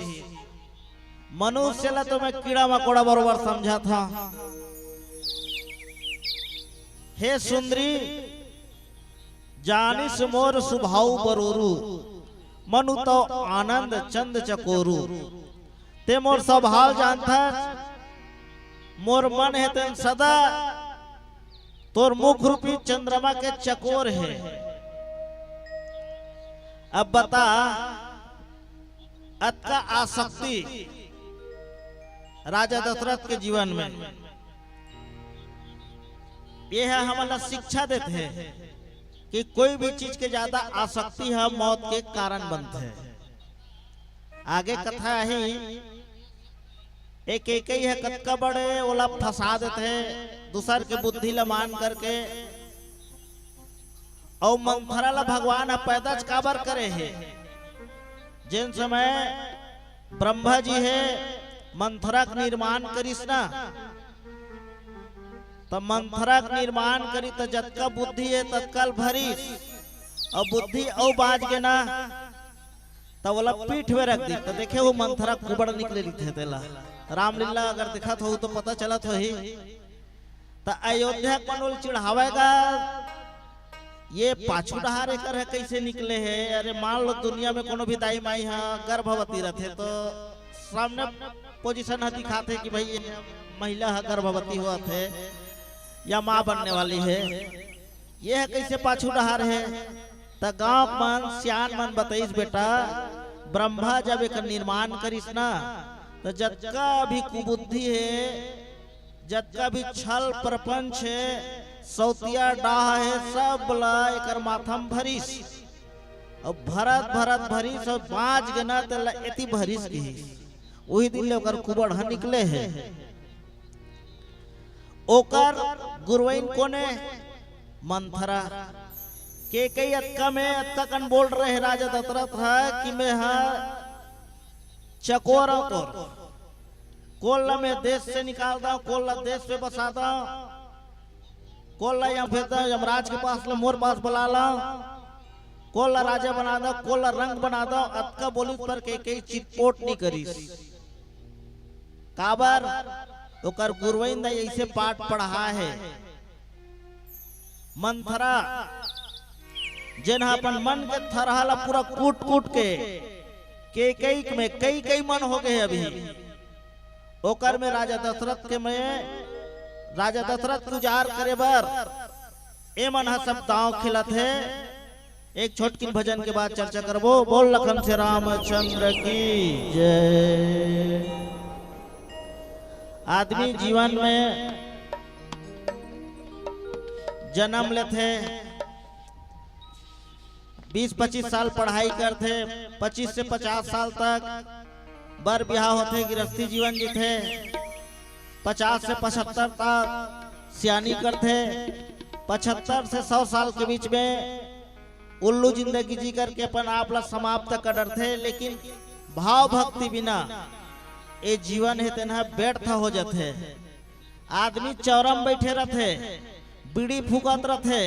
मनुष्य ला तो मैं कीड़ा मकोड़ा बरोबर समझा था। हे सुंदरी जानिस मोर सुभाव बरोरू, मनु तो आनंद चंद चकोरू। ते मोर स्वभाव जानता, मोर मन है तेन सदा तोर मुख रूपी चंद्रमा के चकोर है। अब बता अतका आसक्ति राजा दशरथ के जीवन में यह है हमारा शिक्षा देते हैं कि कोई भी चीज के ज्यादा आसक्ति है मौत के कारण बनते हैं। आगे कथा है एक एक ही है कतका बड़े ओला फंसा देते हैं दूसर के बुद्धि ला मान करके। और मंथरा ला भगवान पैदा काबर करे है। जिन समय ब्रह्मा जी है मंथरा का निर्माण करिस ना, तो मंथरा का निर्माण करी तो जतका बुद्धि है तत्काल भरीस, और बुद्धि औ बाज के ना तो बोला पीठ में रख दी। तो देखे वो मंथरा कुबड़ निकले थे तेला। रामलीला अगर देखा तो तो पता चला तो ही। तो अयोध्या कौन चिढ़ावेगा ये पाछू डहारे कर है कैसे निकले है। अरे मान लो दुनिया में कोनो भी दाई माई है गर्भवती रहते तो सामने पोजीशन है दिखाते कि भाई ये महिला है गर्भवती हुआ थे या माँ बनने वाली है। ये है कैसे पाछू डहार है। तो गांव मन सियान मन बताइस बेटा ब्रह्मा जब एक निर्माण करिस ना तो जतका भी कुबुद्धि है, जतका भी छल प्रपंच है, सौतिया डाह है, सब बोला एकर माथम भरिस और भरत भरत भरिस और 5 गना तो एती भरिस की वही दिन ले ओकर कुबड़ निकले है। ओकर गुरुवाइन कोने मंथरा के कई अक्का में अक्का कन बोल रहे राजा दशरथ है कि मैं चकोर कोल्ला में देश से निकालता हूँ, कोल्ला देश पे बसाता हूँ, कोल्ला यहाँ फिरता हूँ, यमराज के पास ला मोर पास बुला ला, कोल्ला राजा बना दो, कोल्ला रंग बना दो। अक्का बोली पर कई चिटपोट नहीं करी काबर ओकर गुरुवाइन ऐसे पाठ पढ़ा है। मंथरा जिन अपन मन के थरहाला पूरा कूट कूट के कई में कई मन हो गए अभी ओकर में राजा दशरथ के में राजा दशरथ गुजार करे बर ए मन हा सब दांव खिलत है। एक छोटकी भजन के बाद चर्चा करबो। बोल लखन से रामचंद्र की जय। आदमी जीवन में जन्म लेते 20-25 साल पढ़ाई करते, 25 से 50 साल तक बर ब्याह होते, गृहस्थी जीवन जीते, 50 से 75 तक सियानी करते, 75 से 100 साल के बीच में उल्लू जिंदगी जी करके अपन आप ला समाप्त कर डरते। लेकिन भाव भक्ति बिना ये जीवन है तेना व्यर्थ हो जाते। आदमी चौरम बैठे रहते, बीड़ी फूकत रहते,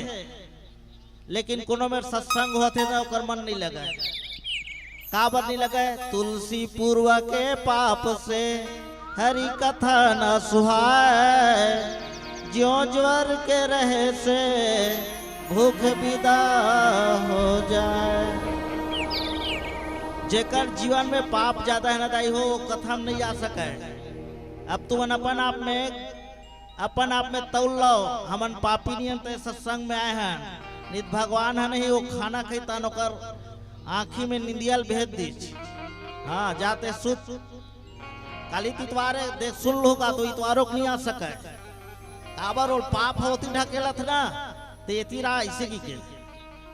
लेकिन कोनो में सत्संग होते ना ओकर मन नहीं लगा। काबर नहीं लगा? तुलसी पूर्व के पाप से हरि कथा न सुहाए, ज्यों ज्वर के रहे से भूख विदा हो जाए। जेकर जीवन में पाप ज्यादा है ना दाई हो कथा में नहीं आ सके। अब तुम अपन आप में तौल लो, हमन पापी नियन ते सत्संग में आए हैं, नित भगवान है नहीं वो खाना खैता नौकर आँखी में निंदियल भेज दीज। हाँ जाते सुत काली तितवारे दे सुन होगा तो इतवारों नहीं आ सके। काबर और पाप होती ढकेलत ना तो ये तीरा ऐसे की के।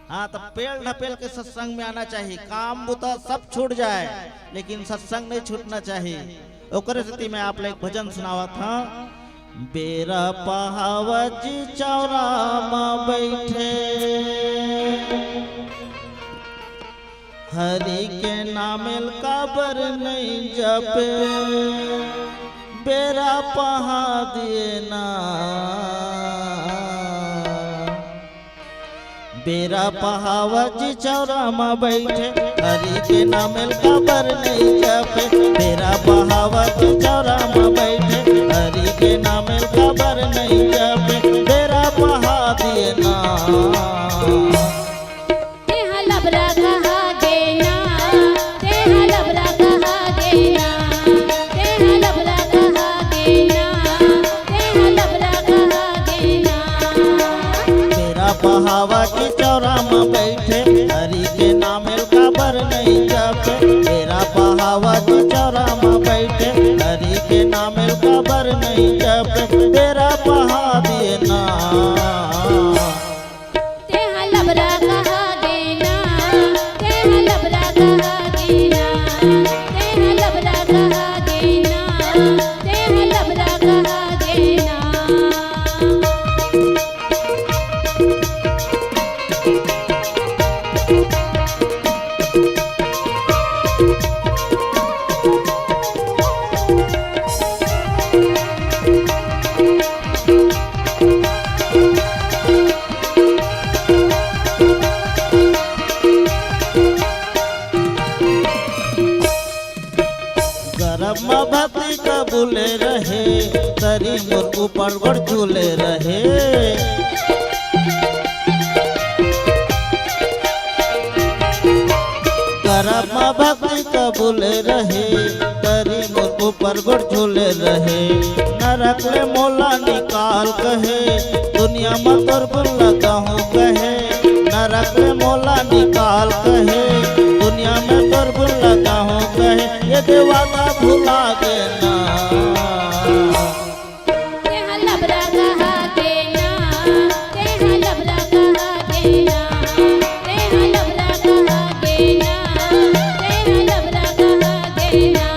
हाँ तो पेड़ ढपेल के सत्संग में आना चाहिए। काम बुता सब छूट जाए लेकिन सत्संग नहीं छूटना चाहिए। ओकरे स्थिति में आप लोग भजन सुनावा था। बेरा पहावज चौरा में बैठे, हरि के नामेल काबर नहीं जपे, बेरा पहा दिए ना, बेरा पहावज चौरा में बैठे, हरि के नामेल काबर नहीं जपे, बेरा पहावज चौरा में बैठे, हरि के नामेल काबर नहीं जपे, बेरा पहा दिए ना। तेहा लबरा कहा देना, तेहा लबरा कहा देना, तेहा लबरा कहा देना, तेहा लबरा कहा देना। बेरा पहावा के चौरा में बैठे, हरि के नामेल काबर नहीं जपे, बेरा पहावा के चौरा में बैठे, हरि के नामेल काबर नहीं जपे, बेरा पहा दिए ना। तेहा लबरा कहा देना, तेहा लबरा कहा देना, तेहा लबरा कहा देना, तेहा लबरा कहा देना। गरम भक्ति कबूले रहे, तरी मोर ऊपर गोड़ झूले रहे। गरम भक्ति कबूले रहे, तरी मोर ऊपर गोड़ झूले रहे। नरक ले मोला निकाल कहे, दुनिया में तोर बुल्ला कहूँ कहे। नरक ले मोला निकाल कहे, दुनिया में तोर बुल्ला कहूँ कहे। ये दे दे वादा भुला देना। तेहा लबरा कहा देना, तेहा लबरा कहा देना, तेहा लबरा कहा देना, तेहा लबरा कहा देना।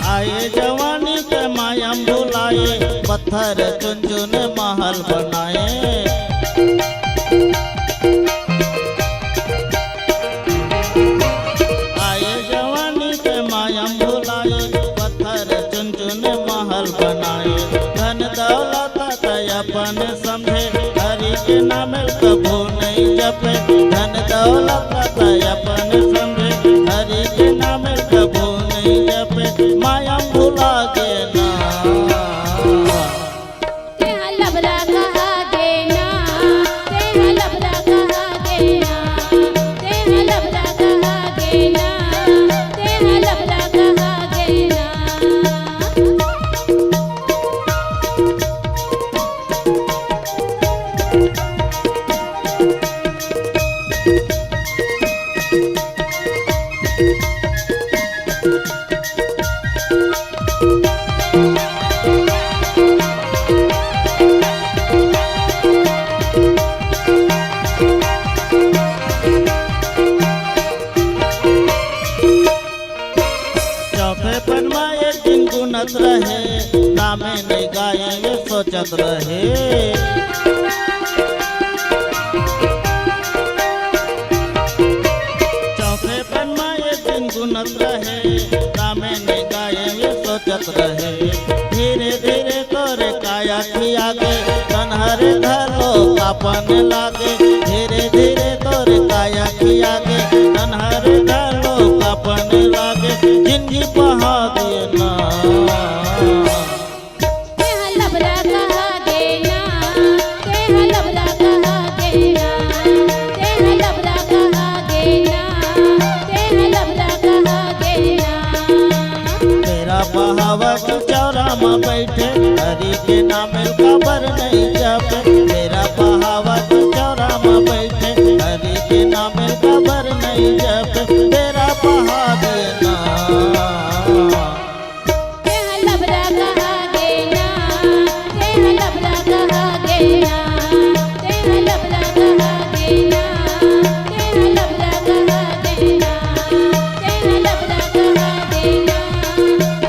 आए जवानी के मायम भुलाए, पत्थर चुन चुन महल बनाए। आए जवानी के मायम भुलाए, पत्थर चुन चुन महल बनाए। धन दौलत अपन समझे, हरि के नाम कभू नहीं जपे। धन दौलत अपन समझे, हरि के नाम कभू नहीं जपे। मायम भुला देना। तेहा लबरा कहा देना, तेहा लबरा कहा देना, तेहा लबरा कहा देना, तेहा लबरा कहा देना। चौथे पनमा एक दिन गुनत रहे, नामे नहीं गाएंगे सोचत रहे। चौथे पनमा एक दिन गुनत रहे, नामे नहीं गाएंगे सोचत रहे। धीरे धीरे तोरे काया खिया के, कन्हर धलो अपन लागे। धीरे धीरे तोरे काया खिया के, कन्हर धलो अपन लागे। जिंदगी बहा देना। तेहा लबरा कहा देना, तेहा लबरा कहा देना, तेहा लबरा कहा देना, तेहा लबरा कहा देना। तेरा बहावत चौरा में बैठे, हरि के नाम खबर नहीं जपे। तेरा बहावत चौरा में बैठे, हरि के नाम खबर नहीं जपे। तेरा बहा देना। तेहा लबरा कहा देना, तेहा लबरा कहा देना, तेहा लबरा कहा देना, तेहा लबरा कहा देना, तेहा लबरा कहा देना,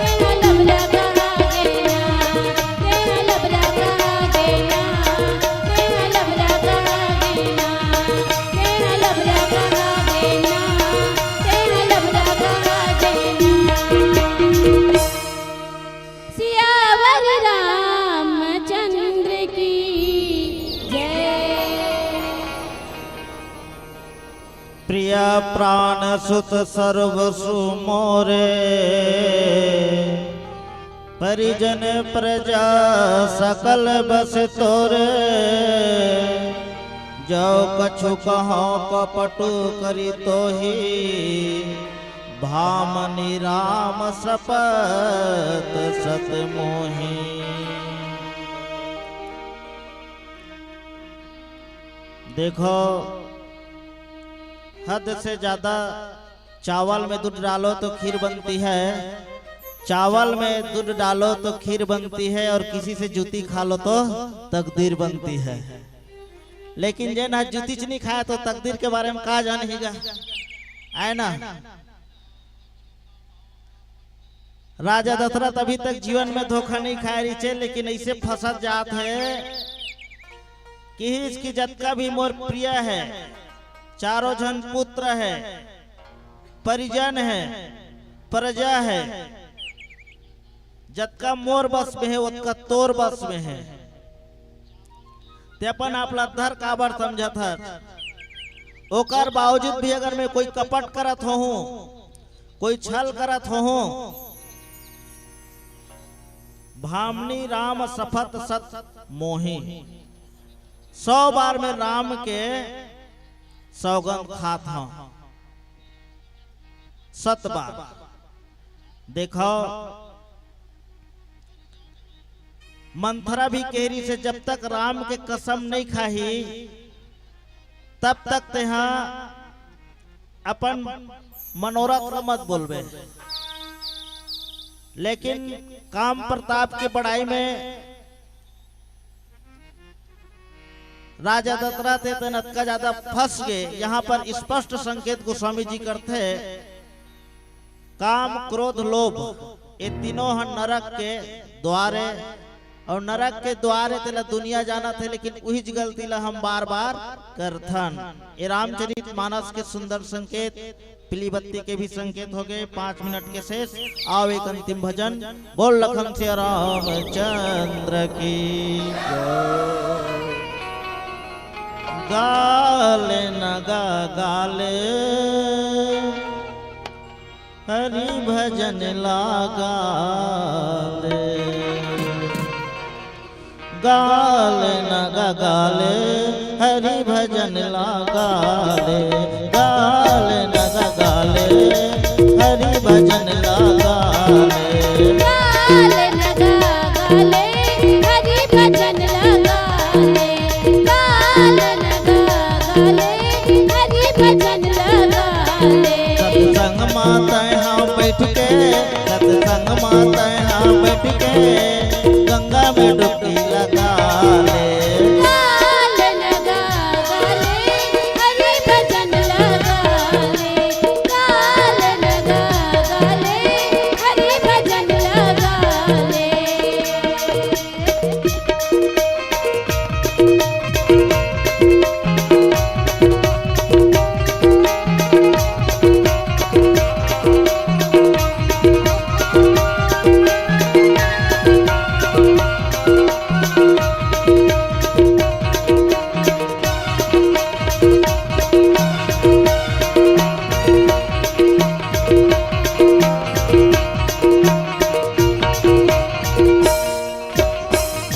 तेहा लबरा कहा देना, तेहा लबरा कहा देना, तेहा लबरा कहा देना, तेहा लबरा कहा देना, तेहा लबरा कहा देना। सियावर रामचंद्र की जय। प्रिया प्राण सुत सर्वसु मोरे, परिजन प्रजा सकल बस तोरे। जो कछु कहो कपटु करी तोही, भामनी राम सपत सत मोही। देखो हद से ज्यादा चावल में दूध डालो तो खीर बनती है। चावल में दूध डालो तो खीर बनती है, और किसी से जूती खा लो तो तकदीर बनती है। लेकिन जे ना जूती नहीं खाया तो तकदीर के बारे में कहा जानेगा, है ना। राजा दशरथ अभी तक जीवन में धोखा नहीं खाया रिचे, लेकिन ऐसे फंसत जात है कि इसकी जतका भी मोर प्रिय है, चारों जन पुत्र है, परिजन है, प्रजा है, जतका मोर बस में है उतका तोर बस में है। ते अपन आपला धर काबर समझत है। ओकर बावजूद भी अगर मैं कोई कपट करत हो, कोई छल करत हो, भामनी राम सफत सत मोही। 100 बार में राम के सौगंध खात हूं, 7 बार। देखो मंथरा भी केहरी से जब तक राम के कसम नहीं खाही तब तक तेहा अपन मनोरथ मत बोलबे। लेकिन काम प्रताप के बड़ाई में राजा दशरथ थे नतका ज्यादा फंस गए। यहाँ पर स्पष्ट संकेत गोस्वामी जी करते हैं, काम क्रोध लोभ ये तीनों हैं नरक के द्वारे, और नरक के द्वारे तेला दुनिया जाना थे, लेकिन वही गलती ला हम बार बार करथन। ये रामचरित मानस के सुंदर संकेत, पीली बत्ती के भी संकेत हो गए। 5 मिनट के शेष। आओ एक अंतिम भजन। बोल लखन से रामचंद्र की जय। गाले नगा गाले हरि भजन लागा ले, गाले नगा गाले हरि भजन लागा ले, गाले नगा गाले हरि भजन लागा ले, गाले नगा गाले हरि भजन लगा ले, गाले नगा गाले हरि भजन लगा ले। सत्संग माता यहाँ बैठ के, सत्संग माता यहाँ बैठ के गंगा में डुबकी लगा ले, गाले नगा गाले हरि भजन लगा ले, गाले नगा गाले हरि भजन लगा ले।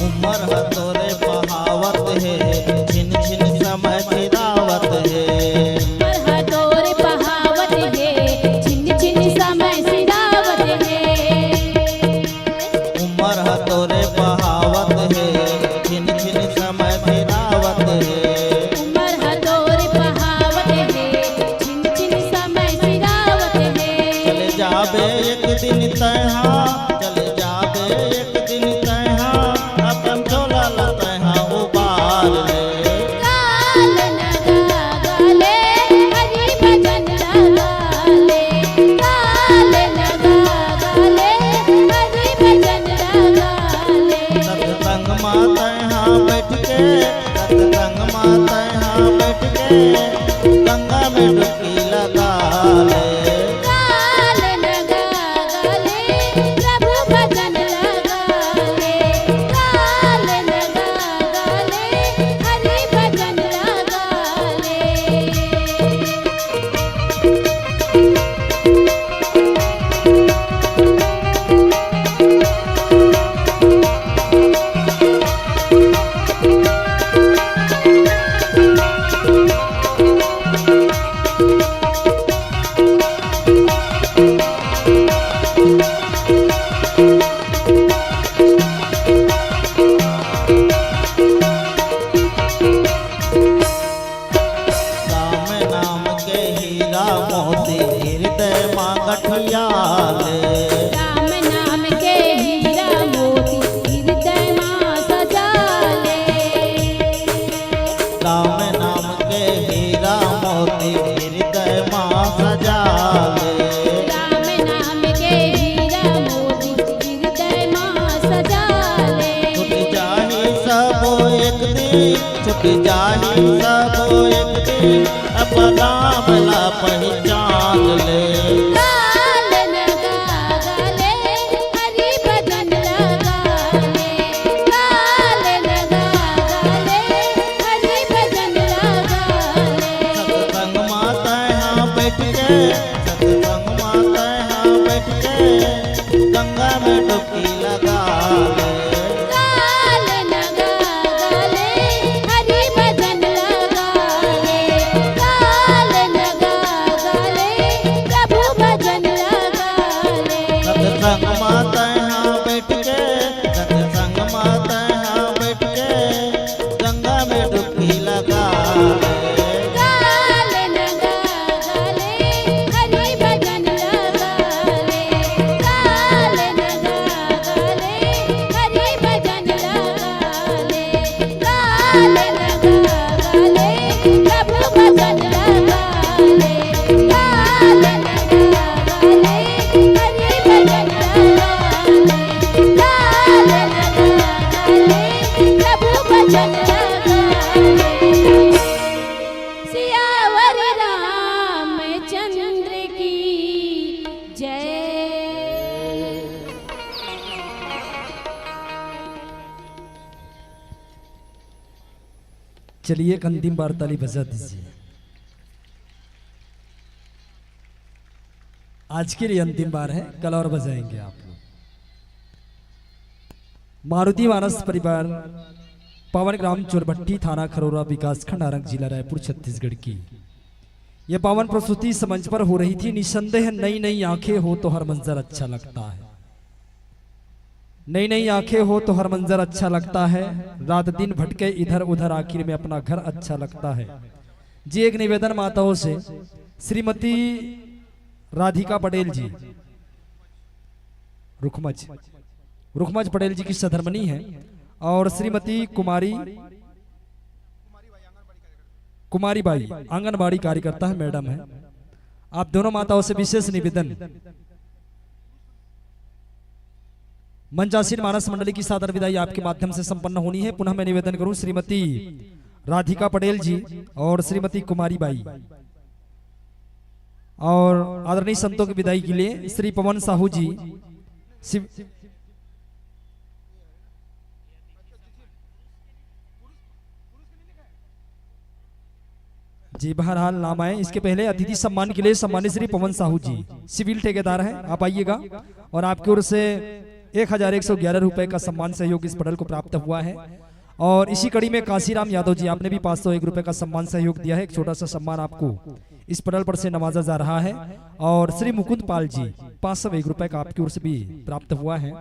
उमर है तोरे बहावत है, छिन छिन समय फिरावत है, मरहा तोर बहावत है, छिन छिन समय सिरावत है। उमर है तोरे बहावत है, छिन छिन समय फिरावत है, मरहा तोर बहावत है, छिन छिन समय सिरावत है। चले जाबे एक दिन तहाँ, चले जाबे एक दिन तहाँ, अपन झोला ला तहाँ उबार ले, गाले नगा गाले हरि भजन लगा ले, गाले नगा गाले हरि भजन लगा ले। सत्संग माता यहाँ बैठ के, सत्संग माता यहाँ बैठ के गंगा में डुबकी लगा ले, गाले नगा गाले प्रभु भजन लगा ले, गाले नगा गाले हरि भजन लगा ले। राम नाम के हीरा मोती हृदय माँ गठिया ले, राम नाम के हीरा मोती हृदय माँ सजा ले, राम नाम के हीरा मोती हृदय माँ सजा ले, राम नाम के हीरा मोती हृदय माँ सजा ले। छुट जाही सब एक दिन, छुट जाही सब एक दिन, अपना भला पहचान ले, गाले नगा गाले हरि भजन लगा ले, गाले नगा गाले हरि भजन लगा ले। सत्संग माता यहाँ बैठ के, सत्संग माता यहाँ बैठ के गंगा में डुबकी लगा ले, भजन लगाते सियावर रामचंद्र की जय। चलिए एक अंतिम बार ताली बजा दीजिए। आज के लिए अंतिम बार है, कल और बजाएंगे आप लोग। मारुति मानस परिवार, पावन ग्राम चोरभट्टी, थाना खरोरा, विकासखंड आरंग, जिला रायपुर, छत्तीसगढ़ की यह पावन प्रस्तुति इस मंच पर हो रही थी। निसंदेह नई नई आंखें हो तो हर मंजर अच्छा लगता है। नई नई आंखें हो तो हर मंजर अच्छा लगता है। रात दिन भटके इधर उधर, आखिर में अपना घर अच्छा लगता है। जी एक निवेदन माताओं से, श्रीमती राधिका पटेल जी, रुखमज पटेल जी की सधर्मनी है, और श्रीमती कुमारी बाई आंगनबाड़ी कार्यकर्ता है, मैडम है। आप दोनों माताओं से विशेष निवेदन, मंचासीन मानस मंडली की सादर विदाई आपके माध्यम से संपन्न होनी है। पुनः मैं निवेदन करूं, श्रीमती राधिका पटेल जी और श्रीमती कुमारी बाई, और आदरणीय संतों की विदाई के लिए श्री पवन साहू जी, जी बहरहाल नाम आए। इसके पहले अतिथि सम्मान के लिए सम्मानित श्री पवन साहू जी, सिविल ठेकेदार हैं, आप आइएगा। और आपकी ओर से 1111 रुपए का सम्मान सहयोग इस पटल को प्राप्त हुआ है। और इसी कड़ी में काशीराम यादव जी, आपने भी 501 रुपए का सम्मान सहयोग दिया है। एक छोटा सा सम्मान आपको इस पटल पर से नवाजा जा रहा है। और श्री मुकुंद पाल जी 501 रुपए का आपकी ओर से भी प्राप्त हुआ है।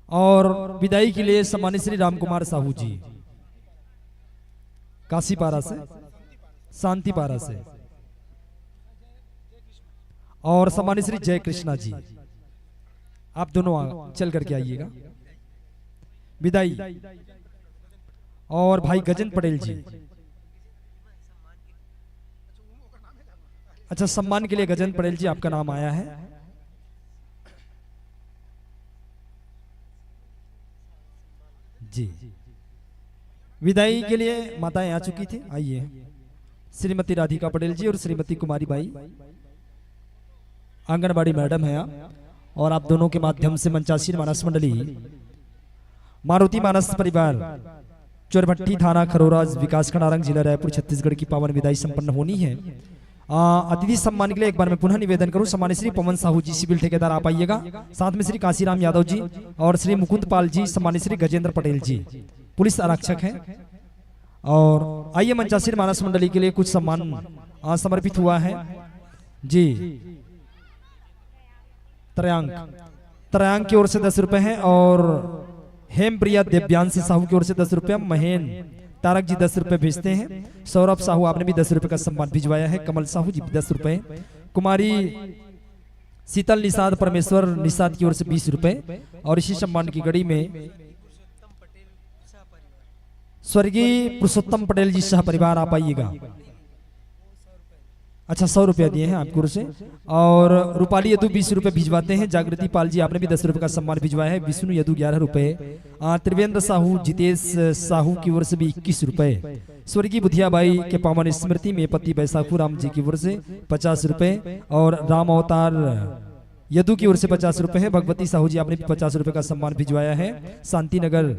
और विदाई के लिए सम्मानित श्री राम कुमार साहू जी, काशीपारा से, शांतिपारा से, और सम्मानित श्री जय कृष्णा जी, आप दोनों चल करके आइएगा। विदाई, और भाई गजेंद्र पटेल जी, अच्छा सम्मान के लिए गजेंद्र पटेल जी आपका नाम आया है। जी विदाई के लिए माताएं आ चुकी थी, आइए। श्रीमती राधिका पटेल जी और श्रीमती कुमारी बाई आंगनबाड़ी मैडम है आप, और आप दोनों के माध्यम से मंचासीन मानस मंडली, मारुति मानस परिवार, चोरभट्टी, थाना खरोरा, विकासखंड आरंग, जिला रायपुर, छत्तीसगढ़ की पावन विदाई संपन्न होनी है। अतिथि सम्मान के लिए एक बार मैं पुनः निवेदन करूं, सम्मानित श्री पवन साहू जी, सिविल ठेकेदार, आप आइएगा। साथ में श्री काशीराम यादव जी और श्री मुकुंद पाल जी, सम्मानित श्री गजेंद्र पटेल जी, पुलिस आरक्षक हैं। और आइए, मंचासीन मानस मंडली के लिए कुछ सम्मान समर्पित हुआ है जी। त्रयांक की ओर से 10 रुपए हैं, और हेमप्रिया देव्यांशी साहू की ओर से 10 रुपए। महेन तारक जी 10 रुपए भेजते हैं। सौरभ साहू, आपने भी 10 रुपए का सम्मान भिजवाया है। कमल साहू जी 10 रुपए। कुमारी शीतल निषाद परमेश्वर निषाद की ओर से 20 रुपए। और इसी सम्मान की कड़ी में स्वर्गीय पुरुषोत्तम पटेल जी सह परिवार, आप आइएगा। अच्छा 100 रुपया दिए हैं आपकी ओर से। और रूपाली यदु 20 रुपए भिजवाते हैं। जागृति पाल जी, आपने भी 10 रुपए का सम्मान भिजवाया है। विष्णु यदु 11 रुपए। त्रिवेंद्र साहू, जितेश साहू की ओर से भी 21 रुपए। स्वर्गीय बुधियाबाई के पावन स्मृति में पति बैसाखू राम जी की ओर से 50 रुपए। और राम अवतार यदु की ओर से 50 रुपए है। भगवती साहू जी, आपने भी 50 रुपए का सम्मान भिजवाया है। शांति नगर